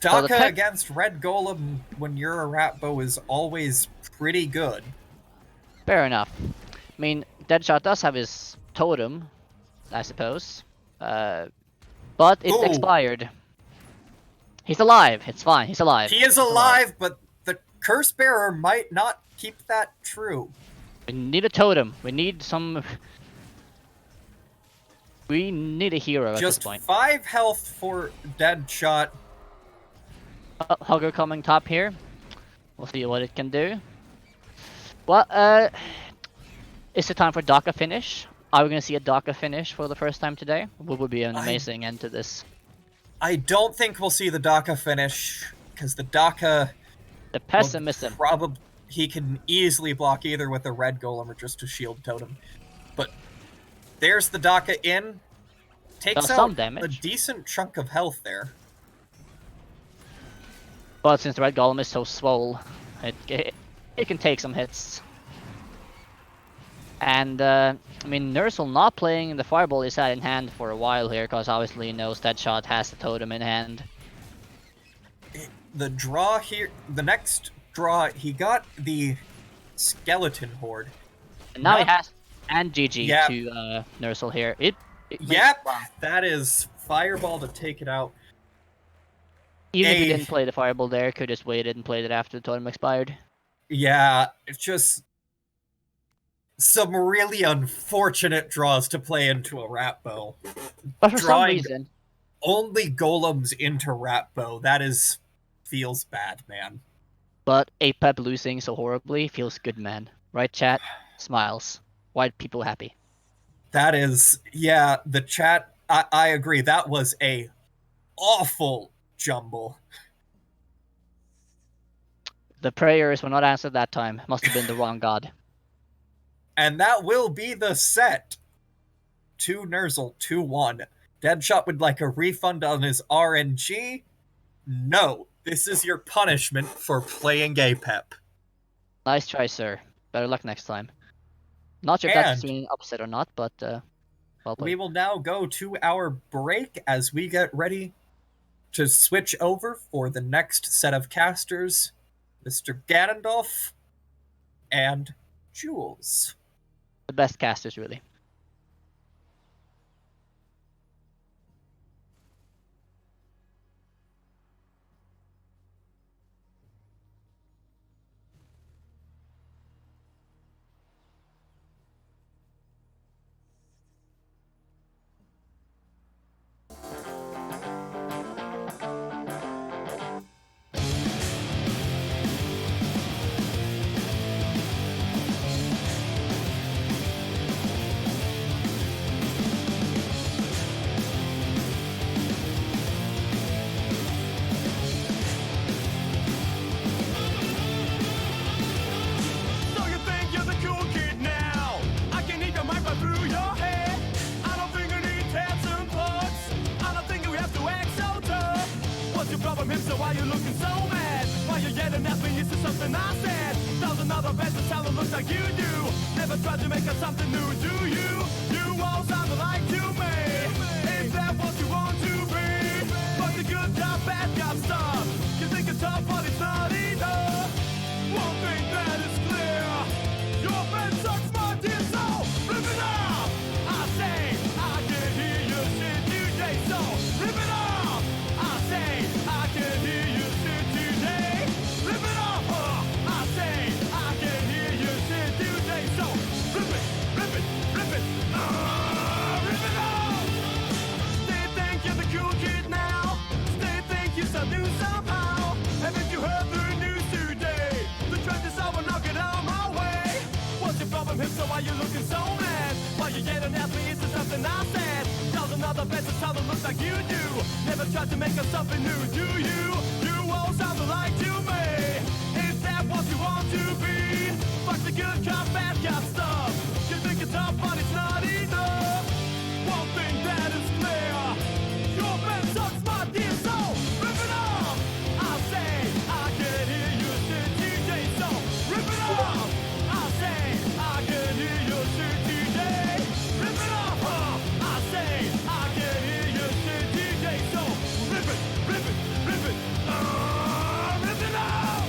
DACA against Red Golem when you're a rat bow is always pretty good. Fair enough. I mean, Deadshot does have his totem, I suppose. But it expired. He's alive. It's fine. He's alive. He is alive, but the Curse Bearer might not keep that true. We need a totem. We need some... We need a hero at this point. Just 5 health for Deadshot. Hugger coming top here. We'll see what it can do. Well, is it time for DACA finish? Are we going to see a DACA finish for the first time today? What would be an amazing end to this? I don't think we'll see the DACA finish, because the DACA... The pessimism. Probably he can easily block either with a red golem or just a shield totem. But there's the DACA in. Takes out some damage. A decent chunk of health there. But since the red golem is so swole, it can take some hits. And, I mean, Nerzel not playing the fireball is had in hand for a while here, because obviously he knows Deadshot has the totem in hand. The draw here, the next draw, he got the skeleton horde. And now he has, and GG to Nerzel here. That is fireball to take it out. Even if he didn't play the fireball there, could just waited and played it after the totem expired. Yeah, it's just some really unfortunate draws to play into a rat bow. But for some reason, only golems into rat bow, feels bad, man. But Apep losing so horribly feels good, man. Right, chat? Smiles. White people happy. That is, yeah, the chat, I agree. That was a awful jumble. The prayers were not answered that time. Must have been the wrong god. And that will be the set. 2 Nerzel, 2-1. Deadshot would like a refund on his RNG. No, this is your punishment for playing Apep. Nice try, sir. Better luck next time. Not sure if that's an upset or not, but well played. We will now go to our break as we get ready to switch over for the next set of casters, Mr. Gandalf and Jules. The best casters, really. So you think you're the cool kid now? I can hear your mic right through your head. I don't think we need tabs and plugs. I don't think we have to act so tough. What's your problem, hipster? Why you looking so mad? Why you yelling at me? Is this something I said? Thousand other best how it looks like you do. Never tried to make up something new, do you? You all sound alike to me. Is that what you want to be? But the good job, bad job stuff. You think it's tough, but it's not enough. One thing that is clear, your friend sucks my him, so why you looking so mad? Why you yelling at me? Is there something I said? Tell another best to tell them looks like you do. Never tried to make us something new, do you? You all sound alike to me. Is that what you want to be? Fuck the good cop, bad cop stuff. You think it's tough, but it's not enough. One thing that is clear, your man sucks, my dear soul. Rip it off! I say, I can hear you say DJ, so rip it off! I say, I can hear you say DJ. Rip it off, huh? I say, I can hear you say DJ, so rip it, rip it, rip it. Rip it off!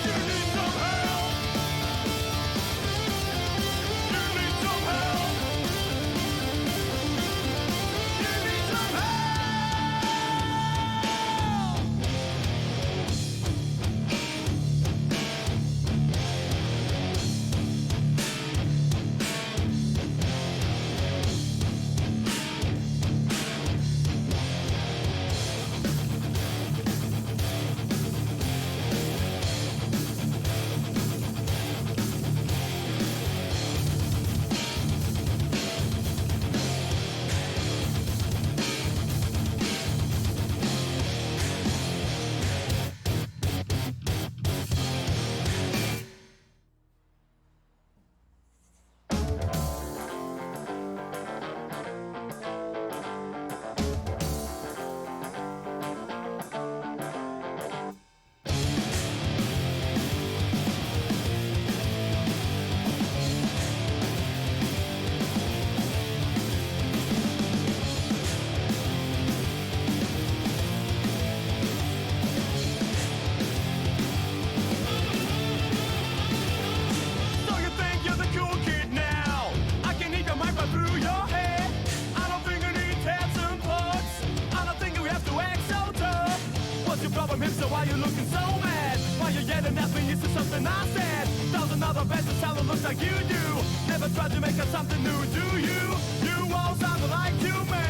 You need some help! You need some help! You need some help! So you think you're the cool kid now? I can hear your mic right through your head. I don't think we need tabs and plugs. I don't think we have to act so tough. What's your problem, hipster? Why you looking so mad? Why you yelling at me? Is there something I said? Tell another best to tell it looks like you do. Never tried to make us something new, do you? You all sound alike to me.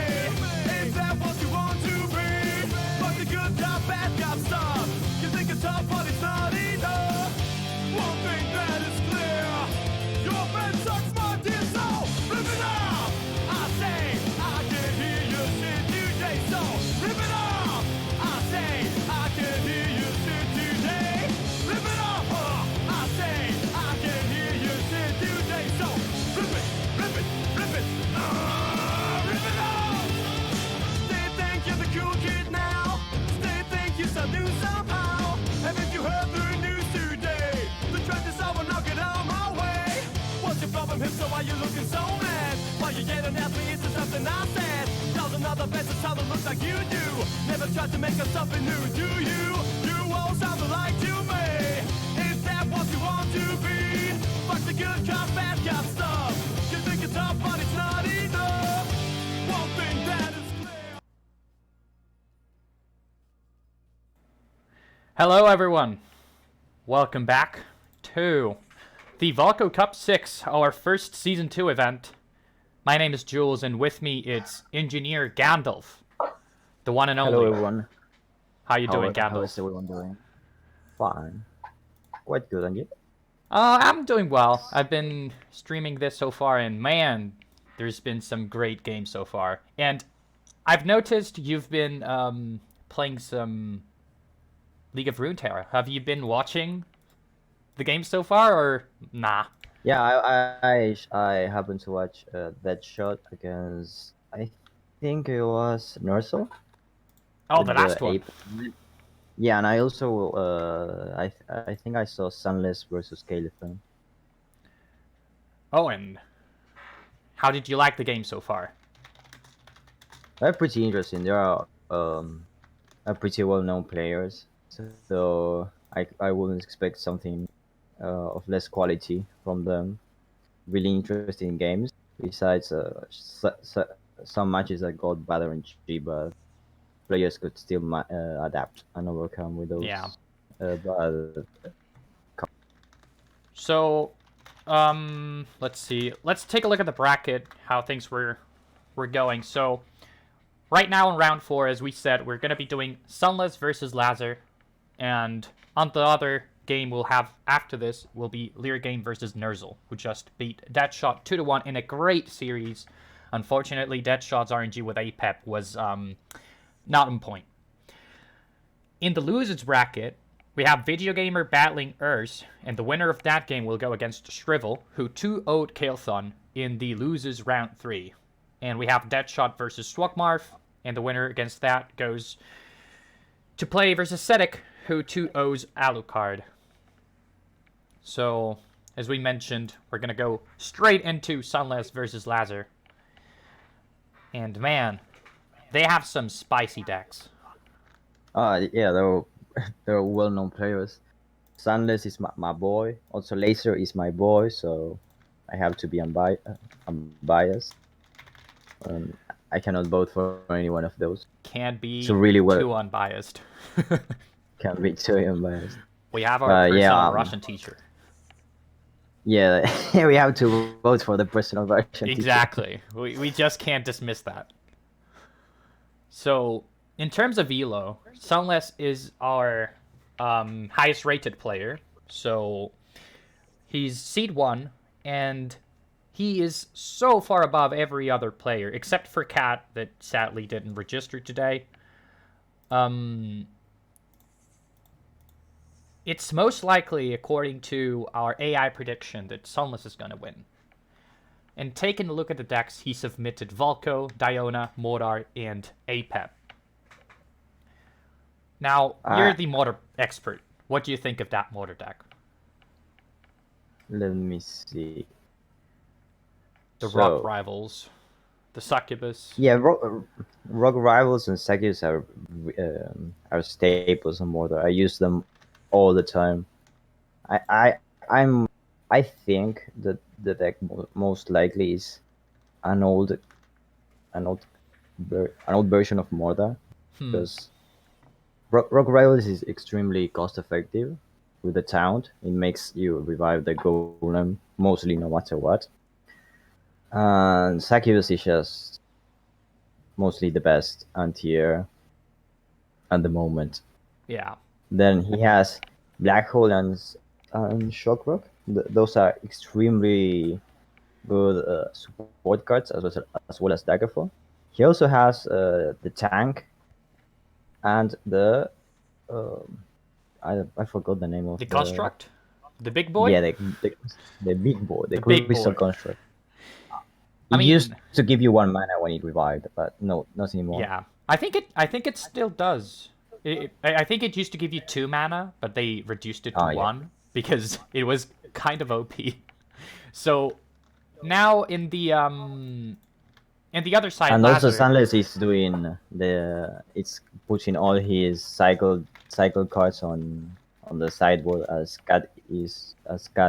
Is that what you want to be? Fuck the good cop, bad cop stuff. You think it's tough, but it's not enough. One thing that is clear, your man sucks, my dear soul. Rip it off! I say, I can hear you say DJ, so rip it off! I say, I can hear you say DJ. Rip it off, huh? I say, I can hear you say DJ, so rip it, rip it, rip it. Rip it off! They think you're the cool kid now. They think you so new somehow. Haven't you heard the news today? The trend is over, now get out of my way. What's your problem, hipster? Why you looking so mad? Why you yelling at me? Is there something I said? Tell another best to tell it looks like you do. Never tried to make us something new, do you? You all sound alike to me. Is that what you want to be? Fuck the good cop, bad cop stuff. You think it's tough, but it's not enough. One thing that is clear. Hello everyone, welcome back to the Volco Cup 6, our first Season 2 event. My name is Jules, and with me it's Engineer Gandalf, the one and only. Hello everyone. How you doing, How Gandalf? is everyone doing? Fine. Quite good, and you? I'm doing well. I've been streaming this so far, and man, there's been some great games so far. And I've noticed you've been playing some League of Runeterra. Have you been watching the game so far, or nah? Yeah, I happened to watch that shot against, I think it was Norso. Oh, with the last one. ape. Yeah, and I also I think I saw Sunless versus Caliphone. Oh, and how did you like the game so far? They're pretty interesting. They are pretty well-known players, so I wouldn't expect something of less quality from them. Really interesting games. Besides, some matches that got bad RNG, but players could still adapt and overcome with those. Yeah. But So, let's see. Let's take a look at the bracket, how things were going. So, right now in round 4, as we said, we're going to be doing Sunless versus Lazar. And on the other game we'll have after this will be Leargame versus Nerzel, who just beat Deadshot 2-1 in a great series. Unfortunately, Deadshot's RNG with APEP was not on point. In the losers bracket, we have Video Gamer battling Urs, and the winner of that game will go against Shrivel, who 2-0'd Kael'thon in the losers round 3. And we have Deadshot versus Swagmarf, and the winner against that goes to play versus Sedek, who 2-0's Alucard. So, as we mentioned, we're going to go straight into Sunless versus Lazar. And man, they have some spicy decks. Yeah, they're well-known players. Sunless is my boy. Also, Laser is my boy, so I have to be unbiased. I cannot vote for any one of those. Can't be So really well. too unbiased. Can't be too unbiased. We have our personal yeah, Russian teacher. Yeah, we have to vote for the personal version. Exactly. We just can't dismiss that. So, in terms of Elo, Sunless is our highest rated player. So, he's Seed 1, and he is so far above every other player, except for Cat, that sadly didn't register today. It's most likely, according to our AI prediction, that Sunless is going to win. And taking a look at the decks, he submitted Volco, Diona, Modar, and APEP. Now, you're the Modar expert. What do you think of that Modar deck? Let me see. The Rock Rivals, the Succubus. Yeah, Rock Rivals and Succubus are staples on Mordor. I use them all the time. I think that the deck most likely is an old version of Mordor, because Rock Rivals is extremely cost effective with the Taunt. It makes you revive the Golem mostly no matter what. And Succubus is just mostly the best anti-air at the moment. Yeah. Then he has Black Hole and Shockrock. Those are extremely good support cards as well as Daggerfall. He also has the tank and the I forgot the name of the construct, the big boy. Yeah, the big boy, the crystal construct. I mean, used to give you 1 mana when it revived, but no, not anymore. Yeah, I think it still does. I think it used to give you 2 mana, but they reduced it to 1 because it was kind of OP. So now in the other side, and Lazar, also Sunless is doing it's pushing all his cycle cards on the sideboard as Cat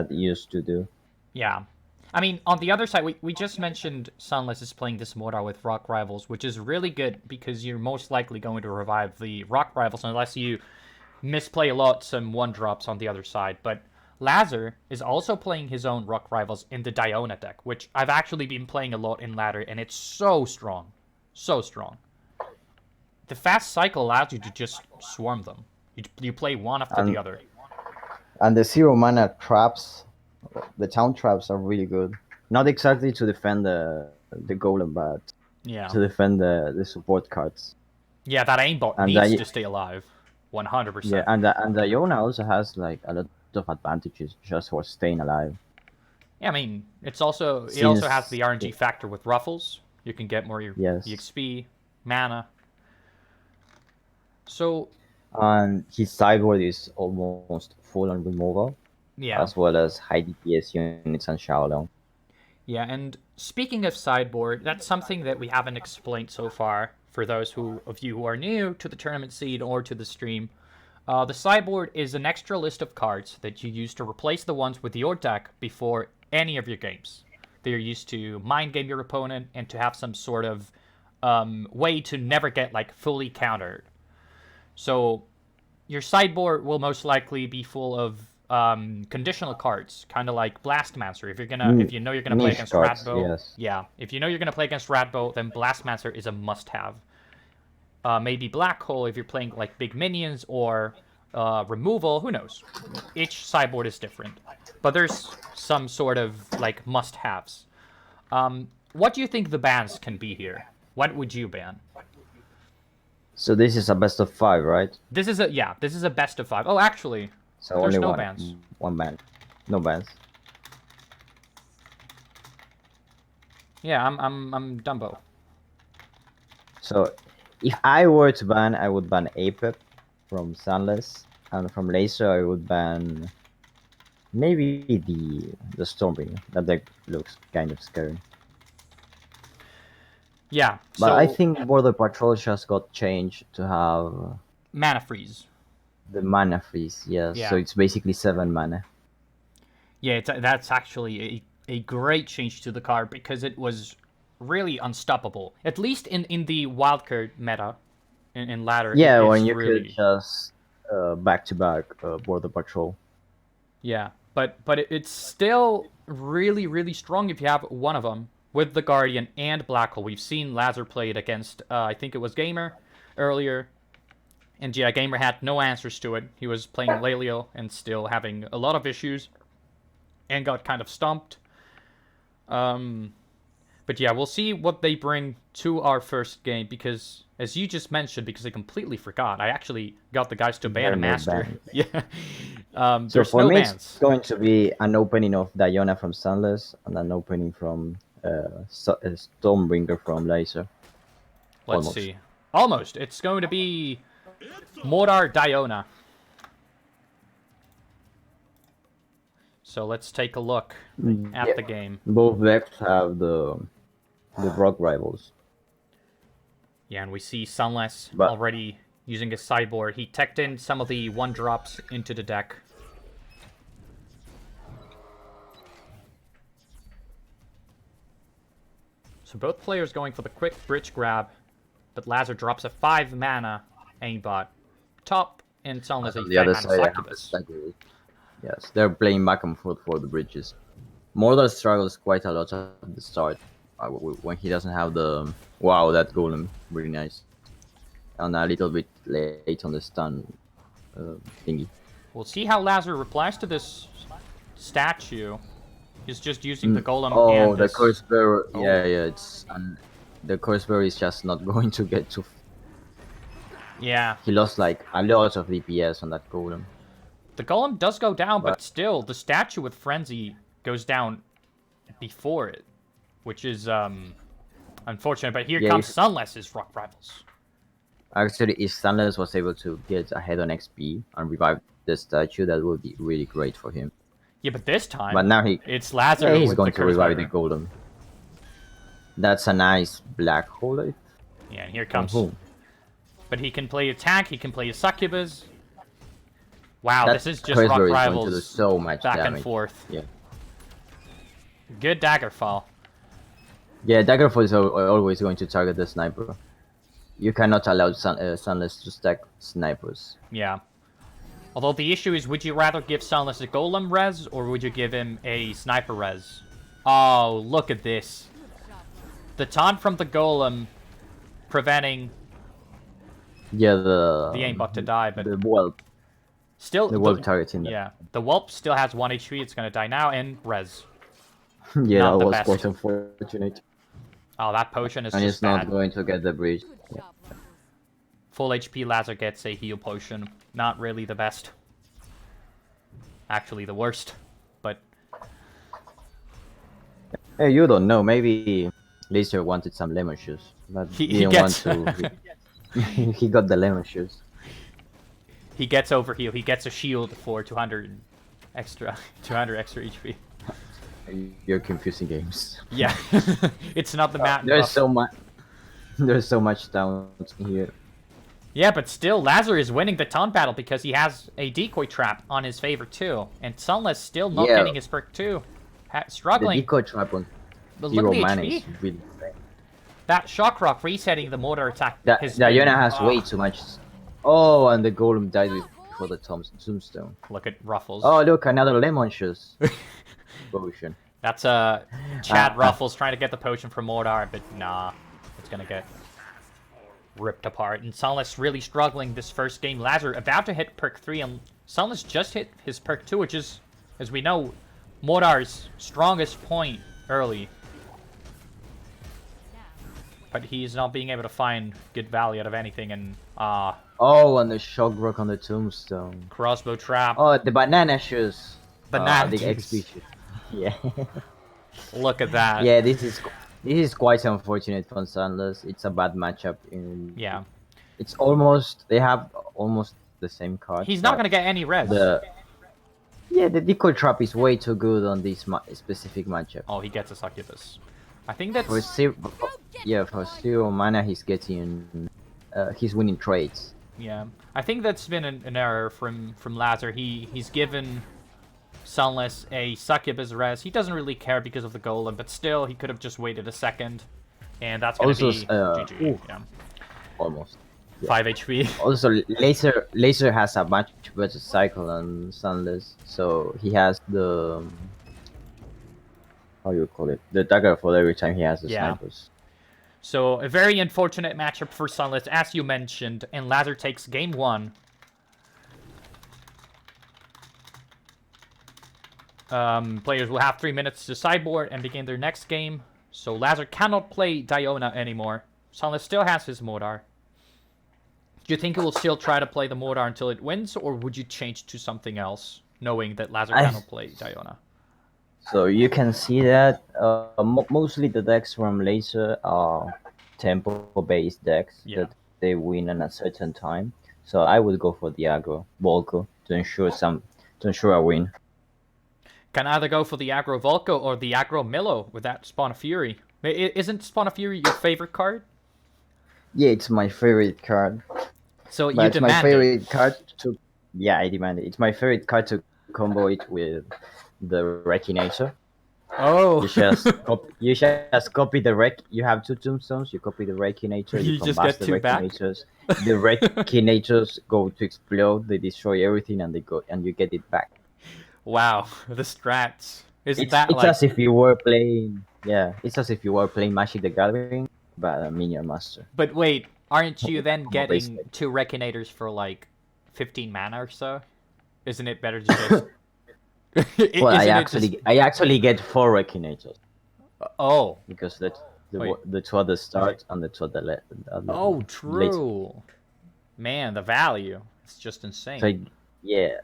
used to do. Yeah. I mean, on the other side, we just mentioned Sunless is playing this Modar with Rock Rivals, which is really good because you're most likely going to revive the Rock Rivals unless you misplay a lot some 1-drops on the other side. But Lazar is also playing his own Rock Rivals in the Diona deck, which I've actually been playing a lot in ladder, and it's so strong. So strong. The fast cycle allows you to just swarm them. You play one after the other. And the 0 mana traps, the town traps are really good. Not exactly to defend the golem, but to defend the support cards. Yeah, that aimbot needs to stay alive, 100%. Yeah, and the Iona also has like a lot of advantages just for staying alive. Yeah, I mean, it also has the RNG factor with Ruffles. You can get more EXP, mana. So. And his sideboard is almost full on removal. Yeah. As well as high DPS units and Shaolong. Yeah, and speaking of sideboard, that's something that we haven't explained so far for those of you who are new to the tournament scene or to the stream. The sideboard is an extra list of cards that you use to replace the ones with your deck before any of your games. They're used to mind game your opponent and to have some sort of way to never get like fully countered. So your sideboard will most likely be full of conditional cards, kind of like Blastmancer. If you know you're gonna play Niche against cards, Radbo, yes. yeah. If you know you're gonna play against Radbo, then Blastmancer is a must-have. Maybe Black Hole if you're playing like big minions or removal. Who knows? Each sideboard is different, but there's some sort of like must-haves. What do you think the bans can be here? What would you ban? So this is a best of 5, right? This is a best of 5. Oh, actually, So there's only no one. bans. One ban. No bans. Yeah, I'm Dumbo. So if I were to ban, I would ban Apep from Sunless, and from Laser I would ban maybe the Stormbringer. That deck looks kind of scary. Yeah, But so I think Border Patrol just got changed to have mana freeze. the mana freeze. Yes, Yeah. so it's basically 7 mana. Yeah, that's actually a great change to the card because it was really unstoppable. At least in the wildcard meta, in ladder. Yeah, it's when you really, could just back to back Border Patrol. Yeah, but it's still really strong if you have one of them with the Guardian and Black Hole. We've seen Lazar play it against I think it was Gamer earlier. And yeah, Gamer had no answers to it. He was playing Lelio and still having a lot of issues. And got kind of stumped. But yeah, we'll see what they bring to our first game. Because, as you just mentioned, because I completely forgot, I actually got the guys to ban a There are no master. bans. Yeah. So There's for no me, bans. it's going to be an opening of Diona from Sunless and an opening from Stormbringer from Laser. Let's almost. see. Almost. It's going to be Modar Diona. So let's take a look at Yeah. the game. Both decks have the rock rivals. Yeah, and we see Sunless But- already using his sideboard. He teched in some of the 1-drops into the deck. So both players going for the quick bridge grab, but Lazar drops a 5 mana aimbot. Top, and Sunless a On 5 the other mana side, I have the succubus. Sideboard. Yes, they're playing back and forth for the bridges. Mordor struggles quite a lot at the start when he doesn't have the that golem, really nice, and a little bit late on the stun thingy. We'll see how Lazar replies to this statue. He's just using the golem Oh, and the this... curse bearer. Oh. Yeah, it's the curse bearer is just not going to get to. Yeah, He lost like a lot of DPS on that golem. the golem does go down, but But- still, the statue with Frenzy goes down before it, which is unfortunate. But here Yeah, comes if- Sunless's Rock Rivals. Actually, if Sunless was able to get ahead on XP and revive the statue, that would be really great for him. Yeah, but this time, But now it's Lazar he's with going the to curse revive the Driver. golem. That's a nice black hole. Yeah, and here comes. Whom? But he can play a tank, he can play a succubus. Wow, That this is just curse Rock bearer is going to do Rivals so much back and damage. forth. Yeah. Good Daggerfall. Yeah, Daggerfall is always going to target the sniper. You cannot allow Sunless to stack snipers. Yeah. Although the issue is, would you rather give Sunless a golem res, or would you give him a sniper res? Oh, look at this. The taunt from the golem preventing Yeah, the aimbot to die, but the whelp, still... the whelp targeting. Yeah, the whelp still has 1 HP, it's gonna die now, and res. Yeah, Not that the was best. quite unfortunate. Oh, that potion is And just it's not bad. going to get the bridge. Yeah. Full HP Lazar gets a heal potion. Not really the best. Actually, the worst. But Hey, you don't know. Maybe Laser wanted some lemon juice, but He didn't gets- want to. He got the lemon juice. he gets overheal. He gets a shield for 200 extra, 200 extra HP. You're confusing games. Yeah, it's not the map. There's so much. There's so much down here. Yeah, but still, Lazar is winning the taunt battle because he has a decoy trap on his favor too, and Sunless still not Yeah. getting his perk too, The struggling. decoy trap on But look 0 at the mana HP. is really great. That shock rock resetting the mortar attack. That has Diana been- has way too much. Oh, and the golem died for the tombstone. Look at Ruffles. Oh, look, another lemon juice potion. That's Chad Ruffles trying to get the potion from Mordar, but nah, it's gonna get ripped apart. And Sunless really struggling this first game. Lazar about to hit perk 3, and Sunless just hit his perk 2, which is, as we know, Mordar's strongest point early. But he's not being able to find good value out of anything, and Oh, and the shock rock on the tombstone. crossbow trap. Oh, the banana shoes. Banana the juice. XP shoes. Yeah. Look at that. Yeah, this is quite unfortunate for Sunless. It's a bad matchup. Yeah. It's almost, they have almost the same card. He's not but gonna get any res. the decoy trap is way too good on this specific matchup. Oh, he gets a succubus. I think that's... For zero mana, he's getting, he's winning trades. Yeah, I think that's been an error from Lazar. He's given Sunless a succubus res. He doesn't really care because of the golem, but still, he could have just waited a second, and that's gonna Also, be GG. Yeah, Almost. 5 HP. Also, Laser has a much better cycle than Sunless, so he has the how you call it, the dagger for every time he has the Yeah. snipers. So a very unfortunate matchup for Sunless, as you mentioned, and Lazar takes game 1. Players will have 3 minutes to sideboard and begin their next game. So Lazar cannot play Diona anymore. Sunless still has his Mordar. Do you think he will still try to play the Mordar until it wins, or would you change to something else, knowing that Lazar cannot play Diona? So you can see that mostly the decks from Laser are tempo-based decks Yeah. that they win at a certain time. So I would go for the aggro Volco to ensure a win. Can either go for the aggro Volco or the aggro Milo with that Spawn of Fury. Isn't Spawn of Fury your favorite card? Yeah, it's my favorite card. So you But it's my demand it. favorite card to. Yeah, I demand it. It's my favorite card to combo it with the Reckinator. Oh. You just copy the wreck. You have 2 tombstones. You copy the Reckinator. You just combust get the 2 back? Reckinators. The Reckinators go to explode. They destroy everything, and you get it back. Wow, the strats. Isn't It's that like... as if you were playing. Yeah, it's as if you were playing Magic the Gathering, but a minion master. But wait, aren't you then More getting basic. 2 Reckinators for like 15 mana or so? Isn't it better to just... Well, I Isn't it actually get 4 Reckinators Oh. because Wait. the 2 at the start and the 2 at the late. Oh, late. true. Man, the value. It's just insane. So yeah,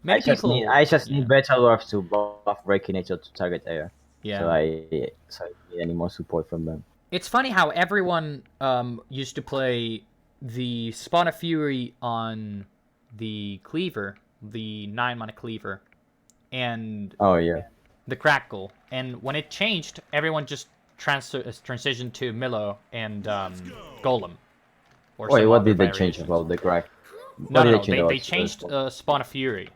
Many people... I just need better dwarfs to buff Reckinator to target air. Yeah. So I need any more support from them. It's funny how everyone used to play the Spawn of Fury on the Cleaver, the 9-mana Cleaver, and Oh yeah. the Crackle. And when it changed, everyone just transitioned to Milo and Golem. Or Wait, some what other did they change variation. about the crack? No, What no, did no. change They about changed the- Spawn of Fury.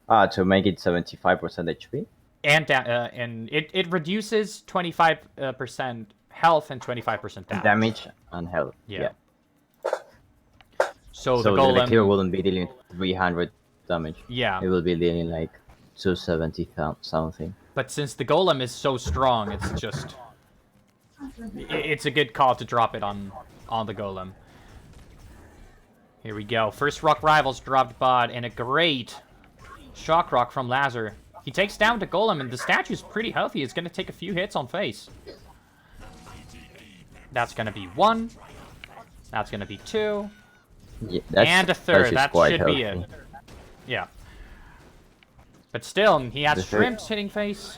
to make it 75% HP. And it reduces 25% health and 25% damage. Damage and health. Yeah. So, So the the clear Golem... wouldn't be dealing 300 damage. Yeah. It will be dealing like 270 something. But since the Golem is so strong, it's just... It's a good call to drop it on the Golem. Here we go. First Rock Rivals dropped bot, and a great Shock Rock from Lazar. He takes down the Golem, and the statue's pretty healthy. It's going to take a few hits on face. That's going to be 1. That's going to be 2. Yeah, And a third. just That quite should be healthy. it. Yeah. But still, he has The third- Shrimps hitting face.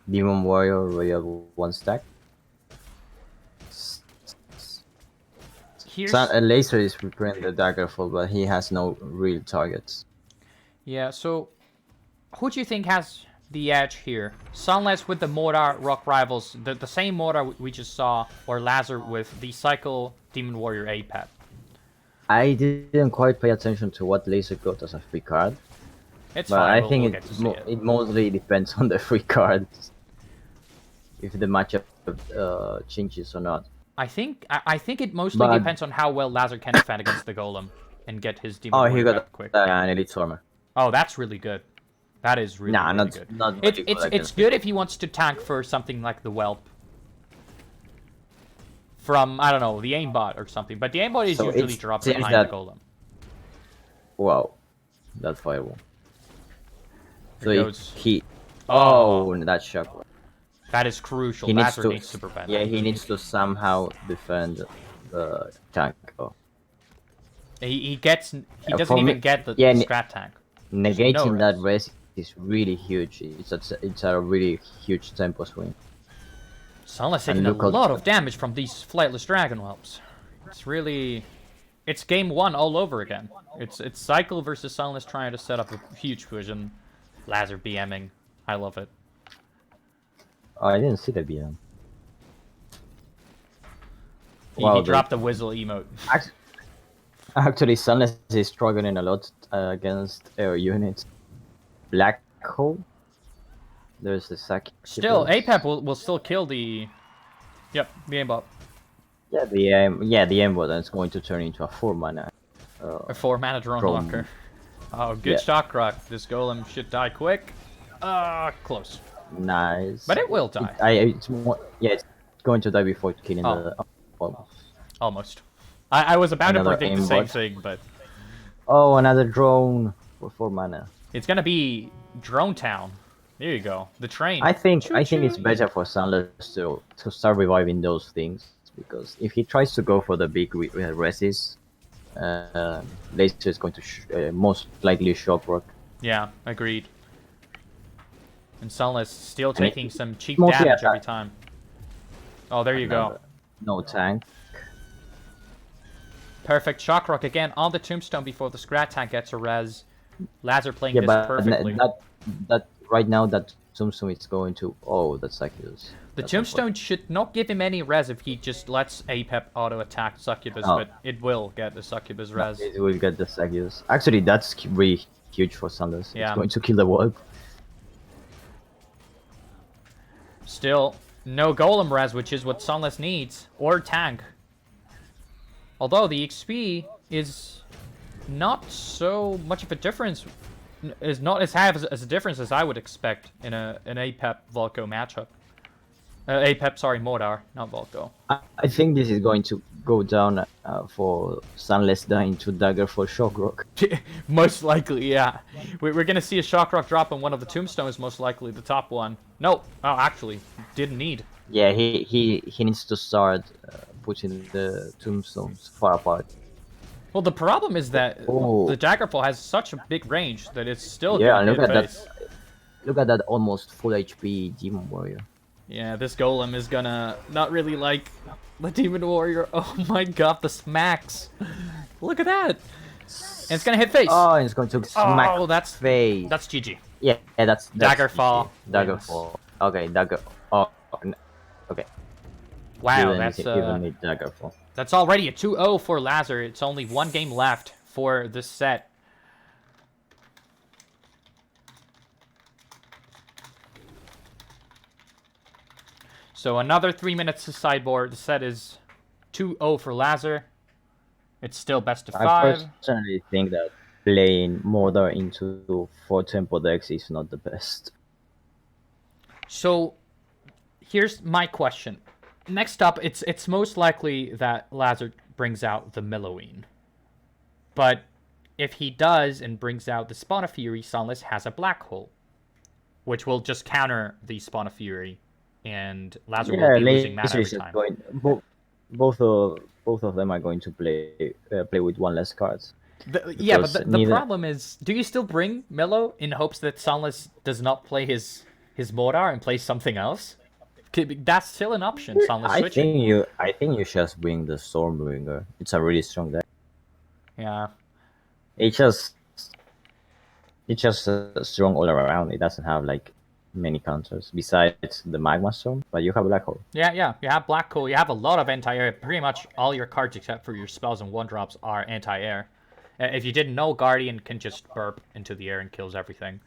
Demon Warrior Royal 1 stack. Here's... Laser is preparing the Daggerfall, but he has no real targets. Yeah, so who do you think has the edge here? Sunless with the Mordar Rock Rivals, the same Mordar we just saw, or Lazar with the Cycle Demon Warrior A-Pet? I didn't quite pay attention to what Laser got as a free card, It's but fine, I we'll think get to see it. it mostly depends on the free cards. If the matchup changes or not. I think it mostly But- depends on how well Lazar can defend against the golem and get his demon Oh, he warrior got up quick. an elite stormer. Oh, that's really good. That is really, Nah, really not good. not. It's really good it's good if he wants to tank for something like the Whelp. From, I don't know, the aimbot or something. But the aimbot is So usually it dropped seems behind that- the golem. Wow, that fireball. So Here if goes. he. Oh. Oh, that shock. That is crucial. He needs Lazar to. needs super bad. Yeah, he needs to somehow defend the tank. Oh. He doesn't for me- even get the yeah, strat tank. Negating that res. res is really huge. It's a really huge tempo swing. Sunless And taking a look at- lot of damage from these flightless dragon whelps. It's really, it's game one all over again. It's Cycle versus Sunless trying to set up a huge push and Lazar BMing. I love it. Oh, I didn't see the BM. He Wow, dropped the whistle emote. Actually, Sunless is struggling a lot against air units. Black hole. There's the sack. Still, APEP will still kill the. Yep, the aimbot. Yeah, the aimbot, and it's going to turn into a 4-mana. A 4-mana drone From- walker. Oh, good Yeah. shock rock. This golem should die quick. Close. Nice. But it will die. It's more. Yeah, it's going to die before killing Oh. the. Almost. Almost. I was about Another to predict the same aimbot. thing, but Oh, another drone for 4-mana. it's gonna be Drone Town. There you go. The train. I think it's Choo-choo. better for Sunless to start reviving those things, because if he tries to go for the big reses, Laser is going to most likely shock rock. Yeah, agreed. And Sunless still And it- taking some cheap mostly damage attack. every time. Oh, there you go. No tank. Perfect shock rock again on the tombstone before the scrat tank gets a res. Lazar playing Yeah, this but perfectly. that right now that Tombstone is going to. Oh, that's Succubus. The That's tombstone should not give him any res if he just lets APEP auto attack Succubus, Oh. but it will get the Succubus res. It will get the Succubus. Actually, that's really huge for Sunless. Yeah. It's going to kill the wall. Still, no golem res, which is what Sunless needs, or tank. Although the XP is not so much of a difference, is not as high as a difference as I would expect in an APEP Volco matchup. APEP, sorry, Mordar, not Volco. I think this is going to go down for Sunless dying to Dagger for Shock Rock. Most likely, yeah. We're gonna see a shock rock drop on one of the tombstones, most likely the top one. No, oh, actually, didn't need. Yeah, he needs to start putting the tombstones far apart. Well, the problem is that Oh. the Daggerfall has such a big range that it's still Yeah, gonna look hit at that. face. Look at that almost full HP Demon Warrior. Yeah, this golem is gonna not really like the Demon Warrior. Oh my god, the smacks. Look at that. And it's gonna hit face. Oh, and it's going to smack Oh, that's face. that's GG. Yeah, that's Daggerfall Daggerfall. Okay, Dagger. Oh, okay. Wow, Even that's even need Daggerfall. that's already a 2-0 for Lazar. It's only one game left for this set. So another 3 minutes to sideboard. The set is 2-0 for Lazar. It's still best of I 5. personally think that playing Mordor into 4 tempo decks is not the best. So here's my question. Next up, it's most likely that Lazar brings out the Milloween. But if he does and brings out the Spawn of Fury, Sunless has a black hole, which will just counter the Spawn of Fury, and Lazar will be losing mana Laser every is time. going. Both of them are going to play with one less cards. Yeah, but because the neither- problem is, do you still bring Mellow in hopes that Sunless does not play his Mordar and play something else? That's still an option. Sunless I switching. think you just bring the Stormbringer. It's a really strong deck. Yeah. It's just strong all around. It doesn't have like many counters besides the Magma Storm, but you have Black Hole. Yeah. You have Black Hole. You have a lot of anti-air. Pretty much all your cards except for your spells and 1-drops are anti-air. If you didn't know, Guardian can just burp into the air and kills everything.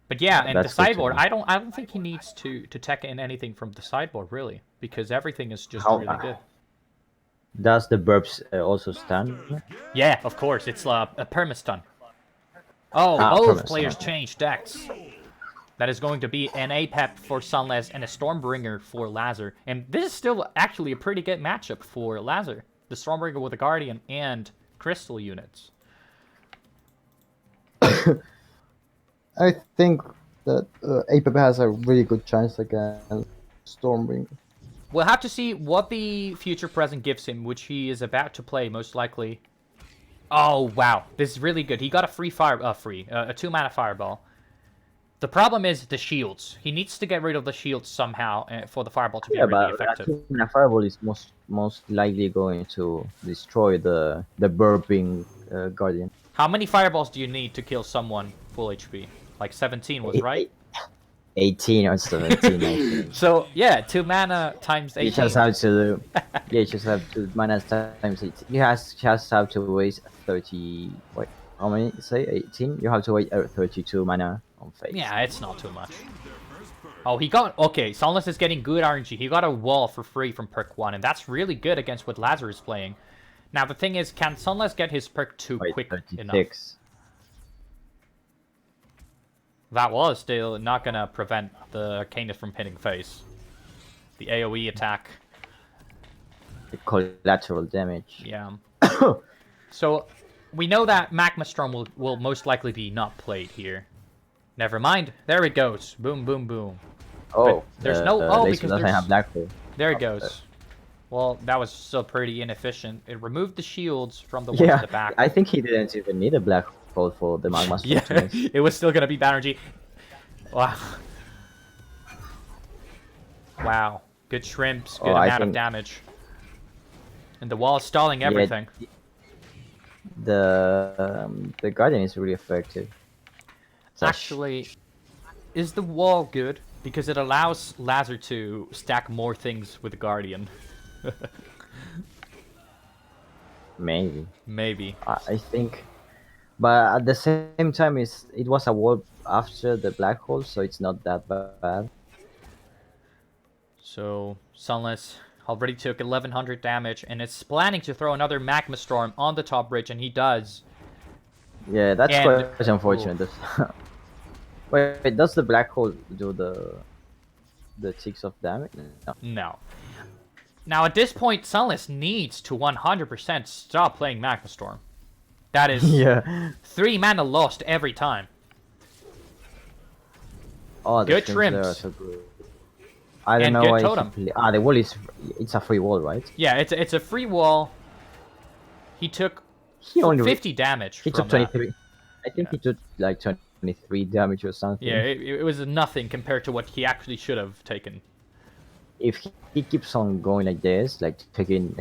But yeah, and the That's good to sideboard, know. I don't think he needs to tech in anything from the sideboard really, because everything is just How- really good. Does the burps also stun? Yeah, of course, it's a permastun. Oh, Ah, both permastun, players okay. changed decks. That is going to be an APEP for Sunless and a Stormbringer for Lazar. And this is still actually a pretty good matchup for Lazar. The Stormbringer with the Guardian and Crystal units. I think that APEP has a really good chance against Stormbringer. We'll have to see what the future present gives him, which he is about to play, most likely. Oh, wow. This is really good. He got a free fire... a 2-mana fireball. The problem is the shields. He needs to get rid of the shields somehow for the fireball to be Yeah, really but effective. a fireball is most likely going to destroy the burping guardian. How many fireballs do you need to kill someone full HP? Like 17 was right? 18 or 17, I think. So, yeah, 2 mana times You 18. just have to, yeah, you just have to minus times 18. You just have to waste 30. Wait, how many? Say 18. You have to wait 32 mana on face. Yeah, it's not too much. Oh, he got... Okay, Sunless is getting good RNG. He got a wall for free from perk 1, and that's really good against what Lazar is playing. Now, the thing is, can Sunless get his perk 2 Wait, quick 36. enough? That was still not gonna prevent the Canis from hitting face. The AoE attack. The collateral damage. Yeah. So, we know that Magma Storm will most likely be not played here. Never mind. There it goes. Boom, boom, boom. Oh, there's no- oh, laser because doesn't there's- have black hole. There it goes. Well, that was still pretty inefficient. It removed the shields from the ones Yeah, in the back. I think he didn't even need a black hole for the magma storm to Yeah, miss. it was still gonna be Banerjee. Wow. Wow. Good shrimps, good Oh, I amount of think- damage. And the wall is stalling everything. The guardian is really effective. Such- Actually, is the wall good? Because it allows Lazar to stack more things with the Guardian. maybe. Maybe. I think, but at the same time, it was a wall after the black hole, so it's not that bad. So, Sunless already took 1100 damage, and it's planning to throw another Magma Storm on the top bridge, and he does. Yeah, that's And- quite unfortunate. Wait, does the black hole do the 6 of damage? No. No. Now, at this point, Sunless needs to 100% stop playing Magma Storm. That is Yeah. 3 mana lost every time. Oh, the Good shrimps there are shrimps. so good. I don't And know good why totem. the wall it's a free wall, right? Yeah, it's a free wall. He took He only 50 damage he from took that. 23. I think he took like 23 damage or something. Yeah, it was nothing compared to what he actually should have taken. If he keeps on going like this, like taking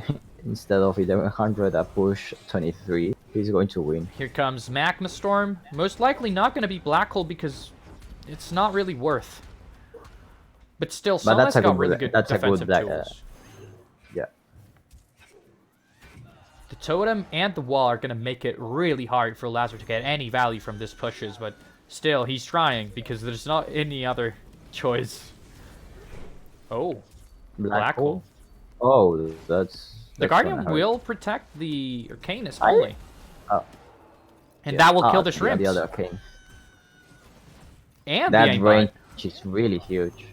instead of 1100 a push 23, he's going to win. Here comes Magma Storm. Most likely not going to be Black Hole because it's not really worth. But still, But that's Sunless a got good really bla- good that's a good defensive black- tools. Yeah. The totem and the wall are going to make it really hard for Lazar to get any value from this pushes, but still, he's trying because there's not any other choice. Oh, Black hole. Oh, that's the Guardian will protect the Canis only. Oh. And that will kill the yeah, shrimps. the other king. And the That aimbot. range is really huge.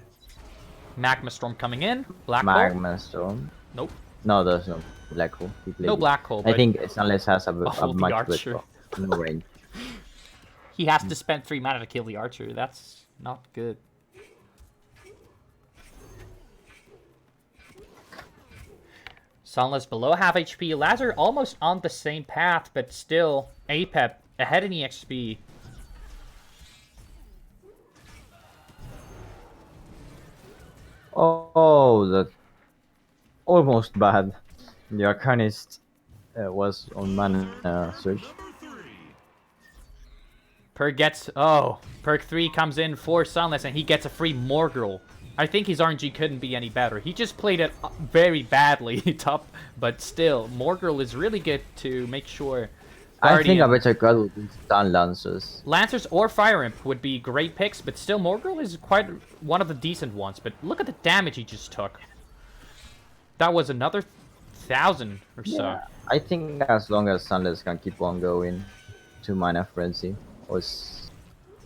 Magma Storm coming in. Black hole. Magma storm. Nope. No, there's no black hole. He played No it. black hole. I But think Sunless has a Oh, the much archer. better no range. he has to spend 3 mana to kill the archer. That's not good. Sunless below half HP. Lazar almost on the same path, but still APEP ahead in EXP. Oh, that almost bad. The Arcanist was on mana search. Perk gets... Oh, perk 3 comes in for Sunless, and he gets a free Morgul. I think his RNG couldn't be any better. He just played it very badly, top, but still, Morgul is really good to make sure I think a Guardian. better card would be Stun Lancers. Lancers or Fire Imp would be great picks, but still Morgul is quite one of the decent ones. But look at the damage he just took. That was another 1,000 or so. Yeah, I think as long as Sunless can keep on going to Mana Frenzy, because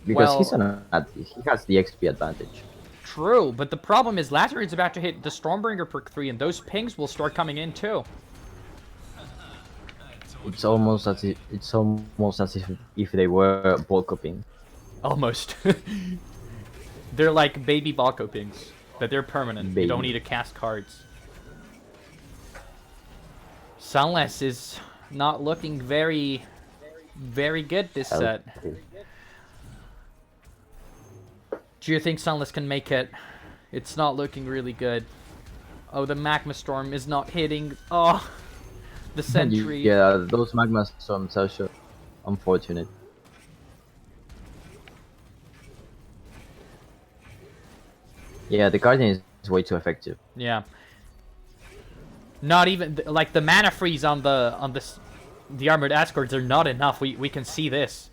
he has the XP advantage. True, but the problem is Lazar is about to hit the Stormbringer perk 3, and those pings will start coming in too. It's almost as if they were Volco ping. Almost. They're like baby Volco pings, but they're permanent. You don't need to cast cards. Sunless is not looking very good this set. Do you think Sunless can make it? It's not looking really good. Oh, the Magma Storm is not hitting. Oh, the Sentry. Yeah, those Magma Storms are so unfortunate. Yeah, the Guardian is way too effective. Yeah. Not even like the mana freeze on the armored escorts are not enough. We can see this.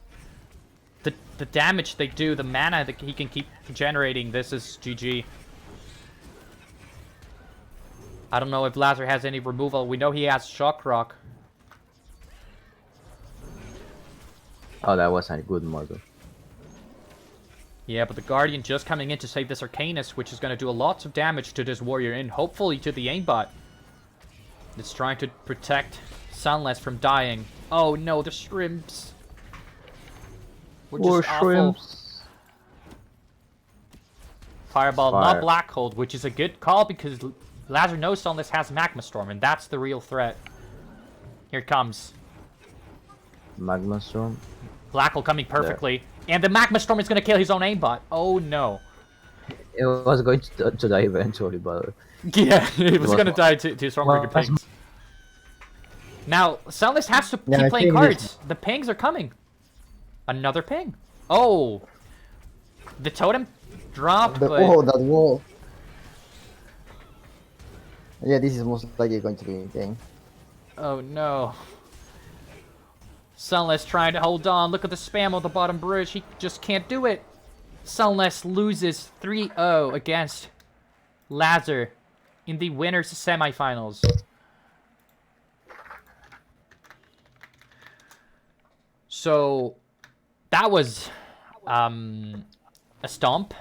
The damage they do, the mana that he can keep generating. This is GG. I don't know if Lazar has any removal. We know he has Shock Rock. Oh, that was a good model. Yeah, but the Guardian just coming in to save this Arcanus, which is going to do lots of damage to this warrior and hopefully to the aimbot. It's trying to protect Sunless from dying. Oh no, the shrimps. We're just awful. Fireball, not Black Hold, which is a good call because Lazar knows Sunless has Magma Storm, and that's the real threat. Here it comes. Magma Storm. Black Hole coming perfectly. And the Magma Storm is going to kill his own aimbot. Oh no. It was going to die eventually, but... Yeah, it was going to die to Stormbreaker pings. Now, Sunless has to keep playing cards. The pings are coming. Another ping. Oh. The totem dropped, but... Oh, that wall. Yeah, this is most likely going to be a game. Oh no. Sunless trying to hold on. Look at the spam on the bottom bridge. He just can't do it. Sunless loses 3-0 against Lazar in the winners semifinals. So that was a stomp.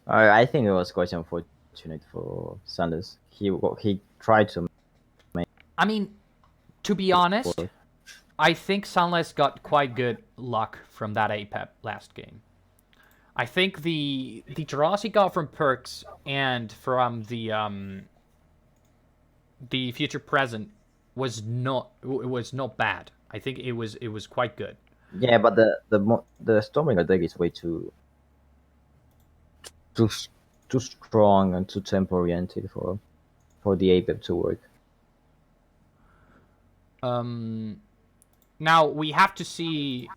I think it was quite unfortunate for Sanders. He tried to make... I mean, to be honest, I think Sunless got quite good luck from that APEP last game. I think the draws he got from perks and from the future present was not bad. I think it was quite good. Yeah, but the Stormbringer deck is way too strong and too tempo oriented for the APEP to work. Now we have to see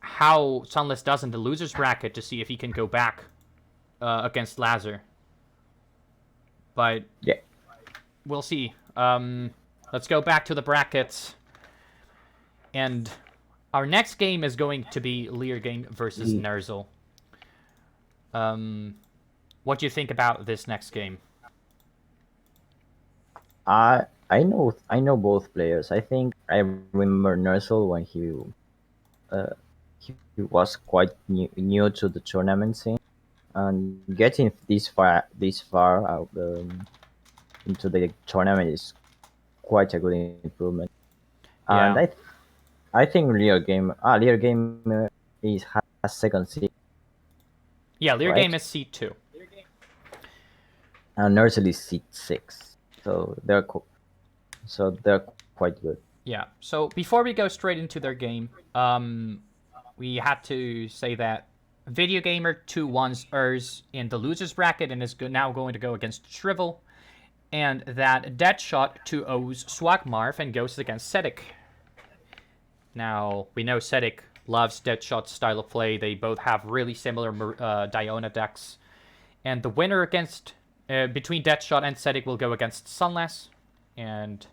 how Sunless does in the losers bracket to see if he can go back against Lazar. But yeah, we'll see. Let's go back to the brackets. And our next game is going to be Leargame versus Nerzel. What do you think about this next game? I know both players. I think I remember Nerzel when he was quite new to the tournament scene, and getting this far out into the tournament is quite a good improvement. Yeah. And I think Leargame has second seed. Yeah, Leargame is seed 2. And Nerzel is seed 6. So they're quite good. Yeah. So before we go straight into their game, we had to say that Video Gamer 2-1's Urs in the losers bracket and is now going to go against Shrivel, and that Deadshot 2-0's Swagmarf and goes against Sedik. Now we know Sedik loves Deadshot's style of play. They both have really similar Diona decks, and the winner against between Deadshot and Sedik will go against Sunless, and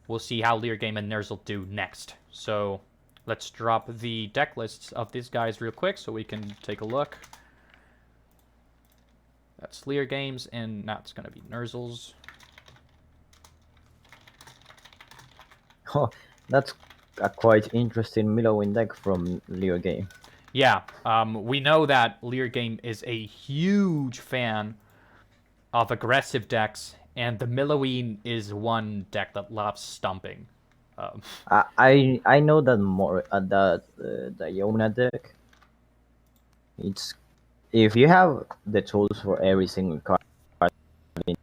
we'll see how Leargame and Nerzel do next. So let's drop the deck lists of these guys real quick so we can take a look. That's Lear Games, and that's going to be Nurzels. Oh, that's a quite interesting Millowin deck from Leo Game. Yeah, we know that Lear Game is a huge fan of aggressive decks, and the Milloween is one deck that loves stumping. I know that more that the Yona deck. It's if you have the tools for every single card in